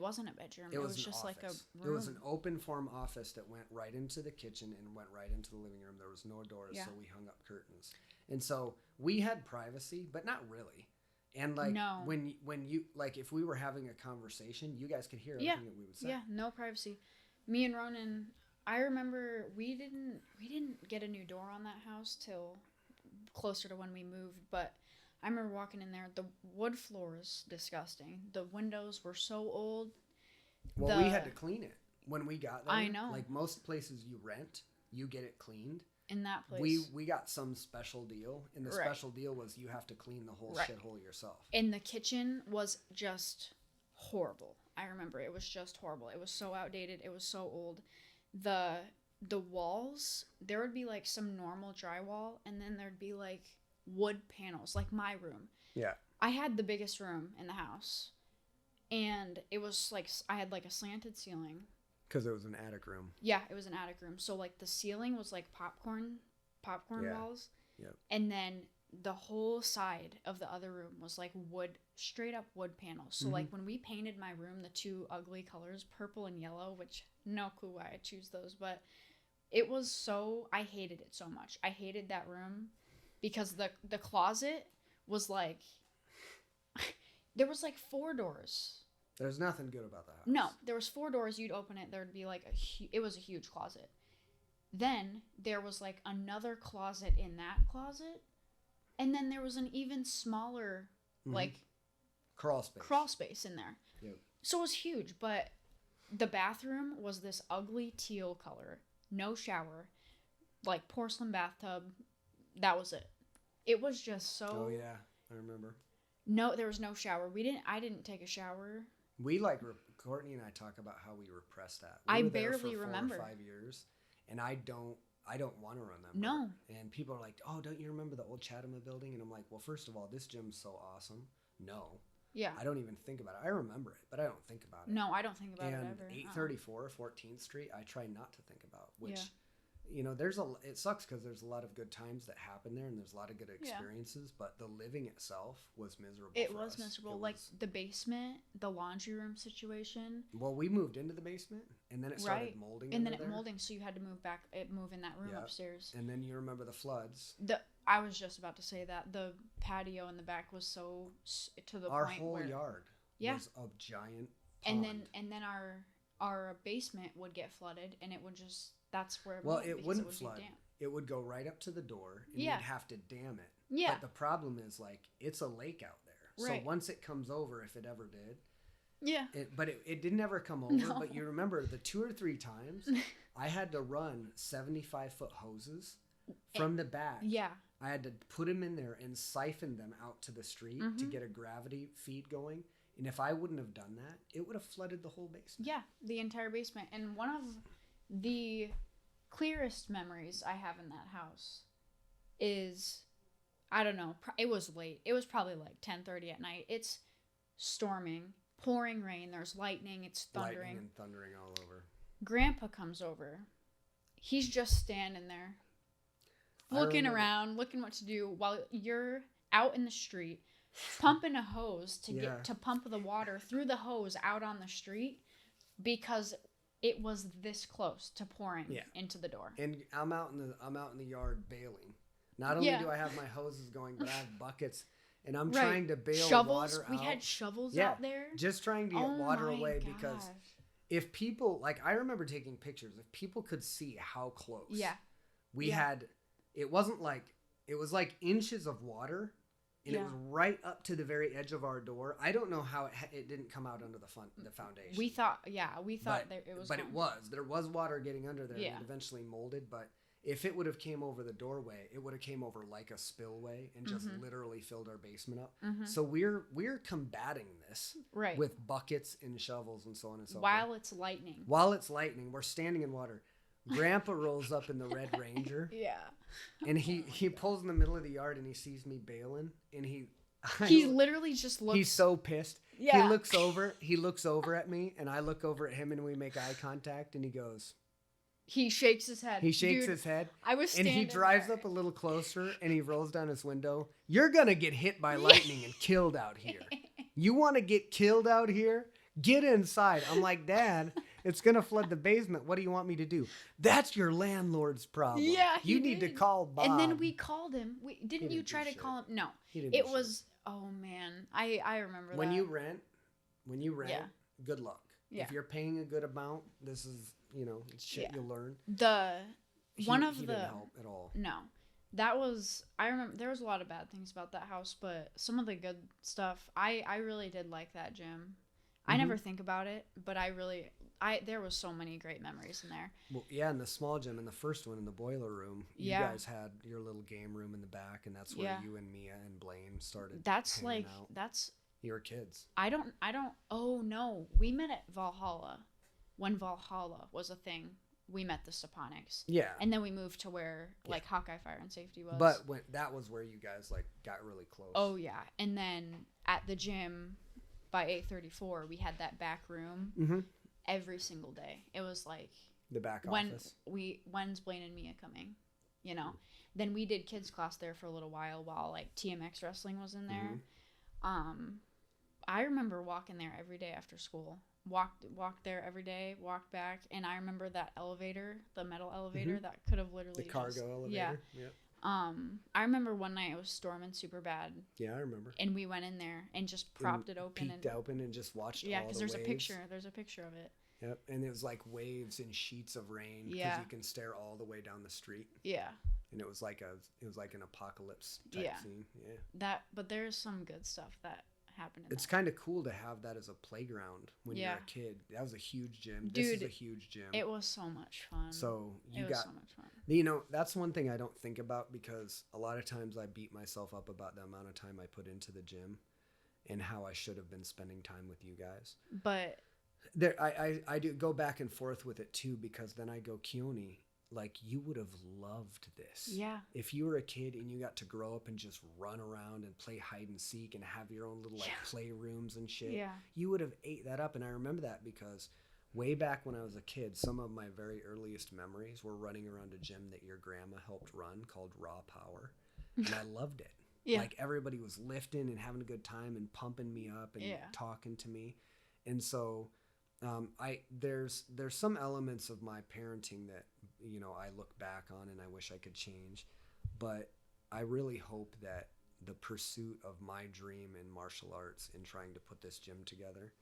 wasn't a bedroom. It was just like a room. It was an open form office that went right into the kitchen and went right into the living room. There was no doors, so we hung up curtains. And so we had privacy, but not really. And like when you like if we were having a conversation, you guys could hear everything that we would say. Yeah, no privacy. Me and Ronan, I remember we didn't get a new door on that house till closer to when we moved, but I remember walking in there. The wood floor is disgusting. The windows were so old. Well, we had to clean it when we got there. I know. Like most places you rent, you get it cleaned. In that place. We got some special deal, and the special deal was you have to clean the whole shithole yourself. And the kitchen was just horrible. I remember it was just horrible. It was so outdated. It was so old. The walls, there would be like some normal drywall, and then there'd be like wood panels, like my room. Yeah. I had the biggest room in the house, and it was like I had like a slanted ceiling. Because it was an attic room. Yeah, it was an attic room. So like the ceiling was like popcorn walls. Yep. And then the whole side of the other room was like straight up wood panels. So like when we painted my room, the 2 ugly colors, purple and yellow, which no clue why I choose those, but it was I hated it so much. I hated that room. Because the closet was like, there was like 4 doors. There's nothing good about the house. No, there was 4 doors. You'd open it, there'd be like it was a huge closet. Then there was like another closet in that closet, and then there was an even smaller like crawl space in there. Yep. So it was huge, but the bathroom was this ugly teal color, no shower, like porcelain bathtub. That was it. It was just so. Oh yeah, I remember. No, there was no shower. I didn't take a shower. We Courtney and I talk about how we repressed that. I barely remember 4 or 5 years, and I don't want to remember. No. And people are like, "Oh, don't you remember the old Chatham building?" And I'm like, "Well, first of all, this gym's so awesome. No. Yeah. I don't even think about it. I remember it, but I don't think about it. No, I don't think about it ever. And 834 14th Street, I try not to think about, which. Yeah. You know, it sucks because there's a lot of good times that happen there, and there's a lot of good experiences, but the living itself was miserable. It was miserable. The basement, the laundry room situation. Well, we moved into the basement, and then it started molding. And then it molding, so you had to move in that room upstairs. And then you remember the floods. I was just about to say that the patio in the back was so to the our point whole where yard was a giant pond. And then our basement would get flooded, and it would just. That's where it wouldn't flood. It would go right up to the door, and you'd have to dam it. Yeah. But the problem is, like, it's a lake out there. Right. So once it comes over, if it ever did. Yeah. But it didn't ever come over. No. But you remember the 2 or 3 times I had to run 75-foot hoses from the back. Yeah. I had to put them in there and siphon them out to the street to get a gravity feed going. And if I wouldn't have done that, it would have flooded the whole basement. Yeah, the entire basement. And one of the clearest memories I have in that house is, I don't know, it was late. It was probably like 10:30 at night. It's storming, pouring rain. There's lightning. It's thundering. Lightning and thundering all over. Grandpa comes over. He's just standing there, looking around, looking what to do while you're out in the street, pumping a hose to Yeah. get to pump the water through the hose out on the street because it was this close to pouring into the door. And I'm out in the yard bailing. Not only do I have my hoses going, but I have buckets, and I'm trying to bail shovels. water out. We had shovels out there. Just trying to get water away gosh. because if people, like, I remember taking pictures. If people could see how close we had, it wasn't like, it was like inches of water, and it was right up to the very edge of our door. I don't know how it didn't come out under the foundation. We thought that it was. But there was water getting under there, and it eventually molded, but if it would have came over the doorway, it would have came over like a spillway and just literally filled our basement up. So we're combating this with buckets and shovels and so on and so forth. While it's lightning, we're standing in water. Grandpa rolls up in the Red Ranger. And he pulls in the middle of the yard and he sees me bailing and he literally just looks. He's so pissed. He looks over at me and I look over at him and we make eye contact and he goes. He shakes his head. His head. I was standing and he drives up a little closer and he rolls down his window. You're going to get hit by lightning and killed out here. You want to get killed out here? Get inside. I'm like, Dad, it's going to flood the basement. What do you want me to do? That's your landlord's problem. Yeah, you need to call Bob. And then we called him. Didn't you try to call him? No. It was, oh man. I remember when that. you rent, good luck. Yeah. If you're paying a good amount, this is, it's shit you'll learn. He didn't help at all. No. That was, I remember, there was a lot of bad things about that house, but some of the good stuff, I really did like that gym. I never think about it, but there was so many great memories in there. Well, yeah, in the small gym, in the first one, in the boiler room, you guys had your little game room in the back, and that's where you and Mia and Blaine started hanging out. You were kids. Oh no, we met at Valhalla. When Valhalla was a thing, we met the Stepanic's. Yeah. And then we moved to where, Hawkeye Fire and Safety was. But that was where you guys, got really close. Oh, yeah. And then at the gym, by 834, we had that back room every single day. It was like the back office. When's Blaine and Mia coming? Then we did kids class there for a little while TMX wrestling was in there. I remember walking there every day after school. Walked there every day, walked back, and I remember that elevator, the metal elevator that could have literally the cargo elevator. Yeah. Yep. I remember one night it was storming super bad. Yeah, I remember. And we went in there and just propped it open. Peeked open and just watched all the waves. Yeah, because there's a picture of it. Yep, and it was like waves and sheets of rain because you can stare all the way down the street. Yeah. And it was like an apocalypse type scene. Yeah. But there's some good stuff that happened. It's kind of cool to have that as a playground when you're a kid. That was a huge gym. This is a huge gym. It was so much fun. So it was so much fun. That's one thing I don't think about because a lot of times I beat myself up about the amount of time I put into the gym and how I should have been spending time with you guys. But I do go back and forth with it too because then I go, Keone, you would have loved this. Yeah. If you were a kid and you got to grow up and just run around and play hide and seek and have your own little playrooms and shit, you would have ate that up. And I remember that because way back when I was a kid, some of my very earliest memories were running around a gym that your grandma helped run called Raw Power. And I loved it. Yeah. Everybody was lifting and having a good time and pumping me up and talking to me. And so there's some elements of my parenting that I look back on and I wish I could change, but I really hope that the pursuit of my dream in martial arts and trying to put this gym together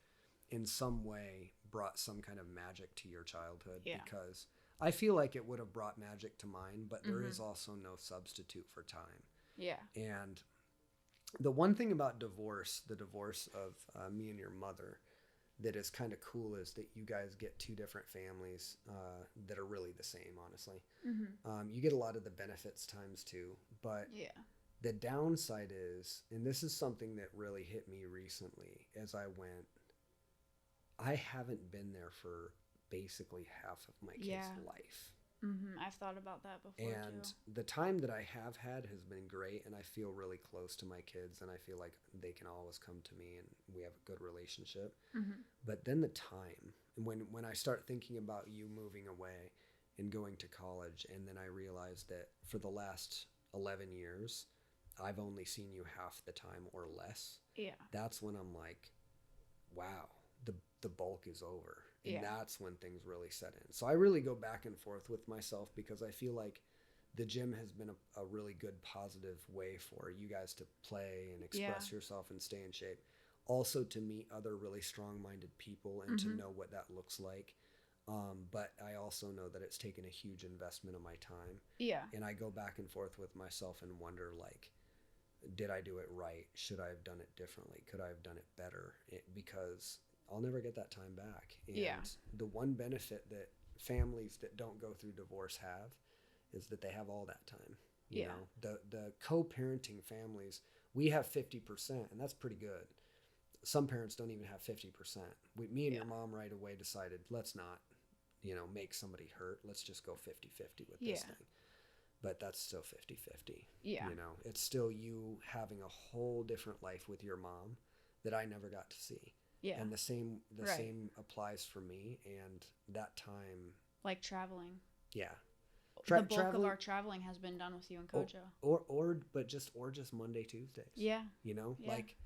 in some way brought some kind of magic to your childhood because I feel like it would have brought magic to mine, but there is also no substitute for time. Yeah. And the one thing about the divorce of me and your mother that is kind of cool is that you guys get two different families that are really the same, honestly. You get a lot of the benefits times two, but the downside is, and this is something that really hit me recently as I went, I haven't been there for basically half of my kid's life. I've thought about that before and the time that I have had has been great, and I feel really close to my kids, and I feel like they can always come to me and we have a good relationship. But then the time, when I start thinking about you moving away and going to college, and then I realized that for the last 11 years I've only seen you half the time or less, Yeah. that's when I'm like, wow, the bulk is over. And Yeah. that's when things really set in. So I really go back and forth with myself because I feel like the gym has been a really good positive way for you guys to play and express yourself and stay in shape. Also to meet other really strong-minded people and to know what that looks like. But I also know that it's taken a huge investment of my time. Yeah. And I go back and forth with myself and wonder, like, did I do it right? Should I have done it differently? Could I have done it better? Because I'll never get that time back. And the one benefit that families that don't go through divorce have is that they have all that time. You know, the co-parenting families, we have 50%, and that's pretty good. Some parents don't even have 50%. Me and your mom right away decided, let's not, make somebody hurt. Let's just go 50-50 with this thing. But that's still 50-50. Yeah. It's still you having a whole different life with your mom that I never got to see. Yeah. And the same applies for me, and that time, like traveling. Yeah. The bulk of our traveling has been done with you and Koch. Or just Monday, Tuesdays. Yeah. Like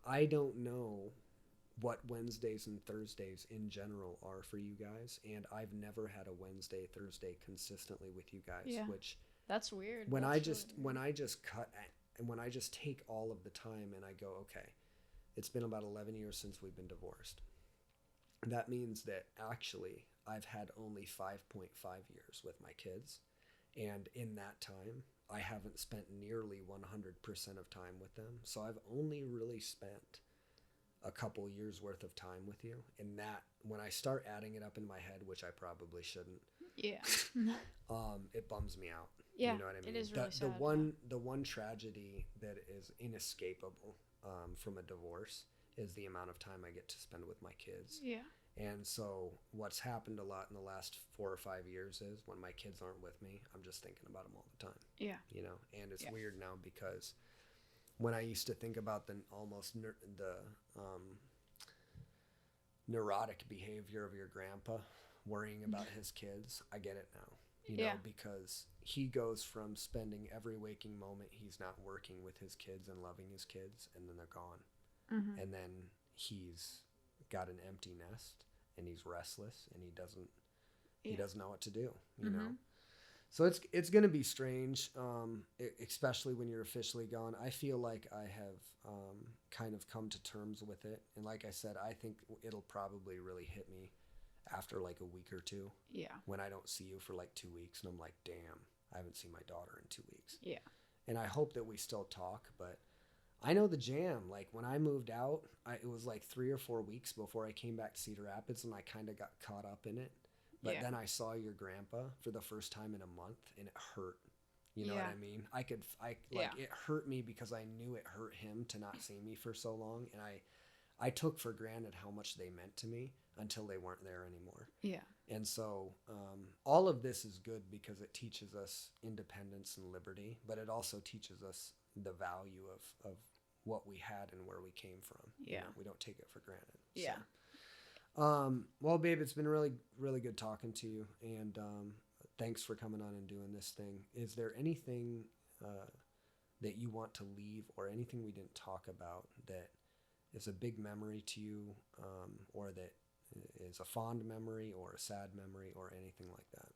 I don't know what Wednesdays and Thursdays in general are for you guys, and I've never had a Wednesday, Thursday consistently with you guys, which that's weird. When I just cut and when I just take all of the time and I go, okay, it's been about 11 years since we've been divorced. That means that actually I've had only 5.5 years with my kids, and in that time I haven't spent nearly 100% of time with them. So I've only really spent a couple years worth of time with you, and that when I start adding it up in my head, which I probably shouldn't, it bums me out. Yeah, you know what I mean? It is really sad. The one tragedy that is inescapable from a divorce is the amount of time I get to spend with my kids. Yeah. And so what's happened a lot in the last 4 or 5 years is when my kids aren't with me, I'm just thinking about them all the time. Yeah. And it's weird now because when I used to think about the neurotic behavior of your grandpa worrying about his kids, I get it now, because he goes from spending every waking moment he's not working with his kids and loving his kids, and then they're gone. Mm-hmm. And then he's got an empty nest and he's restless and he doesn't know what to do, you know? So it's going to be strange, especially when you're officially gone. I feel like I have kind of come to terms with it. And like I said, I think it'll probably really hit me after like a week or two. Yeah. When I don't see you for like 2 weeks and I'm like, damn, I haven't seen my daughter in 2 weeks. Yeah. And I hope that we still talk, but I know the jam. Like when I moved out, it was like 3 or 4 weeks before I came back to Cedar Rapids, and I kind of got caught up in it. But then I saw your grandpa for the first time in a month, and it hurt. You know what I mean? It hurt me because I knew it hurt him to not see me for so long, and I took for granted how much they meant to me until they weren't there anymore. Yeah. And so all of this is good because it teaches us independence and liberty, but it also teaches us the value of what we had and where we came from. Yeah. We don't take it for granted. Yeah. So. Well, babe, it's been really, really good talking to you, and thanks for coming on and doing this thing. Is there anything that you want to leave, or anything we didn't talk about that is a big memory to you, or that is a fond memory or a sad memory or anything like that?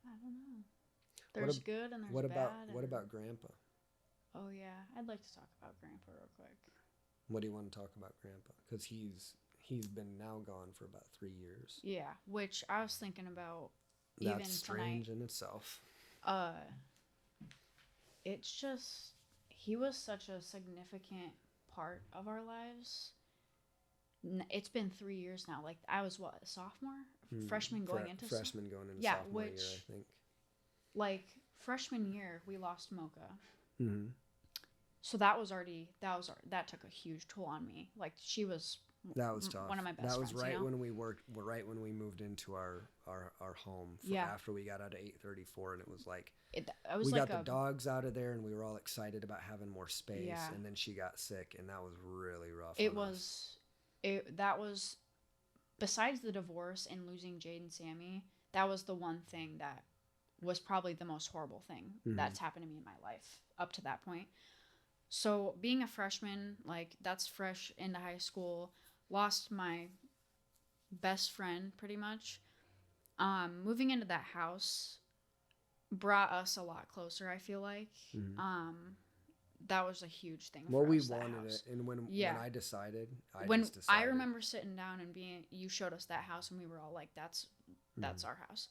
I don't know. There's good and there's bad. What about Grandpa? Oh, yeah. I'd like to talk about Grandpa real quick. What do you want to talk about Grandpa? Because he's been now gone for about 3 years. Yeah, which I was thinking about That's even strange tonight. In itself. It's just, he was such a significant part of our lives. It's been 3 years now. Like, I was, a sophomore? Freshman going into sophomore year, I think. Like, freshman year, we lost Mocha. Mm-hmm. So that took a huge toll on me. Like, she was tough. One of my best friends. That was right when we moved into our home after we got out of 834, and it was like we got the dogs out of there, and we were all excited about having more space, and then she got sick, and that was really rough. That was besides the divorce and losing Jade and Sammy, that was the one thing that was probably the most horrible thing that's happened to me in my life up to that point. So being a freshman, like that's fresh into high school, lost my best friend pretty much. Moving into that house brought us a lot closer, I feel like. That was a huge thing for us. We wanted it, and when I decided, I remember sitting down and you showed us that house, and we were all like, that's our house.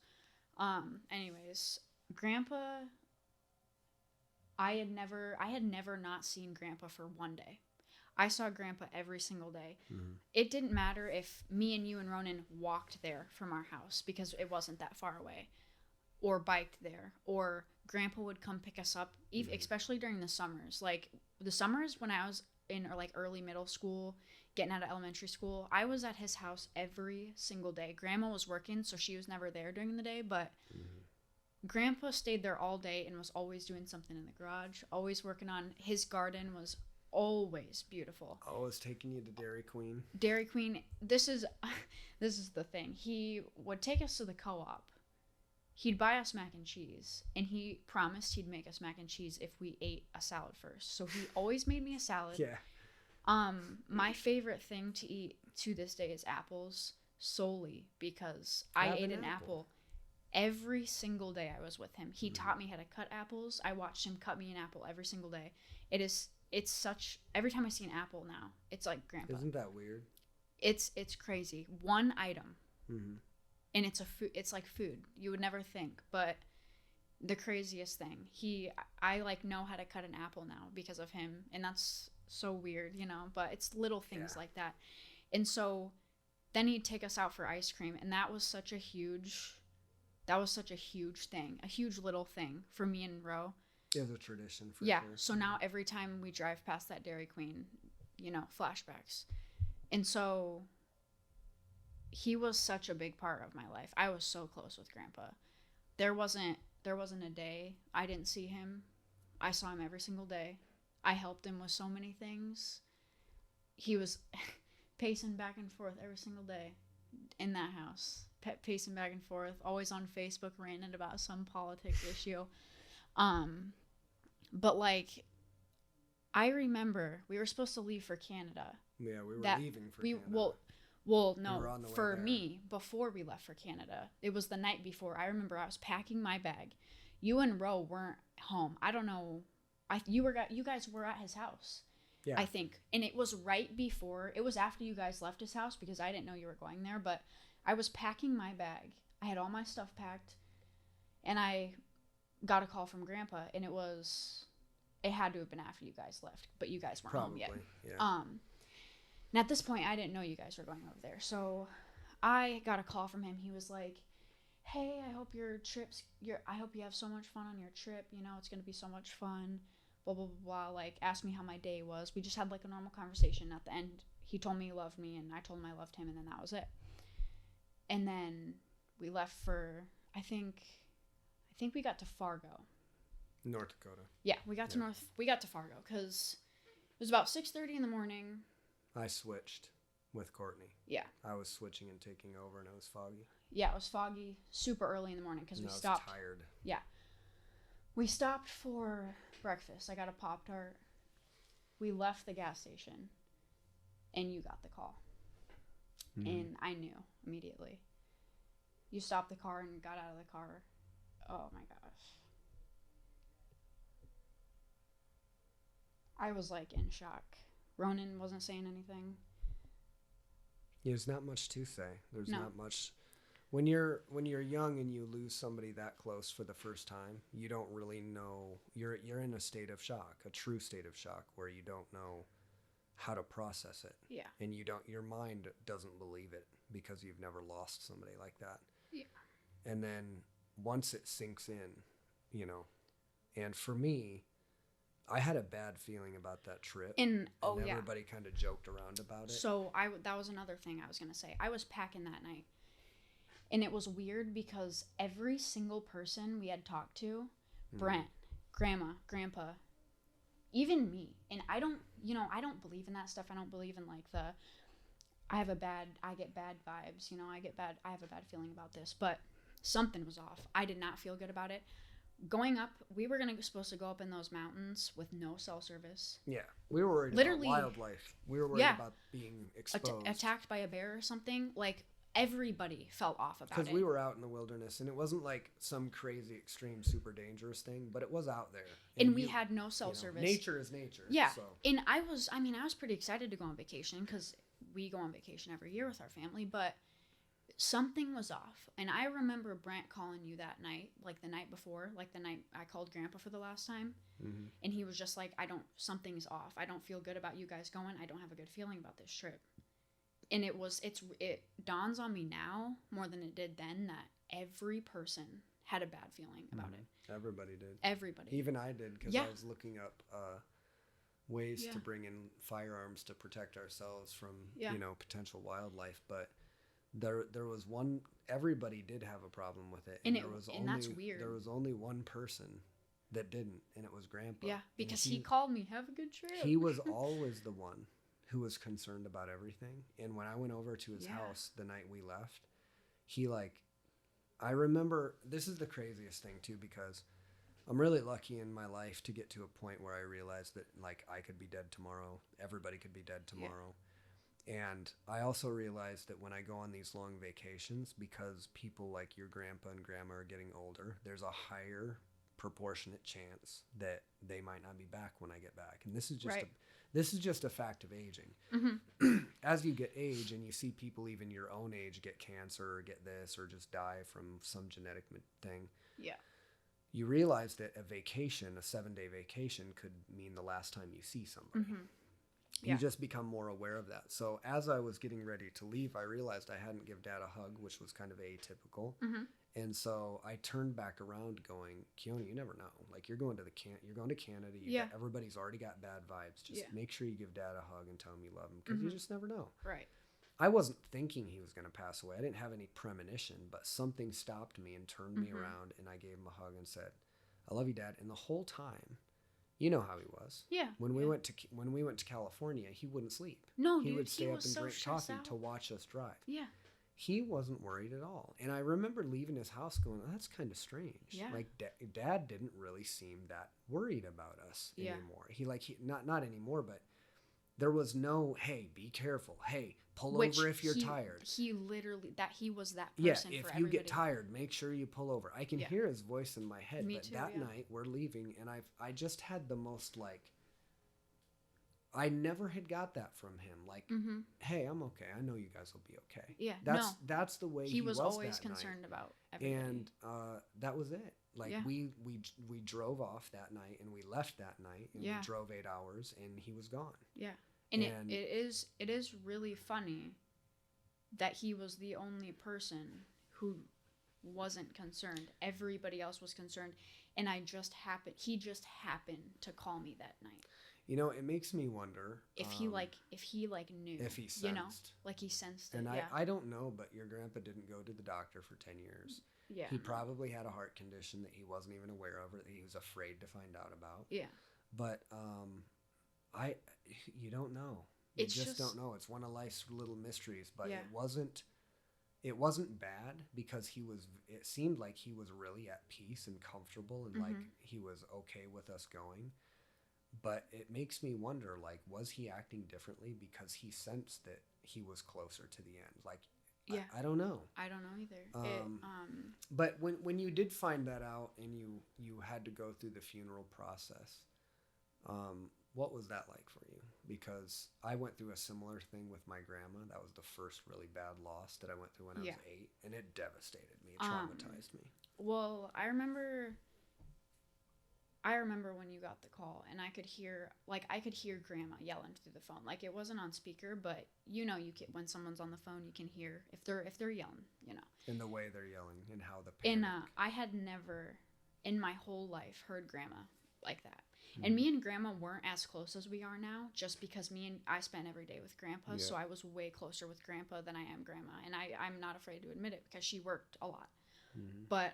Anyways, Grandpa, I had never not seen Grandpa for one day. I saw Grandpa every single day. It didn't matter if me and you and Ronan walked there from our house because it wasn't that far away, or biked there, or Grandpa would come pick us up, especially during the summers. Like the summers when I was in like early middle school, getting out of elementary school, I was at his house every single day. Grandma was working, so she was never there during the day, but Grandpa stayed there all day and was always doing something in the garage, always working on his garden. Was always beautiful. Always taking you to Dairy Queen. Dairy Queen. This is the thing. He would take us to the co-op. He'd buy us mac and cheese, and he promised he'd make us mac and cheese if we ate a salad first. So he always made me a salad. Yeah. My favorite thing to eat to this day is apples, solely because I ate an apple every single day I was with him. He taught me how to cut apples. I watched him cut me an apple every single day. It's such, every time I see an apple now, it's like Grandpa. Isn't that weird? It's crazy. One item. And it's like food. You would never think, but the craziest thing. I like know how to cut an apple now because of him, and that's so weird, but it's little things like that. And so then he'd take us out for ice cream, and that was such a huge thing, a huge little thing for me and Ro. It was a tradition for sure. So now every time we drive past that Dairy Queen, flashbacks. And so he was such a big part of my life. I was so close with Grandpa. There wasn't a day I didn't see him. I saw him every single day. I helped him with so many things. He was pacing back and forth every single day in that house. Pacing back and forth, always on Facebook ranting about some politics issue. But like, I remember we were supposed to leave for Canada. Yeah, we were leaving for Canada. Well, no, for me, before we left for Canada, it was the night before. I remember I was packing my bag. You and Ro weren't home. I don't know. You guys were at his house. Yeah. I think. And it was it was after you guys left his house because I didn't know you were going there, but I was packing my bag. I had all my stuff packed, and I got a call from Grandpa, and it had to have been after you guys left, but you guys weren't home yet. Yeah. And at this point, I didn't know you guys were going over there. So I got a call from him. He was like, hey, I hope I hope you have so much fun on your trip. It's going to be so much fun. Blah, blah, blah, blah. Like, asked me how my day was. We just had like a normal conversation. At the end, he told me he loved me, and I told him I loved him, and then that was it. And then we left for, I think we got to Fargo. North Dakota. Yeah, we got to Fargo because it was about 6:30 in the morning. I switched with Courtney. Yeah. I was switching and taking over, and it was foggy. Yeah, it was foggy, super early in the morning because we stopped. I was tired. Yeah. We stopped for breakfast. I got a Pop-Tart. We left the gas station, and you got the call. And I knew immediately. You stopped the car and got out of the car. Oh, my gosh. I was, like, in shock. Ronan wasn't saying anything. There's not much to say. There's not much. When you're young and you lose somebody that close for the first time, you don't really know. You're in a state of shock, a true state of shock, where you don't know how to process it. Yeah. And your mind doesn't believe it because you've never lost somebody like that. Yeah. And then once it sinks in, and for me, I had a bad feeling about that trip. And everybody kind of joked around about it. So that was another thing I was going to say. I was packing that night. And it was weird because every single person we had talked to, Brent, Grandma, Grandpa, even me, and I don't believe in that stuff. I don't believe in like I get bad vibes, I have a bad feeling about this. But Something was off. I did not feel good about it. Going up, we were supposed to go up in those mountains with no cell service. Yeah, we were worried about wildlife. We were worried about being exposed. Attacked by a bear or something. Like, everybody felt off about it. Because we were out in the wilderness, and it wasn't like some crazy, extreme, super dangerous thing, but it was out there. And we had no cell service. Nature is nature. Yeah. So. And I was pretty excited to go on vacation because we go on vacation every year with our family, but something was off. And I remember Brant calling you that night, like the night before, like the night I called Grandpa for the last time. Mm-hmm. And he was just like, something's off. I don't feel good about you guys going. I don't have a good feeling about this trip. And it dawns on me now more than it did then that every person had a bad feeling about it. Everybody did. Everybody. Even I did, because I was looking up ways to bring in firearms to protect ourselves from, potential wildlife. But there was one, everybody did have a problem with it. And that's weird. There was only one person that didn't, and it was Grandpa. Yeah, because he called me, have a good trip. He was always the one who was concerned about everything. And when I went over to his house the night we left, I remember, this is the craziest thing too, because I'm really lucky in my life to get to a point where I realized that I could be dead tomorrow. Everybody could be dead tomorrow. Yeah. And I also realized that when I go on these long vacations, because people like your grandpa and grandma are getting older, there's a higher proportionate chance that they might not be back when I get back. And this is just a fact of aging. Mm-hmm. As you get age and you see people even your own age get cancer or get this or just die from some genetic thing. Yeah. You realize that a 7-day vacation could mean the last time you see somebody. Mm-hmm. You just become more aware of that. So as I was getting ready to leave, I realized I hadn't given Dad a hug, which was kind of atypical. Mm-hmm. And so I turned back around going, Keone, you never know. You're going to Canada. Everybody's already got bad vibes. Just make sure you give Dad a hug and tell him you love him, because you just never know. Right. I wasn't thinking he was going to pass away. I didn't have any premonition, but something stopped me and turned me around, and I gave him a hug and said, I love you, Dad. And the whole time, you know how he was. Yeah. When we went to California, he wouldn't sleep. No, he would stay up and drink coffee to watch us drive. Yeah. He wasn't worried at all. And I remember leaving his house going, oh, that's kind of strange. Yeah. Dad didn't really seem that worried about us anymore. He not anymore, but there was no, hey, be careful. Hey, pull over if you're tired. He literally, he was that person for everybody. If you get tired, make sure you pull over. I can hear his voice in my head. Me too, that night we're leaving, and I just had the most I never had got that from him. Hey, I'm okay. I know you guys will be okay. Yeah, that's the way he was always concerned about everybody. And that was it. We drove off that night, and we left that night, and we drove 8 hours, and he was gone. Yeah, and it is really funny that he was the only person who wasn't concerned. Everybody else was concerned, and he just happened to call me that night. It makes me wonder if he knew, if he sensed, he sensed it. And I don't know, but your grandpa didn't go to the doctor for 10 years. Yeah. He probably had a heart condition that he wasn't even aware of, or that he was afraid to find out about. Yeah. But you don't know. You just don't know. It's one of life's little mysteries, but it wasn't bad, because it seemed like he was really at peace and comfortable, and he was okay with us going. But it makes me wonder, was he acting differently because he sensed that he was closer to the end? I don't know. I don't know either. But when you did find that out, and you had to go through the funeral process, what was that like for you? Because I went through a similar thing with my grandma. That was the first really bad loss that I went through when I was 8, and it devastated me. It traumatized me. Well, I remember when you got the call, and I could hear Grandma yelling through the phone. It wasn't on speaker, but you can, when someone's on the phone, you can hear if they're yelling, In the way they're yelling, and how the panic. And I had never in my whole life heard Grandma like that. Mm-hmm. And me and Grandma weren't as close as we are now, just because I spent every day with Grandpa, so I was way closer with Grandpa than I am Grandma, and I'm not afraid to admit it, because she worked a lot. Mm-hmm. But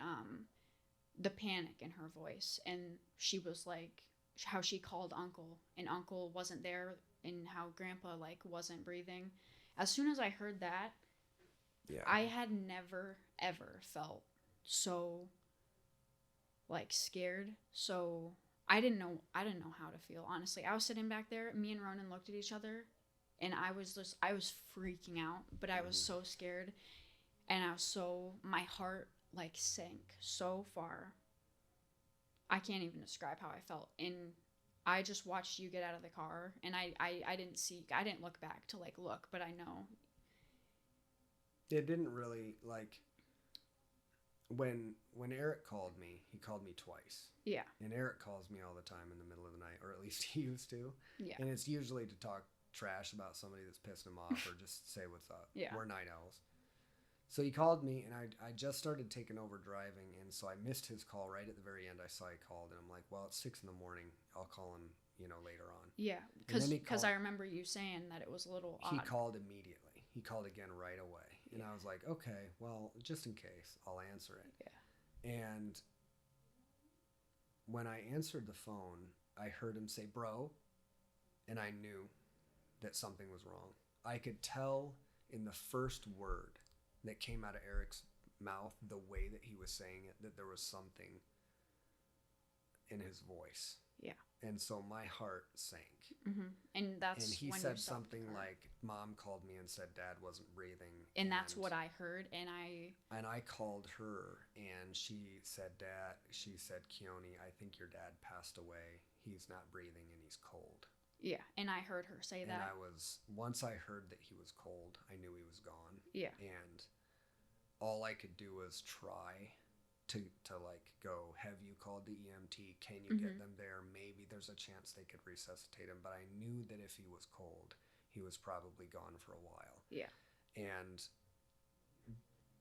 the panic in her voice, and she was how she called Uncle, and Uncle wasn't there, and how Grandpa wasn't breathing. As soon as I heard that, I had never ever felt so like scared. So I didn't know how to feel, honestly. I was sitting back there, me and Ronan looked at each other, and I was freaking out, but I was so scared, and my heart like sank so far. I can't even describe how I felt. And I just watched you get out of the car, and I didn't look back to like look, but I know. It didn't really like when Eric called me, he called me twice. Yeah. And Eric calls me all the time in the middle of the night, or at least he used to. Yeah. And it's usually to talk trash about somebody that's pissed him off or just say what's up. Yeah. We're night owls. So he called me, and I just started taking over driving, and so I missed his call right at the very end. I saw he called, and I'm like, well, it's 6 a.m. I'll call him, later on. Yeah, because I remember you saying that it was a little odd. He called immediately. He called again right away. And I was like, okay, well, just in case, I'll answer it. Yeah. And when I answered the phone, I heard him say, bro, and I knew that something was wrong. I could tell in the first word that came out of Eric's mouth, the way that he was saying it, that there was something in his voice. Yeah. And so my heart sank. Mm-hmm. And he said something like, Mom called me and said Dad wasn't breathing. And that's what I heard. And I called her, and she said, Keone, I think your dad passed away. He's not breathing and he's cold. Yeah. And I heard her say that. And once I heard that he was cold, I knew he was gone. Yeah. And all I could do was try to like go, have you called the EMT? Can you get them there? Maybe there's a chance they could resuscitate him. But I knew that if he was cold, he was probably gone for a while. Yeah. And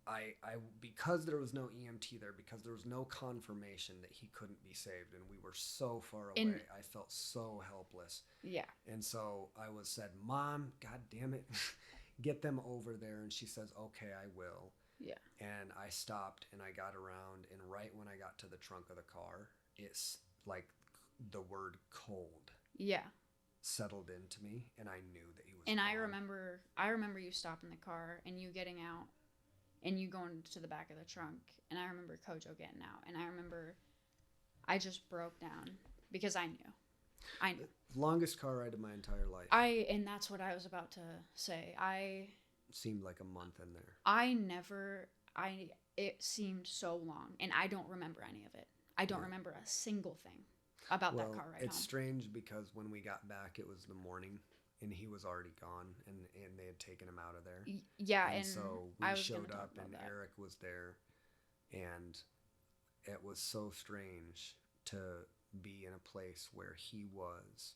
I because there was no EMT there, because there was no confirmation that he couldn't be saved, and we were so far away, I felt so helpless. Yeah. And so I said, Mom, God damn it, get them over there. And she says, okay, I will. Yeah. And I stopped, and I got around, and right when I got to the trunk of the car, it's like the word cold. Yeah. Settled into me, and I knew that he was And gone. I remember you stopping the car and you getting out and you going to the back of the trunk, and I remember Koch getting out, and I remember I just broke down because I knew. Longest car ride of my entire life. And that's what I was about to say. Seemed like a month in there. It seemed so long, and I don't remember any of it. I don't remember a single thing about that car ride It's home. strange because when we got back, it was the morning, and he was already gone, and they had taken him out of there. Yeah, and so we showed up, and that. Eric was there, and it was so strange to be in a place where he was,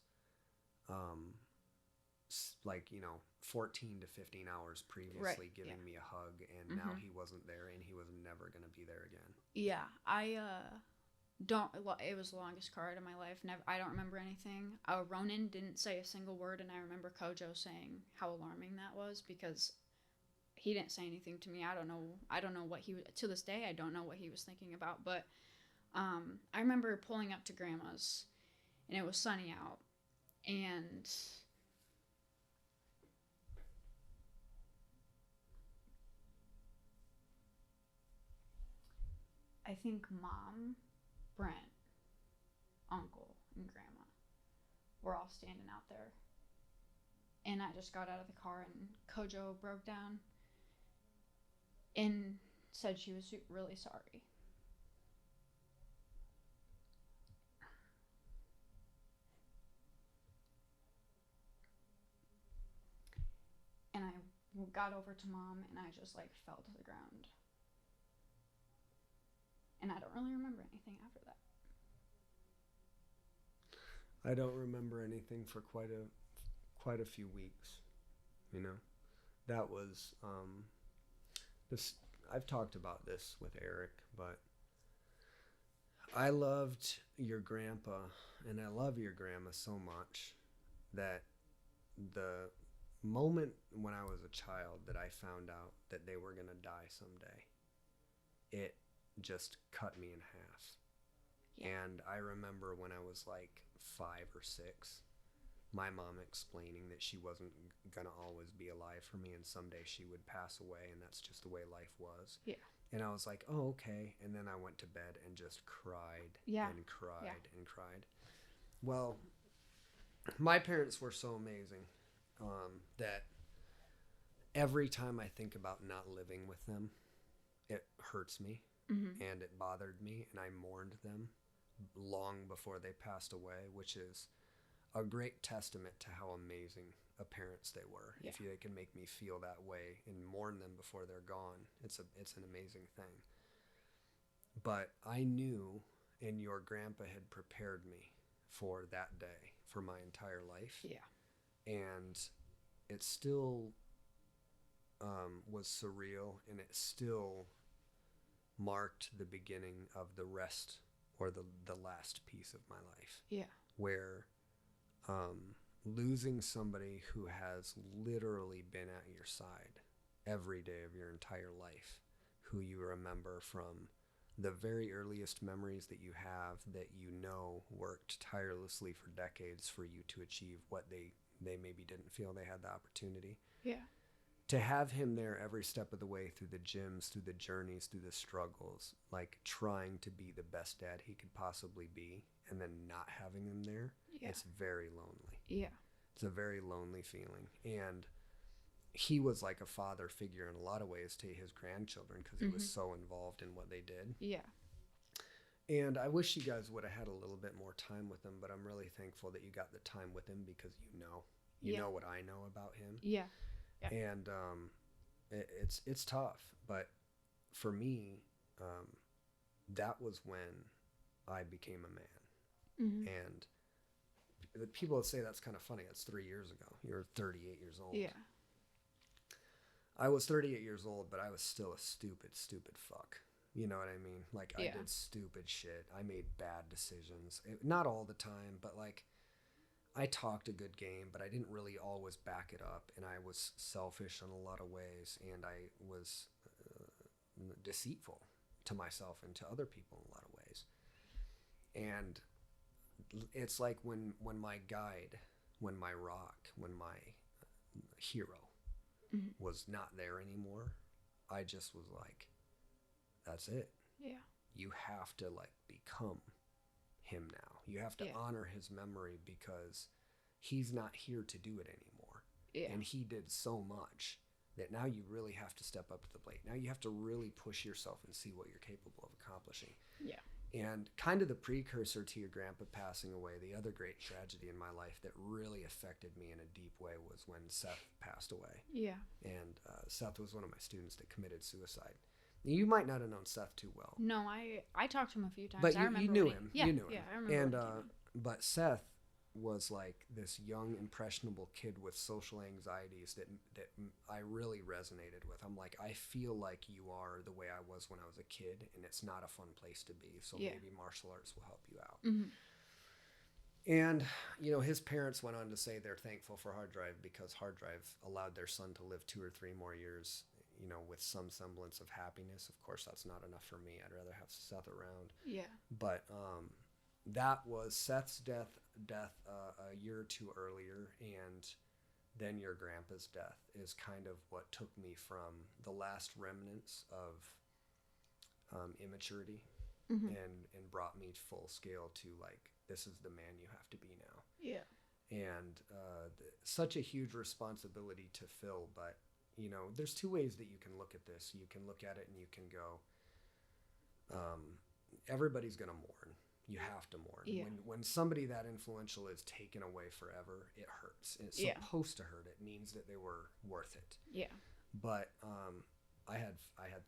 14 to 15 hours previously giving me a hug, and now he wasn't there, and he was never going to be there again. Yeah, it was the longest car ride of my life. I don't remember anything. Ronan didn't say a single word, and I remember Kojo saying how alarming that was because he didn't say anything to me. I don't know what he was, to this day, I don't know what he was thinking about, but I remember pulling up to Grandma's, and it was sunny out, and I think Mom, Brent, Uncle, and Grandma were all standing out there. And I just got out of the car, and Kojo broke down and said she was really sorry. And I got over to Mom, and I just fell to the ground. And I don't really remember anything after that. I don't remember anything for quite a few weeks. That was this. I've talked about this with Eric, but I loved your grandpa, and I love your grandma so much that the moment when I was a child that I found out that they were going to die someday, it just cut me in half. Yeah. And I remember when I was 5 or 6, my mom explaining that she wasn't gonna always be alive for me, and someday she would pass away, and that's just the way life was. Yeah. And I was like, oh, okay. And then I went to bed and just cried and cried and cried. Well, my parents were so amazing that every time I think about not living with them, it hurts me and it bothered me, and I mourned them long before they passed away, which is a great testament to how amazing parents they were. Yeah. If they can make me feel that way and mourn them before they're gone, it's an amazing thing. But I knew, and your grandpa had prepared me for that day for my entire life. Yeah. And it still was surreal, and it still marked the beginning of the rest, or the last piece of my life. Yeah. Where losing somebody who has literally been at your side every day of your entire life, who you remember from the very earliest memories that you have, that you know worked tirelessly for decades for you to achieve what they maybe didn't feel they had the opportunity. Yeah. To have him there every step of the way, through the gyms, through the journeys, through the struggles, like trying to be the best dad he could possibly be, and then not having him there, it's very lonely. Yeah. It's a very lonely feeling. And he was like a father figure in a lot of ways to his grandchildren, because he was so involved in what they did. Yeah. And I wish you guys would have had a little bit more time with him, but I'm really thankful that you got the time with him, because you know what I know about him. Yeah. Yeah. And it's tough, but for me, that was when I became a man. And the people say that's kind of funny. That's 3 years ago. You're 38 years old. Yeah. I was 38 years old, but I was still a stupid fuck. You know what I mean? Like, I did stupid shit. I made bad decisions. Not all the time, but like, I talked a good game, but I didn't really always back it up. And I was selfish in a lot of ways. And I was deceitful to myself and to other people in a lot of ways. And it's like when my guide, when my rock, when my hero was not there anymore, I just was like, that's it. Yeah. You have to like become him now. You have to honor his memory, because he's not here to do it anymore. Yeah. And he did so much that now you really have to step up to the plate. Now you have to really push yourself and see what you're capable of accomplishing. Yeah. And kind of the precursor to your grandpa passing away, the other great tragedy in my life that really affected me in a deep way was when Seth passed away. Yeah. And Seth was one of my students that committed suicide. You might not have known Seth too well. No, I talked to him a few times. But you knew him. Yeah, you knew him. Yeah, I remember. And but Seth was like this young, impressionable kid with social anxieties that I really resonated with. I'm like, I feel like you are the way I was when I was a kid, and it's not a fun place to be. So maybe martial arts will help you out. And, you know, his parents went on to say they're thankful for Hard Drive, because Hard Drive allowed their son to live 2 or 3 more years, you know, with some semblance of happiness. Of course, that's not enough for me. I'd rather have Seth around. Yeah. But that was Seth's death a year or 2 earlier, and then your grandpa's death is kind of what took me from the last remnants of immaturity and brought me full scale to like, this is the man you have to be now. Yeah. And such a huge responsibility to fill, but you know, there's 2 ways that you can look at this. You can look at it and you can go, everybody's going to mourn. You have to mourn. Yeah. When somebody that influential is taken away forever, it hurts. It's supposed to hurt. It means that they were worth it. Yeah. But I had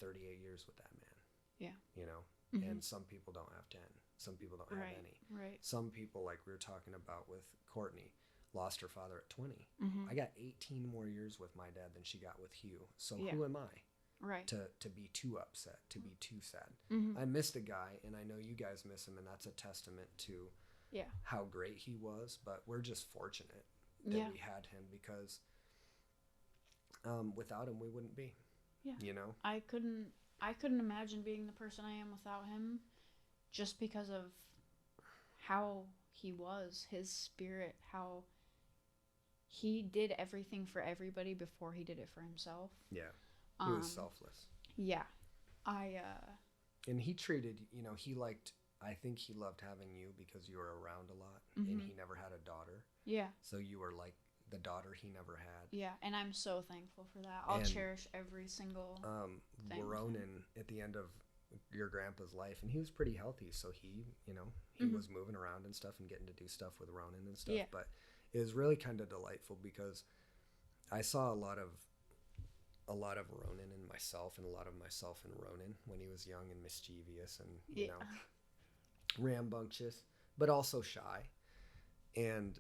38 years with that man. Yeah. You know, and some people don't have 10. Some people don't have any. Right. Some people, like we were talking about with Courtney, lost her father at 20. I got 18 more years with my dad than she got with Hugh. So who am I? Right. To be too upset, to be too sad. I missed a guy, and I know you guys miss him, and that's a testament to how great he was. But we're just fortunate that we had him, because without him, we wouldn't be. Yeah. You know? I couldn't imagine being the person I am without him, just because of how he was, his spirit, how he did everything for everybody before he did it for himself. Yeah. He was selfless. Yeah. And he treated, I think he loved having you because you were around a lot, and he never had a daughter. Yeah. So you were like the daughter he never had. Yeah, and I'm so thankful for that. I'll cherish every single thing. Ronan, at the end of your grandpa's life, and he was pretty healthy, so he was moving around and stuff and getting to do stuff with Ronan and stuff. But it was really kind of delightful because I saw a lot of Ronan in myself, and a lot of myself in Ronan when he was young and mischievous and you know, rambunctious, but also shy. And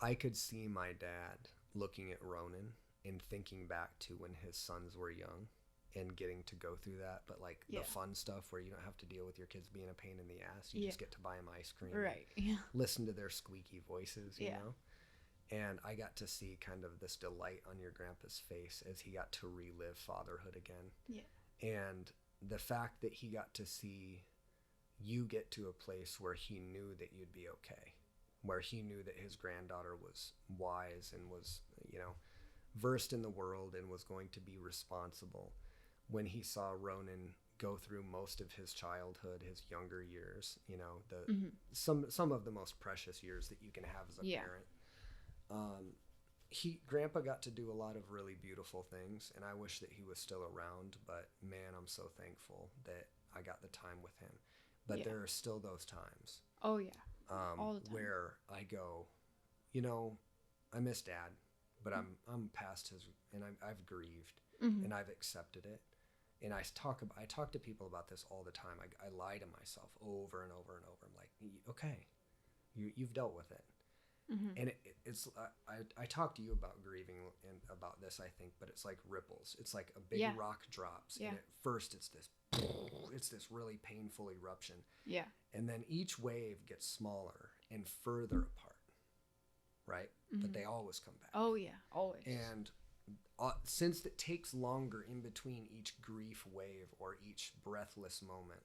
I could see my dad looking at Ronan and thinking back to when his sons were young and getting to go through that, but like the fun stuff where you don't have to deal with your kids being a pain in the ass. You just get to buy them ice cream, right? Listen to their squeaky voices, you know. And I got to see kind of this delight on your grandpa's face as he got to relive fatherhood again. Yeah. And the fact that he got to see you get to a place where he knew that you'd be okay, where he knew that his granddaughter was wise and was, versed in the world and was going to be responsible. When he saw Ronan go through most of his childhood, his younger years, some of the most precious years that you can have as a parent. Grandpa got to do a lot of really beautiful things, and I wish that he was still around, but man, I'm so thankful that I got the time with him. But there are still those times. Oh yeah. All the time. Where I go, I miss Dad, but I'm past his, and I've grieved, and I've accepted it. And I talk to people about this all the time. I lie to myself over and over and over. I'm like, okay, you've dealt with it. And it's I talk to you about grieving and about this, I think, but it's like ripples. It's like a big rock drops, and at first it's this really painful eruption. Yeah. And then each wave gets smaller and further apart, right? But they always come back. Oh yeah, always. And since it takes longer in between each grief wave or each breathless moment,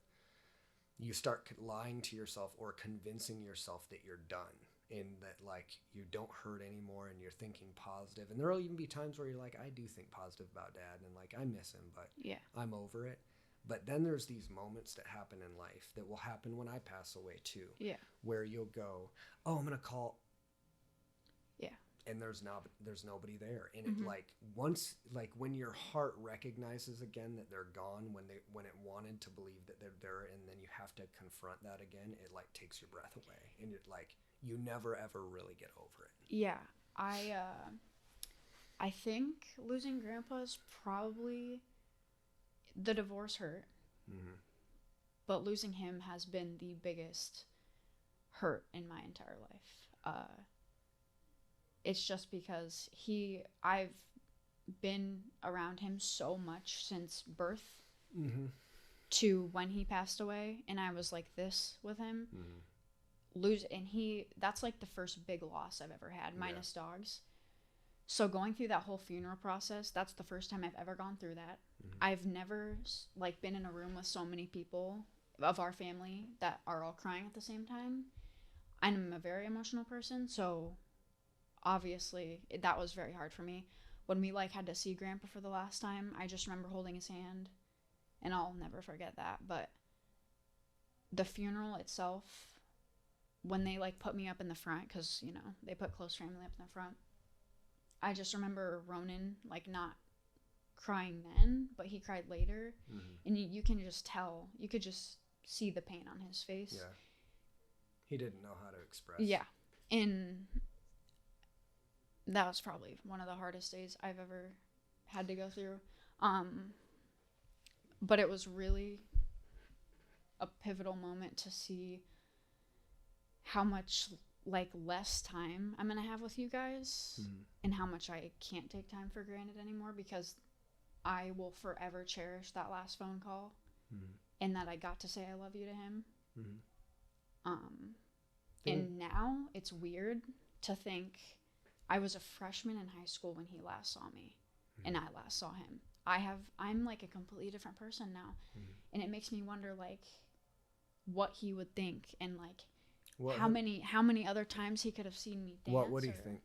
you start lying to yourself or convincing yourself that you're done. And that like you don't hurt anymore and you're thinking positive. And there'll even be times where you're like, I do think positive about Dad and like I miss him, but I'm over it. But then there's these moments that happen in life that will happen when I pass away too. Yeah. Where you'll go, oh, I'm gonna call. Yeah. And there's nobody there. And it like once like when your heart recognizes again that they're gone, when it wanted to believe that they're there, and then you have to confront that again, it like takes your breath away. And you're like, you never ever really get over it. Yeah. I think losing Grandpa is probably, the divorce hurt, but losing him has been the biggest hurt in my entire life. It's just because I've been around him so much since birth to when he passed away, and I was like this with him. That's like the first big loss I've ever had, minus dogs. So going through that whole funeral process, that's the first time I've ever gone through that. I've never like been in a room with so many people of our family that are all crying at the same time. I'm a very emotional person, so obviously that was very hard for me. When we like had to see Grandpa for the last time, I just remember holding his hand, and I'll never forget that. But the funeral itself, when they like put me up in the front, because they put close family up in the front, I just remember Ronan like not crying then, but he cried later, and you can just tell, you could just see the pain on his face. Yeah, he didn't know how to express. Yeah, and that was probably one of the hardest days I've ever had to go through. But it was really a pivotal moment to see how much like less time I'm gonna have with you guys, and how much I can't take time for granted anymore, because I will forever cherish that last phone call, and that I got to say I love you to him. And now it's weird to think I was a freshman in high school when he last saw me, and I last saw him. I'm like a completely different person now, and it makes me wonder like what he would think, and like how many other times he could have seen me dance. What would he think?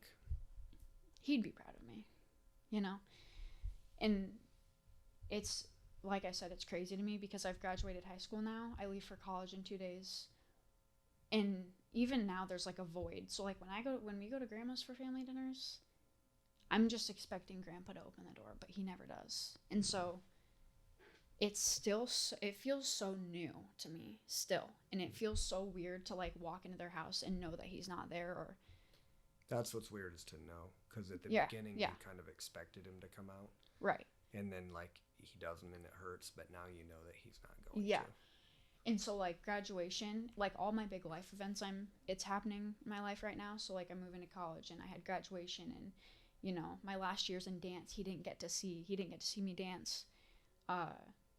he'd be proud of me, you know? And it's, like I said, it's crazy to me because I've graduated high school now. I leave for college in 2 days. And even now there's like a void. So like when we go to grandma's for family dinners, I'm just expecting grandpa to open the door, but he never does. And so it's still, it feels so new to me still. And it feels so weird to like walk into their house and know that he's not there. Or that's what's weird, is to know, because at the beginning you kind of expected him to come out. Right. And then like he doesn't and it hurts, but now you know that he's not going to. And so like graduation, like all my big life events, it's happening in my life right now. So like I'm moving to college and I had graduation, and you know, my last year's in dance, he didn't get to see me dance.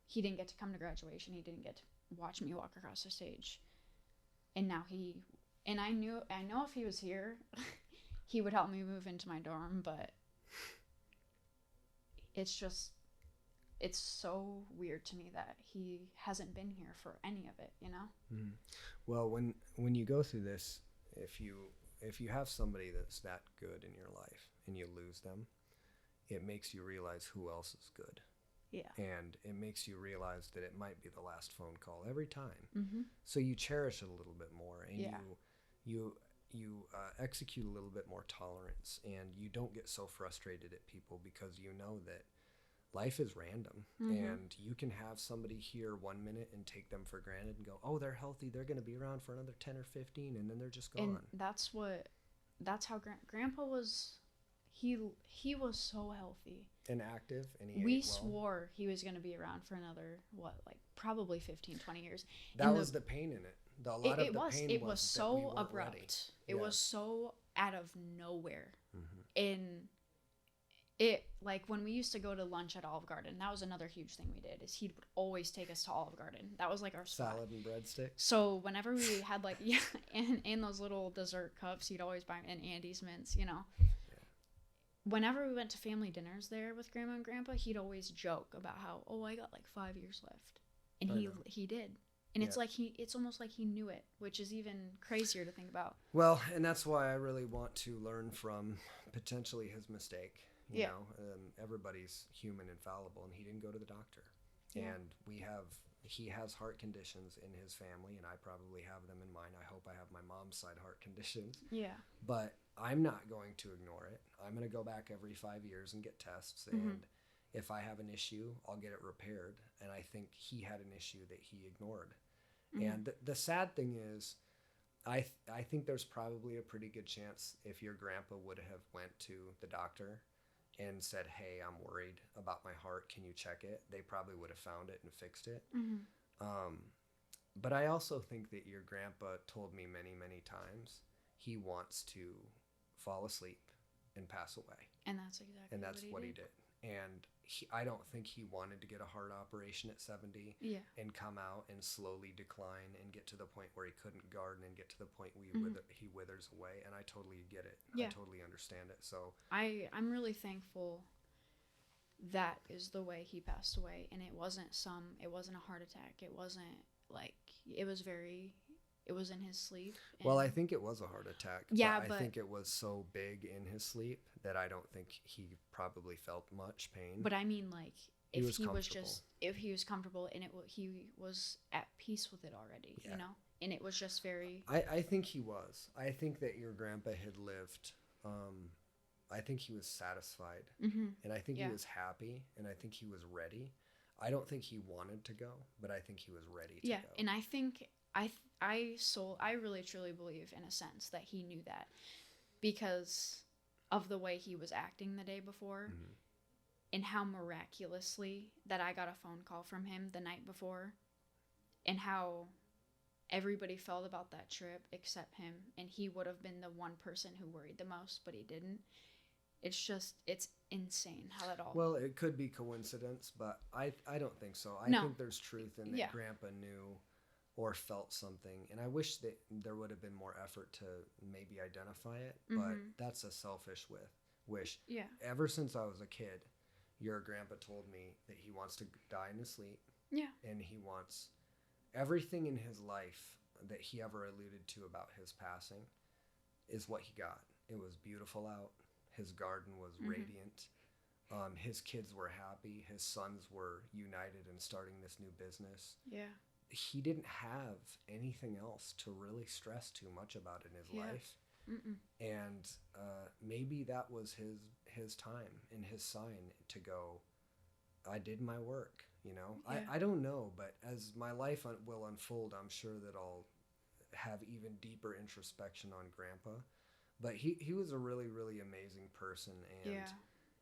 He didn't get to come to graduation. He didn't get to watch me walk across the stage. And now I know if he was here, he would help me move into my dorm, but it's so weird to me that he hasn't been here for any of it, you know? Mm-hmm. Well, when you go through this, if you have somebody that's that good in your life and you lose them, it makes you realize who else is good. Yeah. And it makes you realize that it might be the last phone call every time. Mm-hmm. So you cherish it a little bit more, and you execute a little bit more tolerance, and you don't get so frustrated at people because you know that life is random. Mm-hmm. And you can have somebody here 1 minute and take them for granted and go, oh, they're healthy, they're going to be around for another 10 or 15, and then they're just gone. And that's how Grandpa was. He was so healthy and active, and we swore he was going to be around for another probably 15, 20 years. That was the pain in it. It was so abrupt. Ready. It was so out of nowhere. Mm-hmm. And it, like, when we used to go to lunch at Olive Garden, that was another huge thing we did, is he would always take us to Olive Garden. That was like our spot. Salad and breadsticks. So whenever we had and those little dessert cups, he'd always buy, and Andy's mints, you know. Whenever we went to family dinners there with Grandma and Grandpa, he'd always joke about how, oh, I got like 5 years left. And he did. And it's like it's almost like he knew it, which is even crazier to think about. Well, and that's why I really want to learn from potentially his mistake. You know, everybody's human and fallible, and he didn't go to the doctor. Yeah. And he has heart conditions in his family, and I probably have them in mine. I hope I have my mom's side heart conditions. Yeah. But I'm not going to ignore it. I'm going to go back every 5 years and get tests. Mm-hmm. And if I have an issue, I'll get it repaired. And I think he had an issue that he ignored. Mm-hmm. And the sad thing is, I think there's probably a pretty good chance if your grandpa would have went to the doctor and said, hey, I'm worried about my heart, can you check it? They probably would have found it and fixed it. Mm-hmm. But I also think that your grandpa told me many, many times he wants to fall asleep and pass away. And that's exactly what he did. And I don't think he wanted to get a heart operation at 70 and come out and slowly decline and get to the point where he couldn't garden and get to the point where he withers away. And I totally get it. Yeah. I totally understand it. So I'm really thankful that is the way he passed away. And it wasn't a heart attack. It wasn't like, it was in his sleep. Well, I think it was a heart attack. Yeah, but I think it was so big in his sleep that I don't think he probably felt much pain. But I mean, like, if he was comfortable and he was at peace with it already, you know? And it was just very... I think he was. I think that your grandpa had lived... I think he was satisfied. Mm-hmm. And I think he was happy. And I think he was ready. I don't think he wanted to go, but I think he was ready to go. Yeah, and I think... I really truly believe in a sense that he knew that because of the way he was acting the day before. Mm-hmm. And how miraculously that I got a phone call from him the night before, and how everybody felt about that trip except him, and he would have been the one person who worried the most, but he didn't. It's insane how that all... Well, it could be coincidence, but I don't think so. I think there's truth in that Grandpa knew or felt something, and I wish that there would have been more effort to maybe identify it, but that's a selfish wish. Yeah. Ever since I was a kid, your grandpa told me that he wants to die in his sleep. Yeah. And he wants everything in his life that he ever alluded to about his passing is what he got. It was beautiful out. His garden was radiant. His kids were happy. His sons were united in starting this new business. Yeah. He didn't have anything else to really stress too much about in his life. Mm-mm. And maybe that was his time and his sign to go, I did my work, you know. Yeah. I don't know, but as my life will unfold, I'm sure that I'll have even deeper introspection on Grandpa. But he was a really, really amazing person, and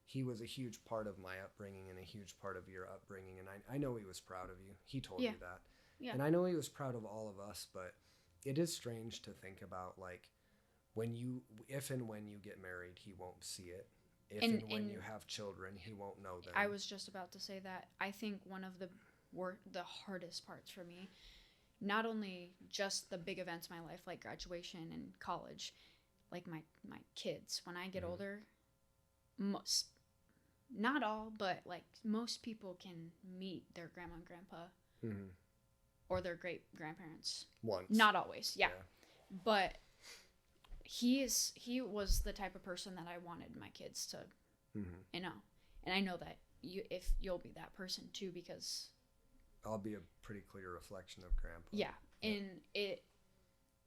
he was a huge part of my upbringing and a huge part of your upbringing, and I know he was proud of you. He told me that. Yeah. And I know he was proud of all of us, but it is strange to think about, like, if and when you get married, he won't see it. If and when you have children, he won't know them. I was just about to say that. I think one of the hardest parts for me, not only just the big events in my life, like graduation and college, like my kids. When I get older, not all, but like most people can meet their grandma and grandpa or their great grandparents once. Not always, yeah. But he was the type of person that I wanted my kids to, you know, and I know that you'll be that person too, because I'll be a pretty clear reflection of Grandpa. Yeah, and it.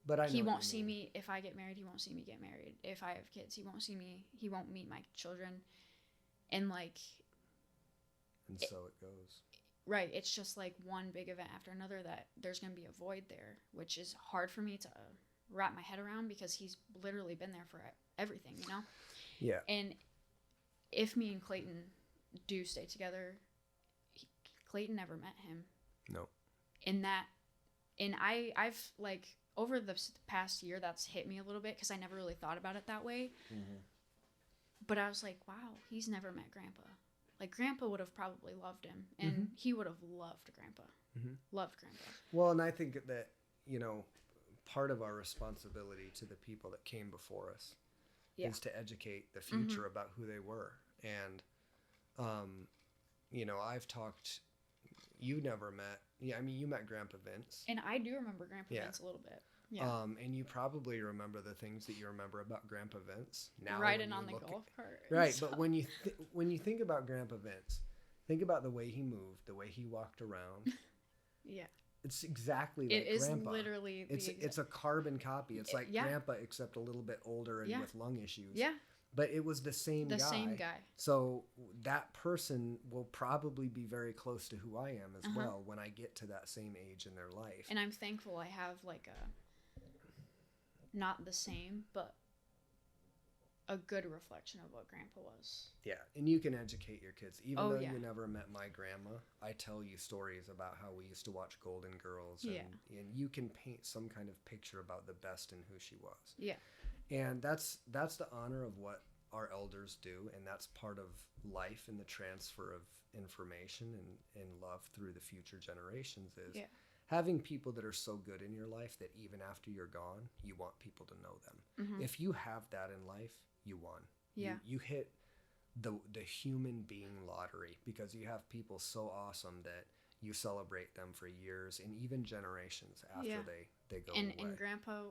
But I know he won't see me if I get married. He won't see me get married. If I have kids, he won't see me. He won't meet my children, and like. And so it goes. Right, it's just like one big event after another that there's gonna be a void there, which is hard for me to wrap my head around because he's literally been there for everything, you know? Yeah. And if me and Clayton do stay together, Clayton never met him. No. And I've like over the past year that's hit me a little bit because I never really thought about it that way. But I was like, wow, he's never met Grandpa. Like Grandpa would have probably loved him, and he would have loved Grandpa. Loved Grandpa. Well, and I think that, you know, part of our responsibility to the people that came before us is to educate the future about who they were. And, you know, you never met, you met Grandpa Vince. And I do remember Grandpa Vince a little bit. Yeah. And you probably remember the things that you remember about Grandpa Vince. Now, riding on the golf cart. Right, but when you think about Grandpa Vince, think about the way he moved, the way he walked around. Yeah. It's exactly like Grandpa. It is literally it's a carbon copy. It's like Grandpa, except a little bit older and with lung issues. Yeah. But it was the same guy. The same guy. So that person will probably be very close to who I am as well when I get to that same age in their life. And I'm thankful I have like not the same, but a good reflection of what Grandpa was. Yeah, and you can educate your kids. Even though you never met my grandma, I tell you stories about how we used to watch Golden Girls. And you can paint some kind of picture about the best in who she was. Yeah. And that's the honor of what our elders do, and that's part of life and the transfer of information and love through the future generations is having people that are so good in your life that even after you're gone, you want people to know them. If you have that in life, you won. Yeah. You hit the human being lottery because you have people so awesome that you celebrate them for years and even generations after they go away. And Grandpa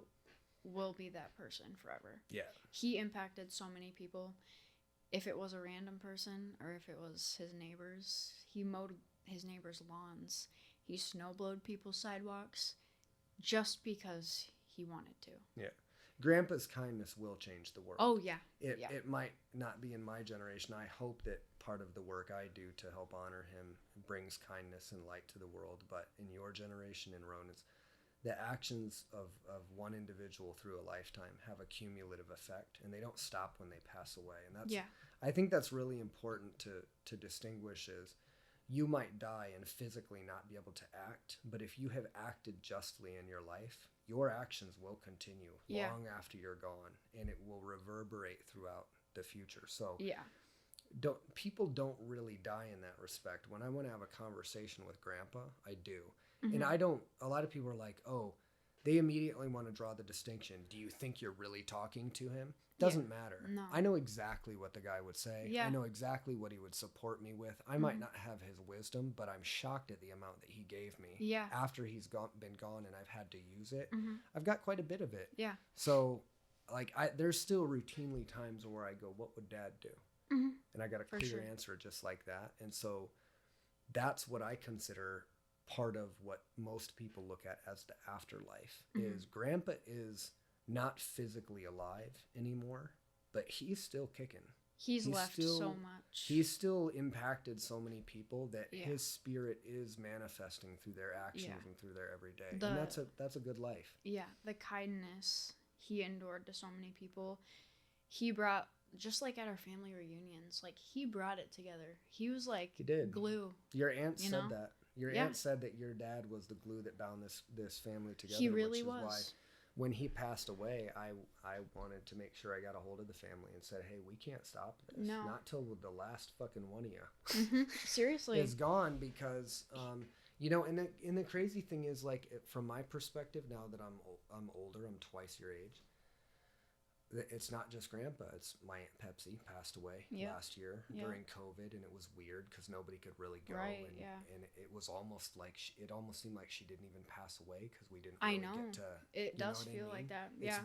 will be that person forever. Yeah. He impacted so many people. If it was a random person or if it was his neighbors, he mowed his neighbors' lawns. He snowblowed people's sidewalks just because he wanted to. Yeah. Grandpa's kindness will change the world. Oh, yeah. It might not be in my generation. I hope that part of the work I do to help honor him brings kindness and light to the world. But in your generation in Ronan's, the actions of one individual through a lifetime have a cumulative effect, and they don't stop when they pass away. And that's I think that's really important to distinguish is you might die and physically not be able to act, but if you have acted justly in your life, your actions will continue long after you're gone, and it will reverberate throughout the future. So people don't really die in that respect. When I want to have a conversation with Grandpa, I do. And a lot of people are like, oh, they immediately want to draw the distinction. Do you think you're really talking to him? Doesn't matter. No. I know exactly what the guy would say. Yeah. I know exactly what he would support me with. I might not have his wisdom, but I'm shocked at the amount that he gave me after he's been gone and I've had to use it. I've got quite a bit of it. Yeah. So like there's still routinely times where I go, what would Dad do? Mm-hmm. And I got a For clear sure. answer just like that. And so that's what I consider part of what most people look at as the afterlife. Mm-hmm. Is Grandpa is not physically alive anymore, but he's still kicking. He's left still, so much. He's still impacted so many people that Yeah. his spirit is manifesting through their actions Yeah. and through their everyday. The- And that's a good life. Yeah, the kindness he endured to so many people. He brought, just like at our family reunions, like he brought it together. He was like He did. glue. Your aunt You said know? that. Your Yeah. aunt said that your dad was the glue that bound this family together. He really which is was. why when he passed away, I wanted to make sure I got a hold of the family and said, hey, we can't stop this. No. Not till the last fucking one of you Mm-hmm. Seriously. is gone, because you know, and the crazy thing is, like, from my perspective, now that I'm older, I'm twice your age. It's not just Grandpa. It's my Aunt Pepsi passed away last year during COVID, and it was weird because nobody could really go. Right, and it was almost like it almost seemed like she didn't even pass away because we didn't I really know. get to. It you know does what I feel mean? like that. Yeah.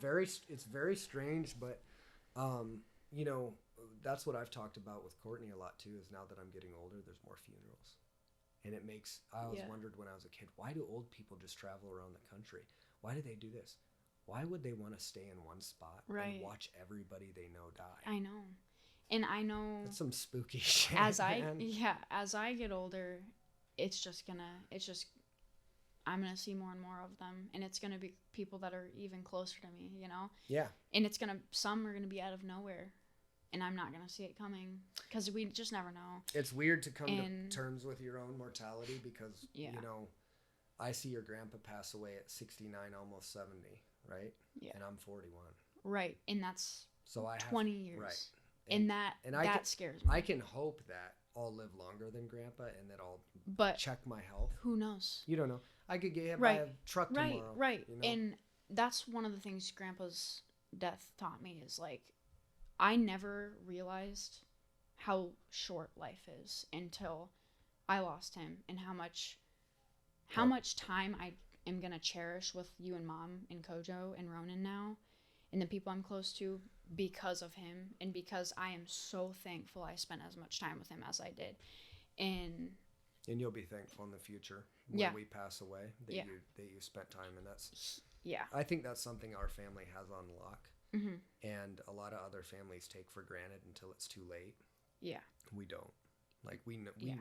It's very strange, but you know, that's what I've talked about with Courtney a lot too. Is now that I'm getting older, there's more funerals, and it makes. I always wondered when I was a kid, why do old people just travel around the country? Why do they do this? Why would they want to stay in one spot and watch everybody they know die? I know. And I know That's some spooky shit. as man. as I get older, I'm gonna see more and more of them, and it's gonna be people that are even closer to me, you know? Yeah. And some are gonna be out of nowhere, and I'm not gonna see it coming, because we just never know. It's weird to come to terms with your own mortality, because, you know, I see your grandpa pass away at 69, almost 70, right? Yeah. And I'm 41. Right, and that's 20 years. Right. And that scares me. I can hope that I'll live longer than Grandpa and that I'll check my health. Who knows? You don't know. I could get hit by a truck tomorrow. Right. You know? And that's one of the things Grandpa's death taught me is, like, I never realized how short life is until I lost him, and how much time I am going to cherish with you and Mom and Kojo and Ronan now, and the people I'm close to, because of him, and because I am so thankful I spent as much time with him as I did. And you'll be thankful in the future when we pass away that you spent time, and that's I think that's something our family has on lock. Mm-hmm. And a lot of other families take for granted until it's too late. Yeah. We don't. Like, we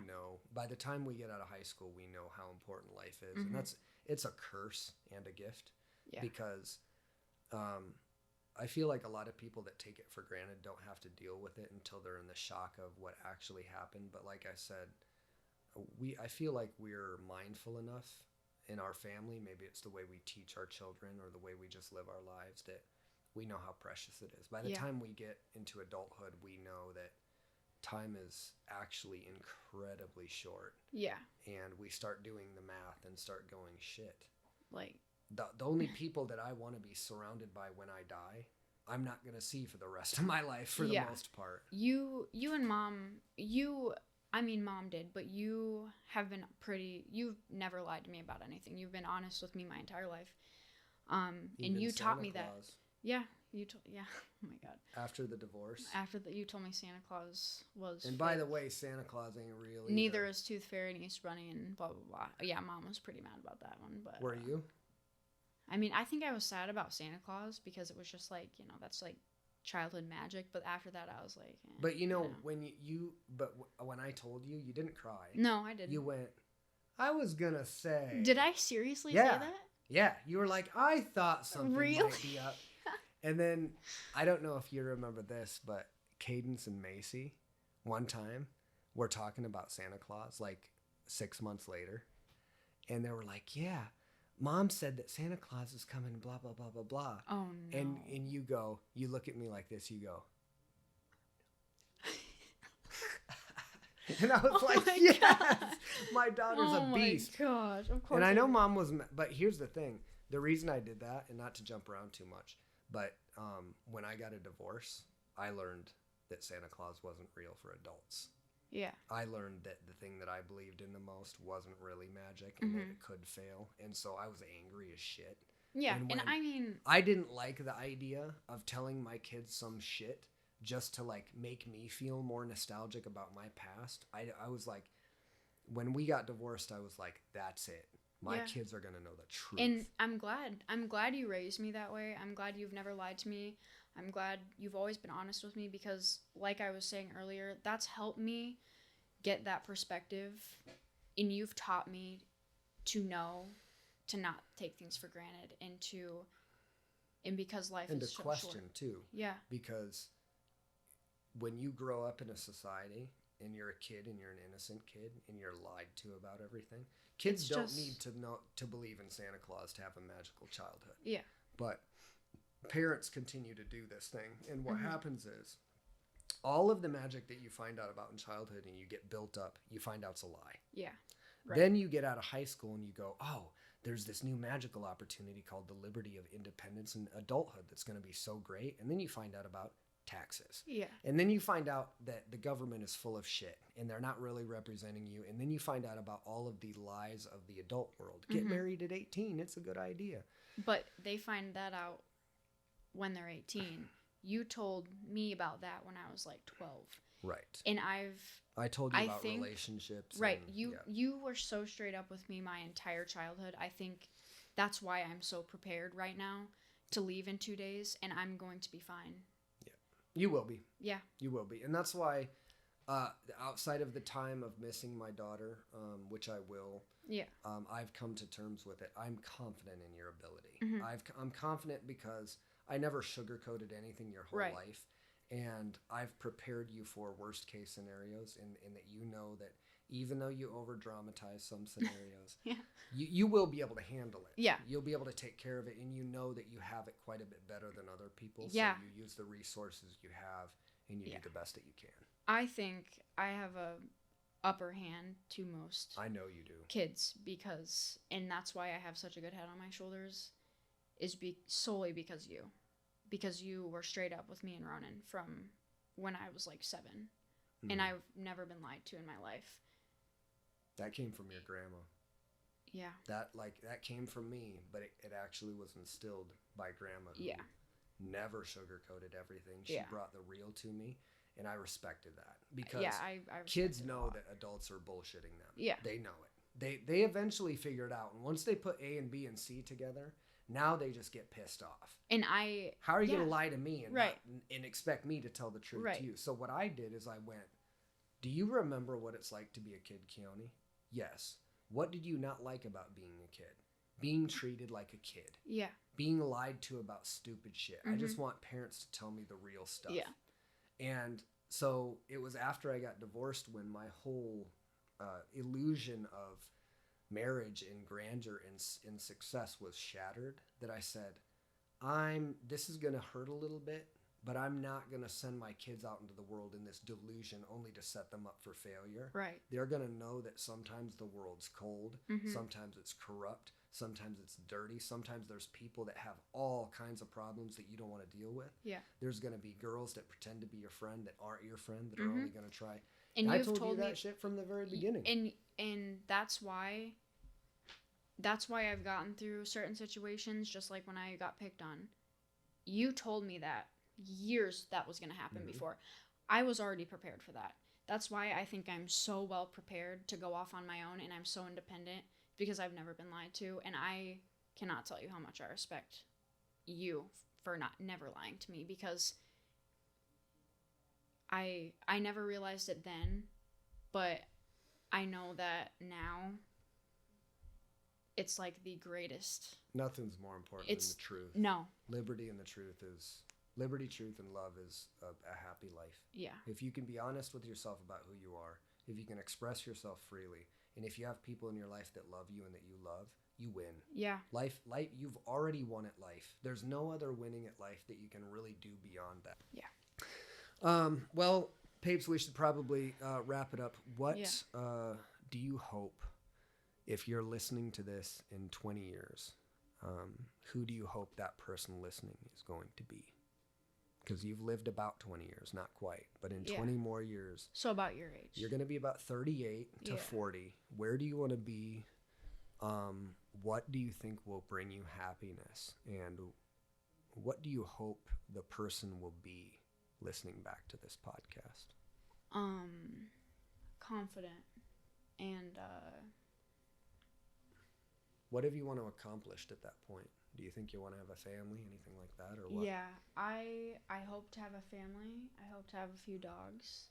know by the time we get out of high school, we know how important life is. Mm-hmm. And it's a curse and a gift. Yeah. Because I feel like a lot of people that take it for granted don't have to deal with it until they're in the shock of what actually happened. But like I said, I feel like we're mindful enough in our family. Maybe it's the way we teach our children or the way we just live our lives, that we know how precious it is. By the time we get into adulthood, we know that time is actually incredibly short. Yeah. And we start doing the math and start going, shit. Like, the only people that I want to be surrounded by when I die, I'm not going to see for the rest of my life for the most part. You and Mom, Mom did, but you have been you've never lied to me about anything. You've been honest with me my entire life. And you taught me that. Yeah. Oh my God. After the divorce. You told me Santa Claus was. And by the way, Santa Claus ain't real either. Neither is Tooth Fairy and Easter Bunny and blah, blah, blah. Yeah, Mom was pretty mad about that one. But were you? I think I was sad about Santa Claus because it was just like, that's like childhood magic. But after that, I was like. But when I told you, you didn't cry. No, I didn't. You went, I was gonna say. Did I seriously say that? Yeah, you were like, I thought something might be up. And then, I don't know if you remember this, but Cadence and Macy, one time, were talking about Santa Claus, like 6 months later. And they were like, yeah, Mom said that Santa Claus is coming, blah, blah, blah, blah, blah. Oh, no. And you look at me like this, you go. And I was yes, God. My daughter's a beast. Oh, my gosh, of course. And I know Mom was, but here's the thing. The reason I did that, and not to jump around too much, but when I got a divorce, I learned that Santa Claus wasn't real for adults. Yeah. I learned that the thing that I believed in the most wasn't really magic, and that it could fail. And so I was angry as shit. Yeah, and I mean, I didn't like the idea of telling my kids some shit just to like make me feel more nostalgic about my past. I was like, when we got divorced, I was like, that's it. My kids are going to know the truth. And I'm glad you raised me that way. I'm glad you've never lied to me. I'm glad you've always been honest with me, because like I was saying earlier, that's helped me get that perspective, and you've taught me to know to not take things for granted, and because life and is to so question short. too. Yeah. Because when you grow up in a society and you're a kid and you're an innocent kid and you're lied to about everything, kids don't need to believe in Santa Claus to have a magical childhood. Yeah. But parents continue to do this thing, and what happens is all of the magic that you find out about in childhood and you get built up, you find out it's a lie. Yeah. Right. Then you get out of high school and you go, oh, there's this new magical opportunity called the liberty of independence and adulthood that's going to be so great. And then you find out about taxes. Yeah. And then you find out that the government is full of shit and they're not really representing you. And then you find out about all of the lies of the adult world. Get married at 18. It's a good idea. But they find that out when they're 18. You told me about that when I was like 12. Right. And I told you about relationships. Right. And, you were so straight up with me my entire childhood. I think that's why I'm so prepared right now to leave in 2 days, and I'm going to be fine. Yeah. You will be. Yeah. You will be. And that's why outside of the time of missing my daughter, which I will, I've come to terms with it. I'm confident in your ability. I'm confident because I never sugarcoated anything your whole life. And I've prepared you for worst case scenarios, in that you know that even though you over dramatize some scenarios, you will be able to handle it. Yeah. You'll be able to take care of it, and you know that you have it quite a bit better than other people. Yeah. So you use the resources you have, and you do the best that you can. I think I have a upper hand to most I know you do. kids, and that's why I have such a good head on my shoulders, is solely because you. Because you were straight up with me and Ronan from when I was like 7. And I've never been lied to in my life. That came from your grandma. Yeah. That came from me, but it actually was instilled by grandma, who never sugarcoated everything. She brought the real to me, and I respected that. Because I kids know that adults are bullshitting them. Yeah. They know it. They eventually figure it out. And once they put A and B and C together, now they just get pissed off. And how are you going to lie to me and and expect me to tell the truth right. to you? So what I did is I went, do you remember what it's like to be a kid, Keone? Yes. What did you not like about being a kid? Being treated like a kid. Yeah. Being lied to about stupid shit. I just want parents to tell me the real stuff. Yeah. And so it was after I got divorced when my whole illusion of marriage and grandeur and success was shattered, that I said, this is going to hurt a little bit, but I'm not going to send my kids out into the world in this delusion only to set them up for failure. Right. They're going to know that sometimes the world's cold, sometimes it's corrupt, sometimes it's dirty, sometimes there's people that have all kinds of problems that you don't want to deal with. Yeah. There's going to be girls that pretend to be your friend that aren't your friend, that are only going to try. And I told you that shit from the very beginning. And that's why I've gotten through certain situations, just like when I got picked on. You told me that years that was going to happen before. I was already prepared for that. That's why I think I'm so well prepared to go off on my own, and I'm so independent, because I've never been lied to. And I cannot tell you how much I respect you for never lying to me, because I never realized it then, but I know that now it's like the greatest. Nothing's more important than the truth. No. Liberty, truth, and love is a happy life. Yeah. If you can be honest with yourself about who you are, if you can express yourself freely, and if you have people in your life that love you and that you love, you win. Yeah. Life, you've already won at life. There's no other winning at life that you can really do beyond that. Yeah. Well, Papes, we should probably wrap it up. What do you hope, if you're listening to this in 20 years, who do you hope that person listening is going to be? Because you've lived about 20 years, not quite, but in 20 more years. So about your age. You're going to be about 38 to 40. Where do you want to be? what do you think will bring you happiness, and what do you hope the person will be listening back to this podcast? Confident and what have you want to accomplish at that point? Do you think you want to have a family, anything like that, or what? Yeah, I hope to have a family. I hope to have a few dogs.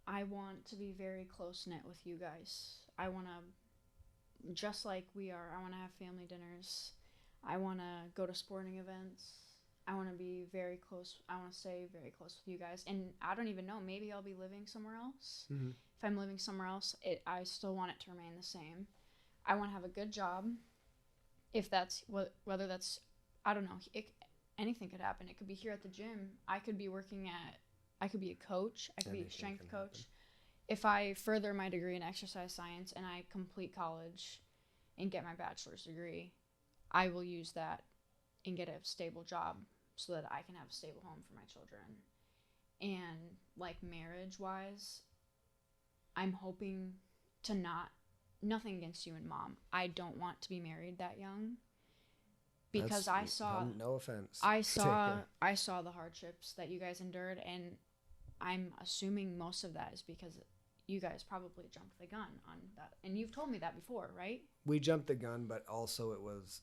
I want to be very close knit with you guys. I want to, just like we are, I want to have family dinners. I want to go to sporting events. I want to be very close. I want to stay very close with you guys. And I don't even know, maybe I'll be living somewhere else. Mm-hmm. If I'm living somewhere else, I still want it to remain the same. I want to have a good job. If that's, whether that's, I don't know, anything could happen. It could be here at the gym. I could be a coach. I could be a strength coach. Happen. If I further my degree in exercise science and I complete college and get my bachelor's degree, I will use that and get a stable job so that I can have a stable home for my children. And like marriage-wise, I'm hoping to nothing against you and Mom. I don't want to be married that young because no offense. I saw the hardships that you guys endured, and I'm assuming most of that is because you guys probably jumped the gun on that. And you've told me that before, right? We jumped the gun, but also it was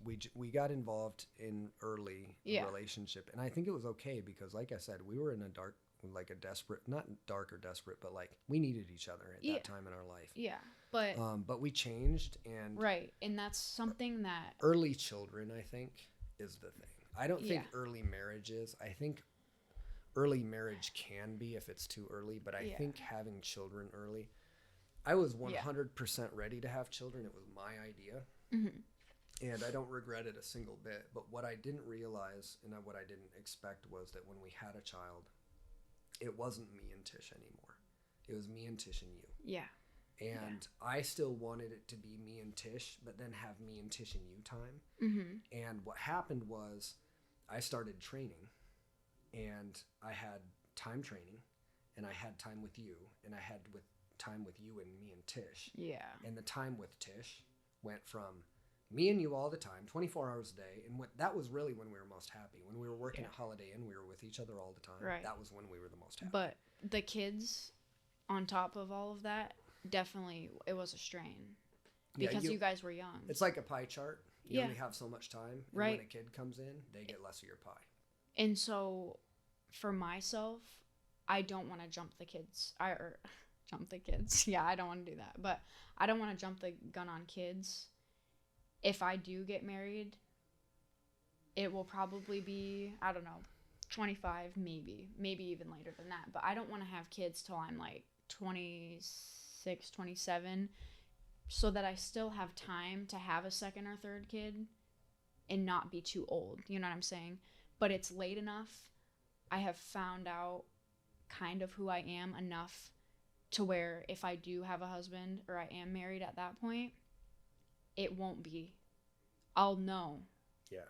we got involved in early relationship, and I think it was okay because, like I said, we were in a desperate, not dark or desperate, but like we needed each other at that time in our life. Yeah, but we changed, and right, and that's something that early children, I think, is the thing. I don't think early marriage is. I think early marriage can be if it's too early, but I think having children early, I was 100% ready to have children. It was my idea. Mm-hmm. And I don't regret it a single bit. But what I didn't realize and what I didn't expect was that when we had a child, it wasn't me and Tish anymore. It was me and Tish and you. Yeah. And I still wanted it to be me and Tish, but then have me and Tish and you time. Mm-hmm. And what happened was I started training, and I had time training, and I had time with you, and I had time with you and me and Tish. Yeah. And the time with Tish went from me and you all the time, 24 hours a day, and that was really when we were most happy. When we were working at Holiday Inn, we were with each other all the time. Right. That was when we were the most happy. But the kids, on top of all of that, definitely, it was a strain. Because you guys were young. It's like a pie chart. You only have so much time. And when a kid comes in, they get less of your pie. And so, for myself, I don't want to jump the kids. Jump the kids. Yeah, I don't want to do that. But I don't want to jump the gun on kids. If I do get married, it will probably be, I don't know, 25, maybe even later than that. But I don't want to have kids till I'm like 26, 27, so that I still have time to have a second or third kid and not be too old. You know what I'm saying? But it's late enough. I have found out kind of who I am enough to where if I do have a husband or I am married at that point, it won't be. I'll know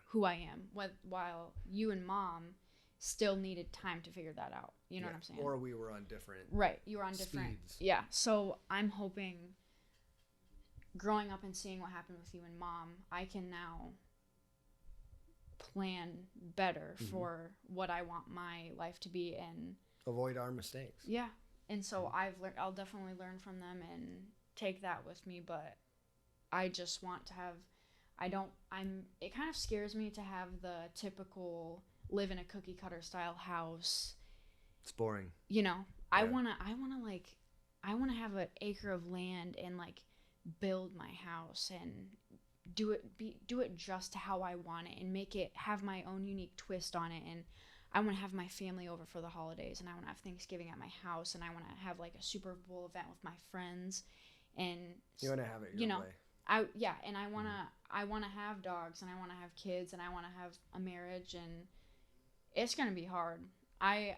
who I am. While you and Mom still needed time to figure that out. You know what I'm saying? Or we were on different Right. You were on different speeds. Yeah. So I'm hoping, growing up and seeing what happened with you and Mom, I can now plan better for what I want my life to be and avoid our mistakes. Yeah. And so I'll definitely learn from them and take that with me, but I just want to have it kind of scares me to have the typical live in a cookie cutter style house. It's boring. You know, I want to have an acre of land and like build my house and do it just how I want it and have my own unique twist on it. And I want to have my family over for the holidays, and I want to have Thanksgiving at my house, and I want to have like a Super Bowl event with my friends. And you want to have it your way. And I want to have dogs, and I want to have kids, and I want to have a marriage, and it's gonna be hard. I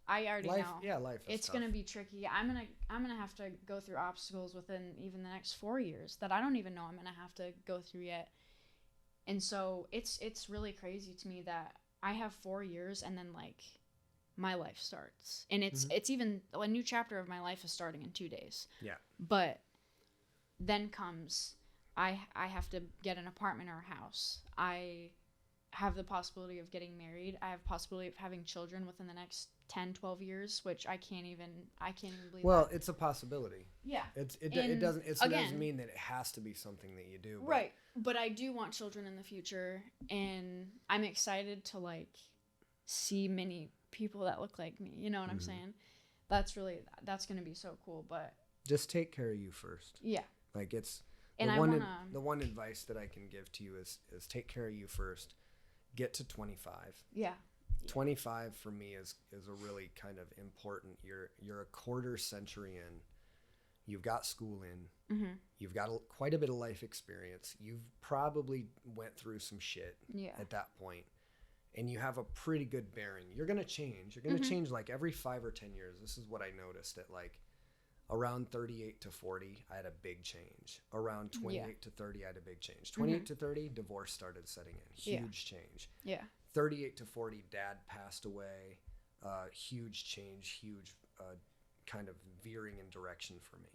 already know. Yeah, life is it's tough. Gonna be tricky. I'm gonna have to go through obstacles within even the next 4 years that I don't even know I'm gonna have to go through yet. And so it's really crazy to me that I have 4 years and then like my life starts, and it's even a new chapter of my life is starting in 2 days. Yeah. But then comes I have to get an apartment or a house. I have the possibility of getting married. I have possibility of having children within the next 10, 12 years, which I can't even believe. Well, it's a possibility. Yeah. It doesn't mean that it has to be something that you do. Right. But I do want children in the future, and I'm excited to like see many people that look like me. You know what I'm saying? That's going to be so cool, but just take care of you first. Yeah. Like it's and the one advice that I can give to you is take care of you first. Get to 25. Yeah. 25 for me is a really kind of important. You're a quarter century in. You've got school in. You've got quite a bit of life experience. You've probably went through some shit at that point, and you have a pretty good bearing. You're gonna change. You're gonna change like every 5 or 10 years. This is what I noticed at like around 38 to 40. I had a big change. Around 28 to 30, I had a big change. 28 to 30, divorce started setting in. Huge change. Yeah. 38 to 40, dad passed away. Huge change, huge kind of veering in direction for me.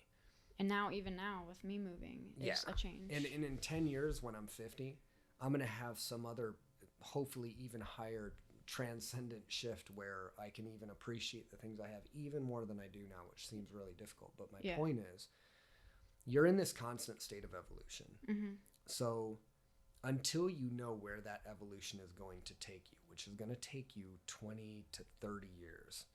And even now with me moving, it's a change. And in 10 years when I'm 50, I'm going to have some other, hopefully even higher transcendent shift where I can even appreciate the things I have even more than I do now, which seems really difficult. But my point is, you're in this constant state of evolution. So until you know where that evolution is going to take you, which is going to take you 20 to 30 years.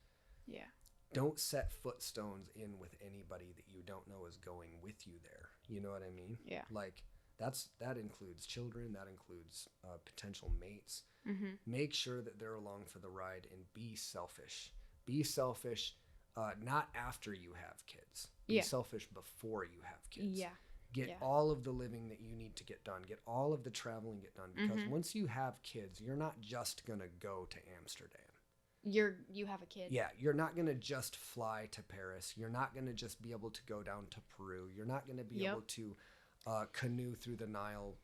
Yeah. Don't set footstones in with anybody that you don't know is going with you there. You know what I mean? Yeah. Like that includes children, that includes potential mates. Make sure that they're along for the ride and be selfish. Be selfish, not after you have kids. Be selfish before you have kids. Yeah. Get all of the living that you need to get done. Get all of the traveling get done. Because once you have kids, you're not just going to go to Amsterdam. You have a kid. Yeah, you're not going to just fly to Paris. You're not going to just be able to go down to Peru. You're not going to be able to canoe through the Nile,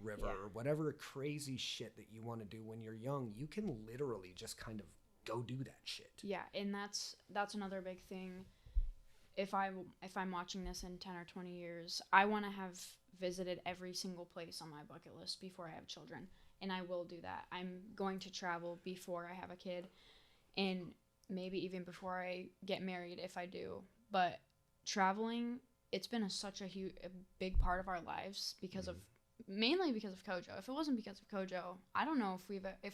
river or whatever crazy shit that you want to do when you're young. You can literally just kind of go do that shit. Yeah, and that's another big thing. If I'm watching this in 10 or 20 years, I want to have visited every single place on my bucket list before I have children. And I will do that. I'm going to travel before I have a kid, and maybe even before I get married if I do. But traveling, it's been such a big part of our lives mainly because of Kojo. If it wasn't because of Kojo, I don't know if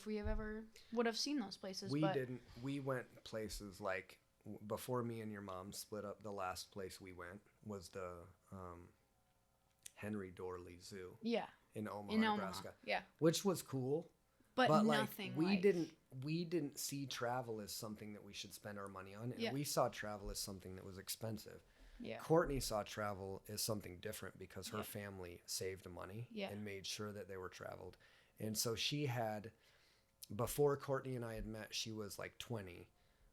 we have ever would have seen those places. We didn't. We went places like before me and your mom split up. The last place we went was the Henry Dorley Zoo. Yeah. In Omaha, Nebraska. Yeah. Which was cool. But nothing we didn't see travel as something that we should spend our money on. And we saw travel as something that was expensive. Yeah. Courtney saw travel as something different because her family saved money and made sure that they were traveled. And so she had, before Courtney and I had met, she was like 20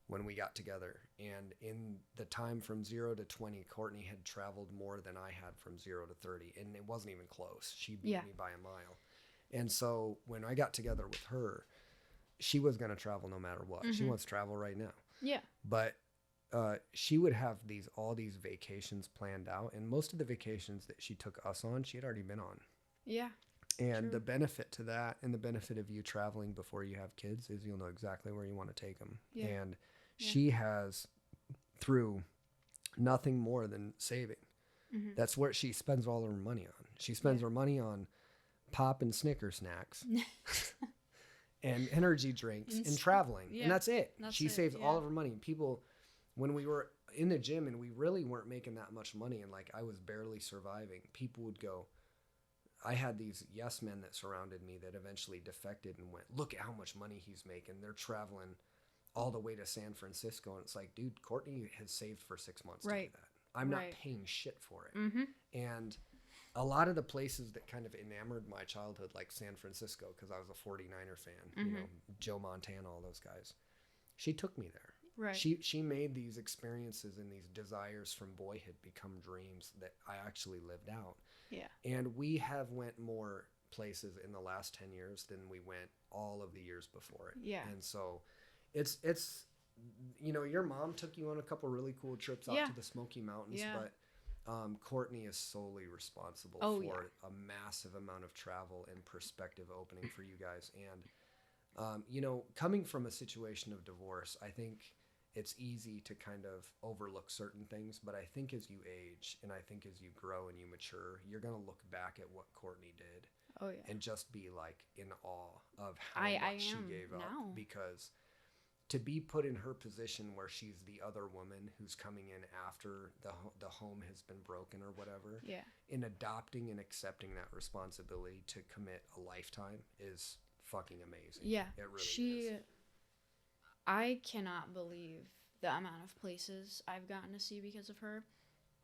when we got together. And in the time from 0 to 20, Courtney had traveled more than I had from 0 to 30. And it wasn't even close. She beat me by a mile. And so when I got together with her, she was going to travel no matter what. She wants to travel right now. Yeah. But she would have all these vacations planned out. And most of the vacations that she took us on, she had already been on. Yeah. And the benefit to that and the benefit of you traveling before you have kids is you'll know exactly where you want to take them. Yeah. And she has, through nothing more than saving. That's where she spends all her money on. She spends her money on pop and Snicker snacks and energy drinks and traveling. And that's it. She saves all of her money. People, when we were in the gym and we really weren't making that much money and like I was barely surviving, people would go, I had these yes men that surrounded me that eventually defected and went, look at how much money he's making. They're traveling all the way to San Francisco. And it's like, dude, Courtney has saved for 6 months to do that. I'm not paying shit for it. And a lot of the places that kind of enamored my childhood, like San Francisco, because I was a 49er fan, Joe Montana, all those guys, she took me there. Right. She made these experiences and these desires from boyhood become dreams that I actually lived out. Yeah. And we have went more places in the last 10 years than we went all of the years before it. Yeah. And so it's your mom took you on a couple really cool trips out to the Smoky Mountains, but Courtney is solely responsible Oh, for a massive amount of travel and perspective opening for you guys. And, you know, coming from a situation of divorce, I think it's easy to kind of overlook certain things. But I think as you age and I think as you grow and you mature, you're going to look back at what Courtney did Oh, yeah. and just be like in awe of how I much she am gave up. now. Because to be put in her position where she's the other woman who's coming in after the home has been broken or whatever, Yeah. in adopting and accepting that responsibility to commit a lifetime is fucking amazing. Yeah. It really is. I cannot believe the amount of places I've gotten to see because of her.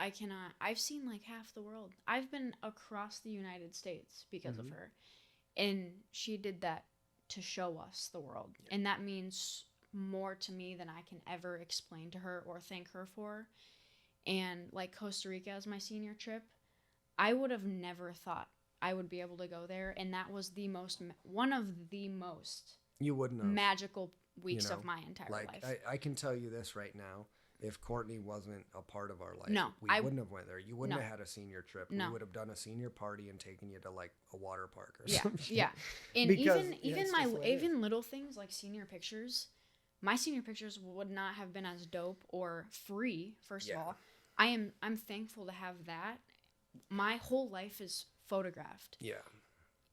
I've seen like half the world. I've been across the United States because of her. And she did that to show us the world. Yeah. And that means more to me than I can ever explain to her or thank her for. And like Costa Rica as my senior trip, I would have never thought I would be able to go there. And that was one of the most you wouldn't have, magical weeks of my entire life. I can tell you this right now. If Courtney wasn't a part of our life, we wouldn't have went there. You wouldn't have had a senior trip. We would have done a senior party and taken you to like a water park or something. Yeah. And even little things like senior pictures, my senior pictures would not have been as dope or free, first of all. I'm thankful to have that. My whole life is photographed. Yeah.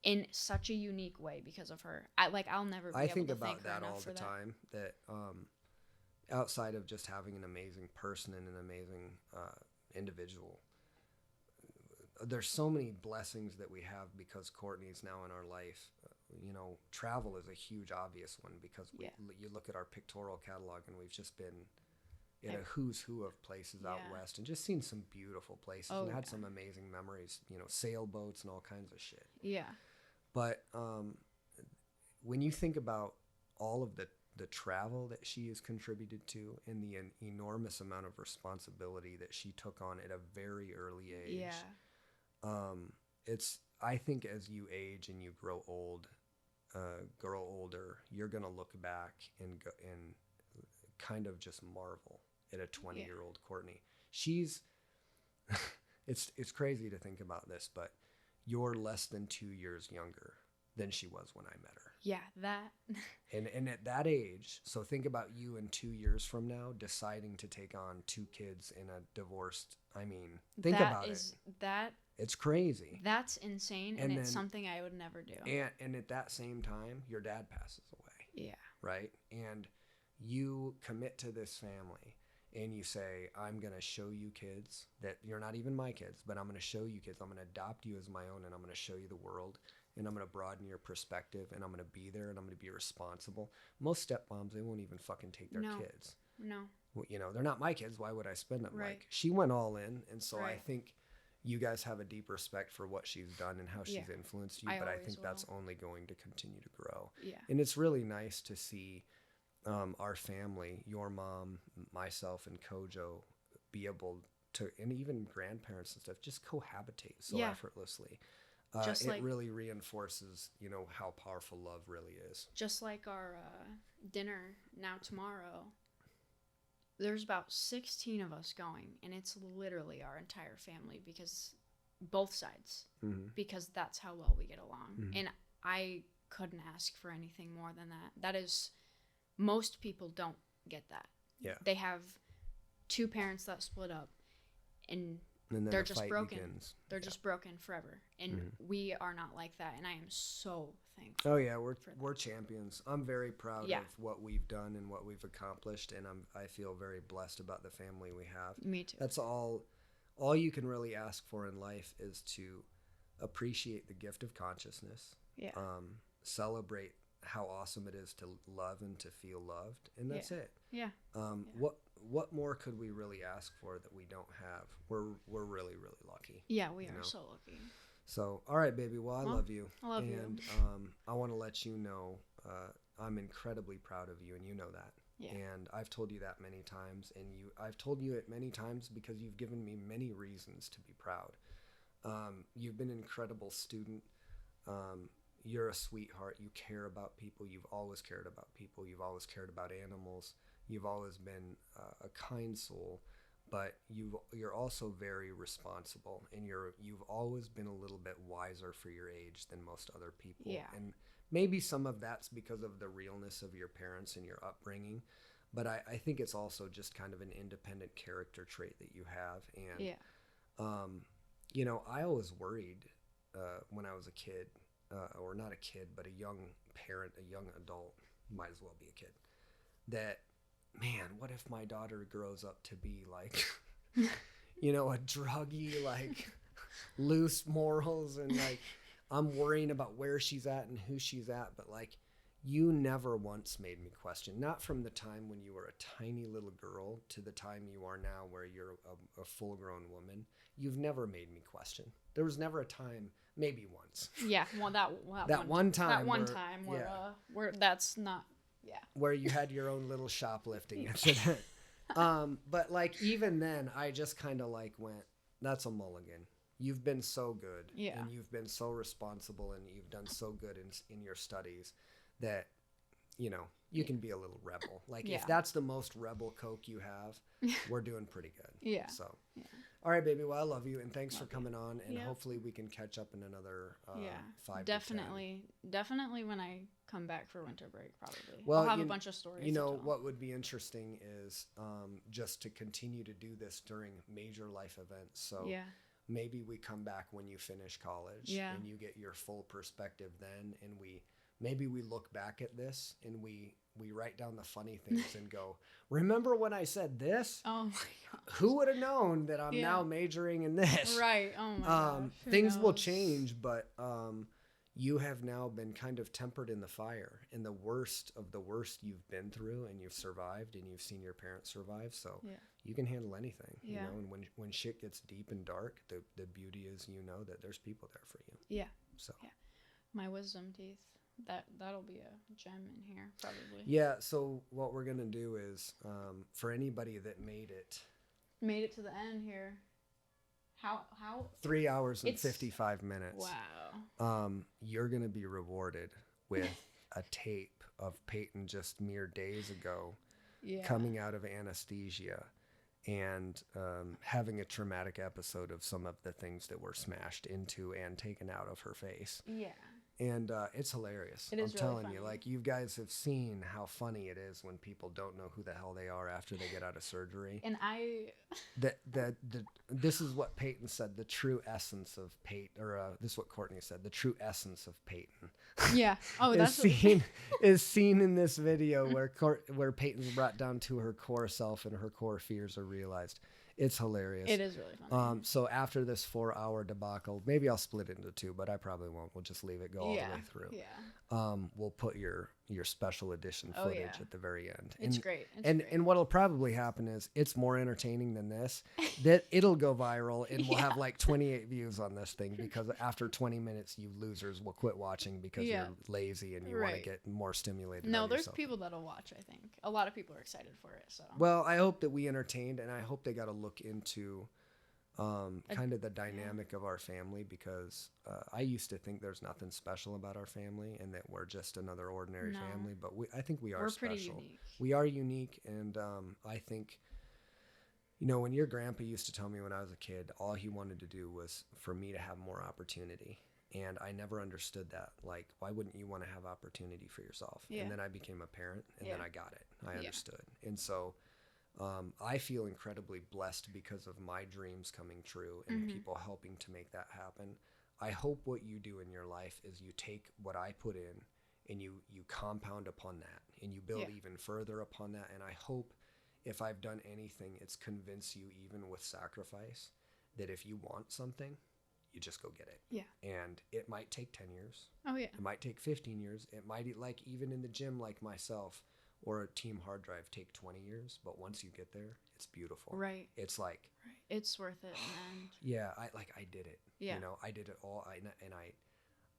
In such a unique way because of her. I'll never be able to thank her enough for that. I think about that all the time, that outside of just having an amazing person and an amazing individual, there's so many blessings that we have because Courtney's now in our life. You know, travel is a huge obvious one because you look at our pictorial catalog and we've just been in a who's who of places out west and just seen some beautiful places and had some amazing memories, you know, sailboats and all kinds of shit. Yeah. But when you think about all of the travel that she has contributed to and the enormous amount of responsibility that she took on at a very early age. Yeah. I think as you age and you grow older, you're going to look back and kind of just marvel at a 20-year-old Courtney. She's, it's crazy to think about this, but you're less than 2 years younger than she was when I met her. Yeah, that. and at that age, so think about you in 2 years from now deciding to take on 2 kids in a divorced. I mean, think about it. It's crazy. That's insane, and it's something I would never do. And at that same time, your dad passes away. Yeah. Right? And you commit to this family, and you say, I'm going to show you kids that you're not even my kids, but I'm going to show you kids. I'm going to adopt you as my own, and I'm going to show you the world, and I'm going to broaden your perspective, and I'm going to be there, and I'm going to be responsible. Most stepmoms, they won't even fucking take their kids. No. Well, you know, they're not my kids. Why would I spend them? Right. Like, she went all in, and so I think you guys have a deep respect for what she's done and how she's influenced you, but I think that's only going to continue to grow. Yeah. And it's really nice to see our family, your mom, myself, and Kojo, be able to, and even grandparents and stuff, just cohabitate so effortlessly. It really reinforces, you know, how powerful love really is. Just like our dinner now tomorrow, there's about 16 of us going, and it's literally our entire family because both sides, because that's how well we get along. And I couldn't ask for anything more than that. That is, most people don't get that. Yeah. They have 2 parents that split up, and they're just broken. Begins. They're just broken forever. And we are not like that, and I am so thankful. Oh yeah, we're champions. I'm very proud of what we've done and what we've accomplished, and I feel very blessed about the family we have. Me too. That's all you can really ask for in life is to appreciate the gift of consciousness. Yeah. Celebrate how awesome it is to love and to feel loved, and that's it. Yeah. What more could we really ask for that we don't have? We're really, really lucky. Yeah, we are so lucky. So, all right, baby. Well, I love you. I love you. And I want to let you know I'm incredibly proud of you, and you know that. Yeah. And I've told you that many times, and I've told you it many times because you've given me many reasons to be proud. You've been an incredible student. You're a sweetheart. You care about people. You've always cared about people. You've always cared about animals. You've always been a kind soul. but you're also very responsible, and you've always been a little bit wiser for your age than most other people. Yeah. And maybe some of that's because of the realness of your parents and your upbringing, but I think it's also just kind of an independent character trait that you have. And Yeah. you know, I always worried when I was a kid, or not a kid, but a young parent, a young adult, might as well be a kid, that, man, what if my daughter grows up to be like, you know, a druggie, like loose morals, and like I'm worrying about where she's at and who she's at. But like, you never once made me question, not from the time when you were a tiny little girl to the time you are now where you're a full-grown woman. You've never made me question. There was never a time, maybe once. Yeah, well, that one time. That one time where, yeah, where that's not, yeah. where you had your own little shoplifting incident. But like, even then, I just kind of like went, that's a mulligan. You've been so good, Yeah. and you've been so responsible, and you've done so good in your studies that, you know, you can be a little rebel. Like, Yeah. if that's the most rebel Coke you have, we're doing pretty good. Yeah. So, Yeah. all right, baby. Well, I love you, and thanks Love for coming on. And Yep. hopefully we can catch up in another 5 Definitely when I come back for winter break, probably. Well, I'll have a bunch of stories. You know, to tell. what would be interesting is just to continue to do this during major life events. So Yeah. maybe we come back when you finish college, Yeah. and you get your full perspective then, and maybe we look back at this and we write down the funny things and go, remember when I said this? Oh my god. Who would have known that I'm Yeah. now majoring in this? Right. Oh my gosh. Who Things will knows? change, but you have now been kind of tempered in the fire, in the worst of the worst you've been through, and you've survived, and you've seen your parents survive. So Yeah. you can handle anything, you Yeah. know, and when shit gets deep and dark, the beauty is, you know, that there's people there for you. Yeah. So Yeah. My wisdom teeth. That'll be a gem in here, probably. yeah. So what we're going to do is, for anybody that made it to the end here. How 3 hours and It's- 55 minutes. wow. You're going to be rewarded with a tape of Peyton just mere days ago Yeah. coming out of anesthesia and having a traumatic episode of some of the things that were smashed into and taken out of her face. Yeah. And it's hilarious. It is I'm really telling you, funny. like, you guys have seen how funny it is when people don't know who the hell they are after they get out of surgery. And I This is what Peyton said, the true essence of Peyton, or this is what Courtney said, the true essence of Peyton. yeah. Oh, is that's seen in this video where Peyton's brought down to her core self and her core fears are realized. It's hilarious. it is really funny. So after this 4-hour debacle, maybe I'll split it into 2, but I probably won't. We'll just leave it go all the way through. Yeah. We'll put your special edition Oh, footage yeah. at the very end. It's great. It's And great. and what'll probably happen is it's more entertaining than this. That it'll go viral, and we'll have like 28 views on this thing, because after 20 minutes, you losers will quit watching because Yeah. you're lazy and you want to Right. get more stimulated. No, on there's yourself. people that'll watch, I think. A lot of people are excited for it, so. Well, I hope that we entertained, and I hope they got to look into kind of the dynamic of our family, because I used to think there's nothing special about our family and that we're just another ordinary No. family, but I think we are We're special. pretty unique. We are unique, and I think, you know, when your grandpa used to tell me when I was a kid, all he wanted to do was for me to have more opportunity. And I never understood that. Like, why wouldn't you want to have opportunity for yourself? Yeah. And then I became a parent, and then Yeah. I got it. I Yeah. understood. And so I feel incredibly blessed because of my dreams coming true and Mhm. people helping to make that happen. I hope what you do in your life is you take what I put in and you compound upon that, and you build Yeah. even further upon that. And I hope, if I've done anything, it's convince you, even with sacrifice, that if you want something, you just go get it. Yeah. And it might take 10 years. Oh, yeah. It might take 15 years. It might, like, even in the gym, like myself, or a team hard drive, take 20 years. But once you get there, it's beautiful. Right. It's like, Right. It's worth it in the end. yeah, I did it. Yeah. You know, I did it all.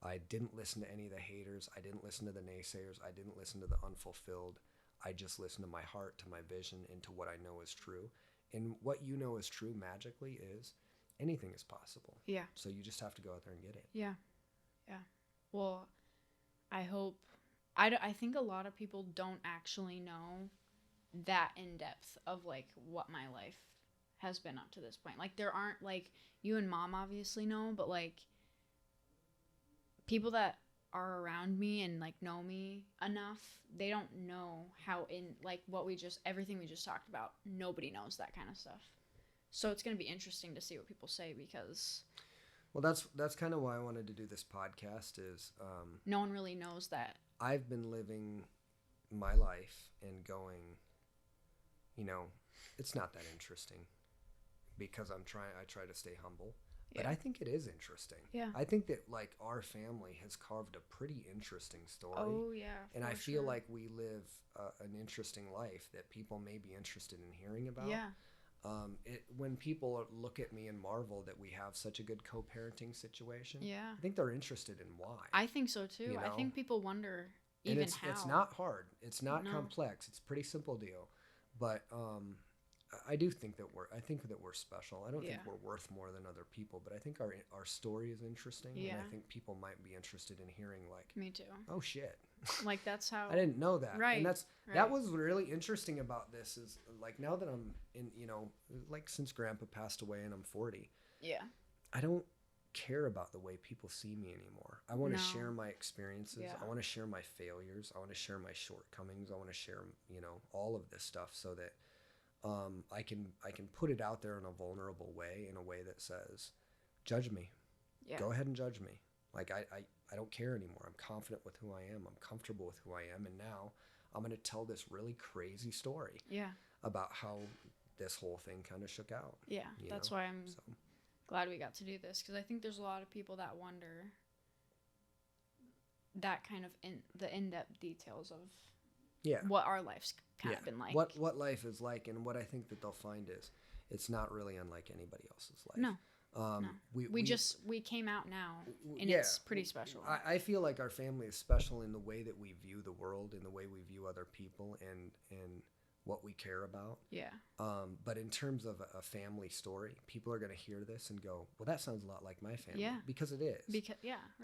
I didn't listen to any of the haters. I didn't listen to the naysayers. I didn't listen to the unfulfilled. I just listened to my heart, to my vision, and to what I know is true. And what you know is true magically is anything is possible. Yeah. So you just have to go out there and get it. Yeah. Yeah. Well, I hope. I think a lot of people don't actually know that in depth of, like, what my life has been up to this point. Like, there aren't, like, you and Mom obviously know, but, like, people that are around me and, like, know me enough, they don't know how like, everything we just talked about, nobody knows that kind of stuff. So it's going to be interesting to see what people say, because... Well, that's kind of why I wanted to do this podcast is... no one really knows that. I've been living my life and going, it's not that interesting because I try to stay humble. Yeah. But I think it is interesting. Yeah. I think that, like, our family has carved a pretty interesting story. Oh, yeah. And I feel like we live an interesting life that people may be interested in hearing about. Yeah. When people look at me and marvel that we have such a good co-parenting situation, yeah, I think they're interested in why. I think so too. I think people wonder how. It's not hard. It's not complex. It's a pretty simple deal. But I do think that we're special. I don't think we're worth more than other people, but I think our story is interesting, and I think people might be interested in hearing, like, me too. Oh shit. Like, that's how I didn't know that. Right. And that was really interesting about this is, like, now that I'm in, like, since Grandpa passed away and I'm 40. Yeah. I don't care about the way people see me anymore. I want to share my experiences. Yeah. I want to share my failures. I want to share my shortcomings. I want to share, all of this stuff so that I can put it out there in a vulnerable way, in a way that says, judge me. Yeah. Go ahead and judge me. Like, I don't care anymore. I'm confident with who I am. I'm comfortable with who I am. And now I'm going to tell this really crazy story about how this whole thing kind of shook out. Yeah, that's why I'm glad we got to do this, because I think there's a lot of people that wonder that kind of the in-depth details of what our life's kind of been like. What life is like, and what I think that they'll find is it's not really unlike anybody else's life. No. No. We came out now, and it's pretty special. I feel like our family is special in the way that we view the world, in the way we view other people, and what we care about. Yeah. But in terms of a family story, people are going to hear this and go, well, that sounds a lot like my family. Yeah. Because it is.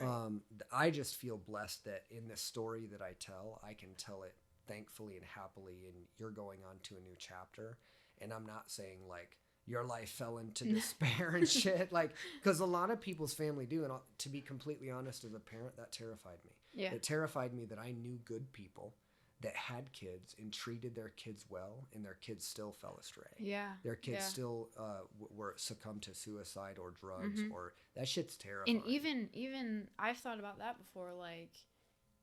Right. I just feel blessed that in this story that I tell, I can tell it thankfully and happily, and you're going on to a new chapter. And I'm not saying, like, your life fell into despair and shit. Like, because a lot of people's family do. And to be completely honest, as a parent, that terrified me. Yeah. It terrified me that I knew good people that had kids and treated their kids well, and their kids still fell astray. Yeah. Their kids still were succumbed to suicide or drugs, or that shit's terrifying. And even I've thought about that before. Like,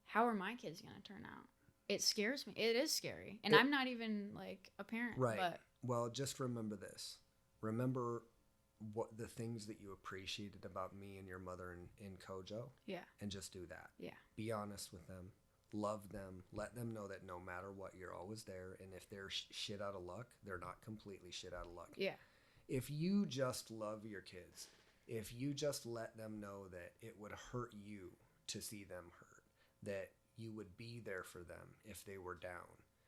how are my kids going to turn out? It scares me. It is scary. And I'm not even, like, a parent. Right. But well, just remember this. Remember what the things that you appreciated about me and your mother and Kojo. Yeah. And just do that. Yeah. Be honest with them. Love them. Let them know that no matter what, you're always there. And if they're shit out of luck, they're not completely shit out of luck. Yeah. If you just love your kids, if you just let them know that it would hurt you to see them hurt, that you would be there for them if they were down.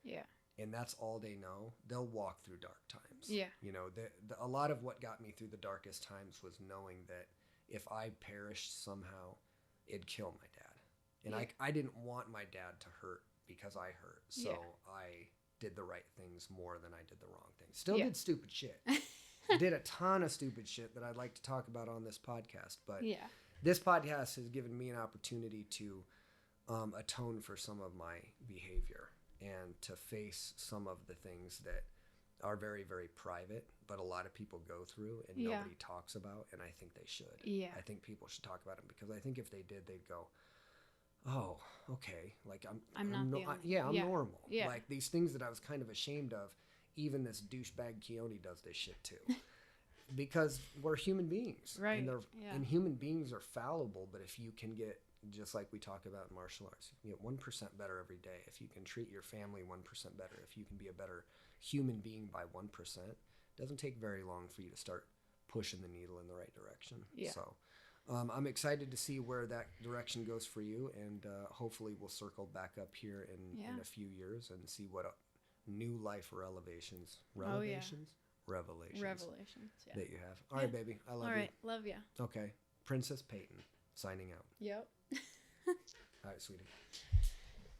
Yeah. And that's all they know, they'll walk through dark times. Yeah. A lot of what got me through the darkest times was knowing that if I perished somehow, it'd kill my dad. And I didn't want my dad to hurt because I hurt. So I did the right things more than I did the wrong things. Still did stupid shit. Did a ton of stupid shit that I'd like to talk about on this podcast. But this podcast has given me an opportunity to atone for some of my behavior and to face some of the things that are very, very private, but a lot of people go through and nobody talks about, and I think they should. Yeah. I think people should talk about them, because I think if they did, they'd go, oh, okay, like I'm normal. Yeah. Like, these things that I was kind of ashamed of, even this douchebag Keone does this shit too. Because we're human beings. Right. And human beings are fallible, but if you can get, just like we talk about in martial arts, you get 1% better every day. If you can treat your family 1% better, if you can be a better human being by 1%, it doesn't take very long for you to start pushing the needle in the right direction. Yeah. So I'm excited to see where that direction goes for you, and hopefully we'll circle back up here in a few years and see what new life revelations that you have. All right, baby. I love you. All right. Love you. Okay. Princess Peyton signing out. Yep. All right, sweetie.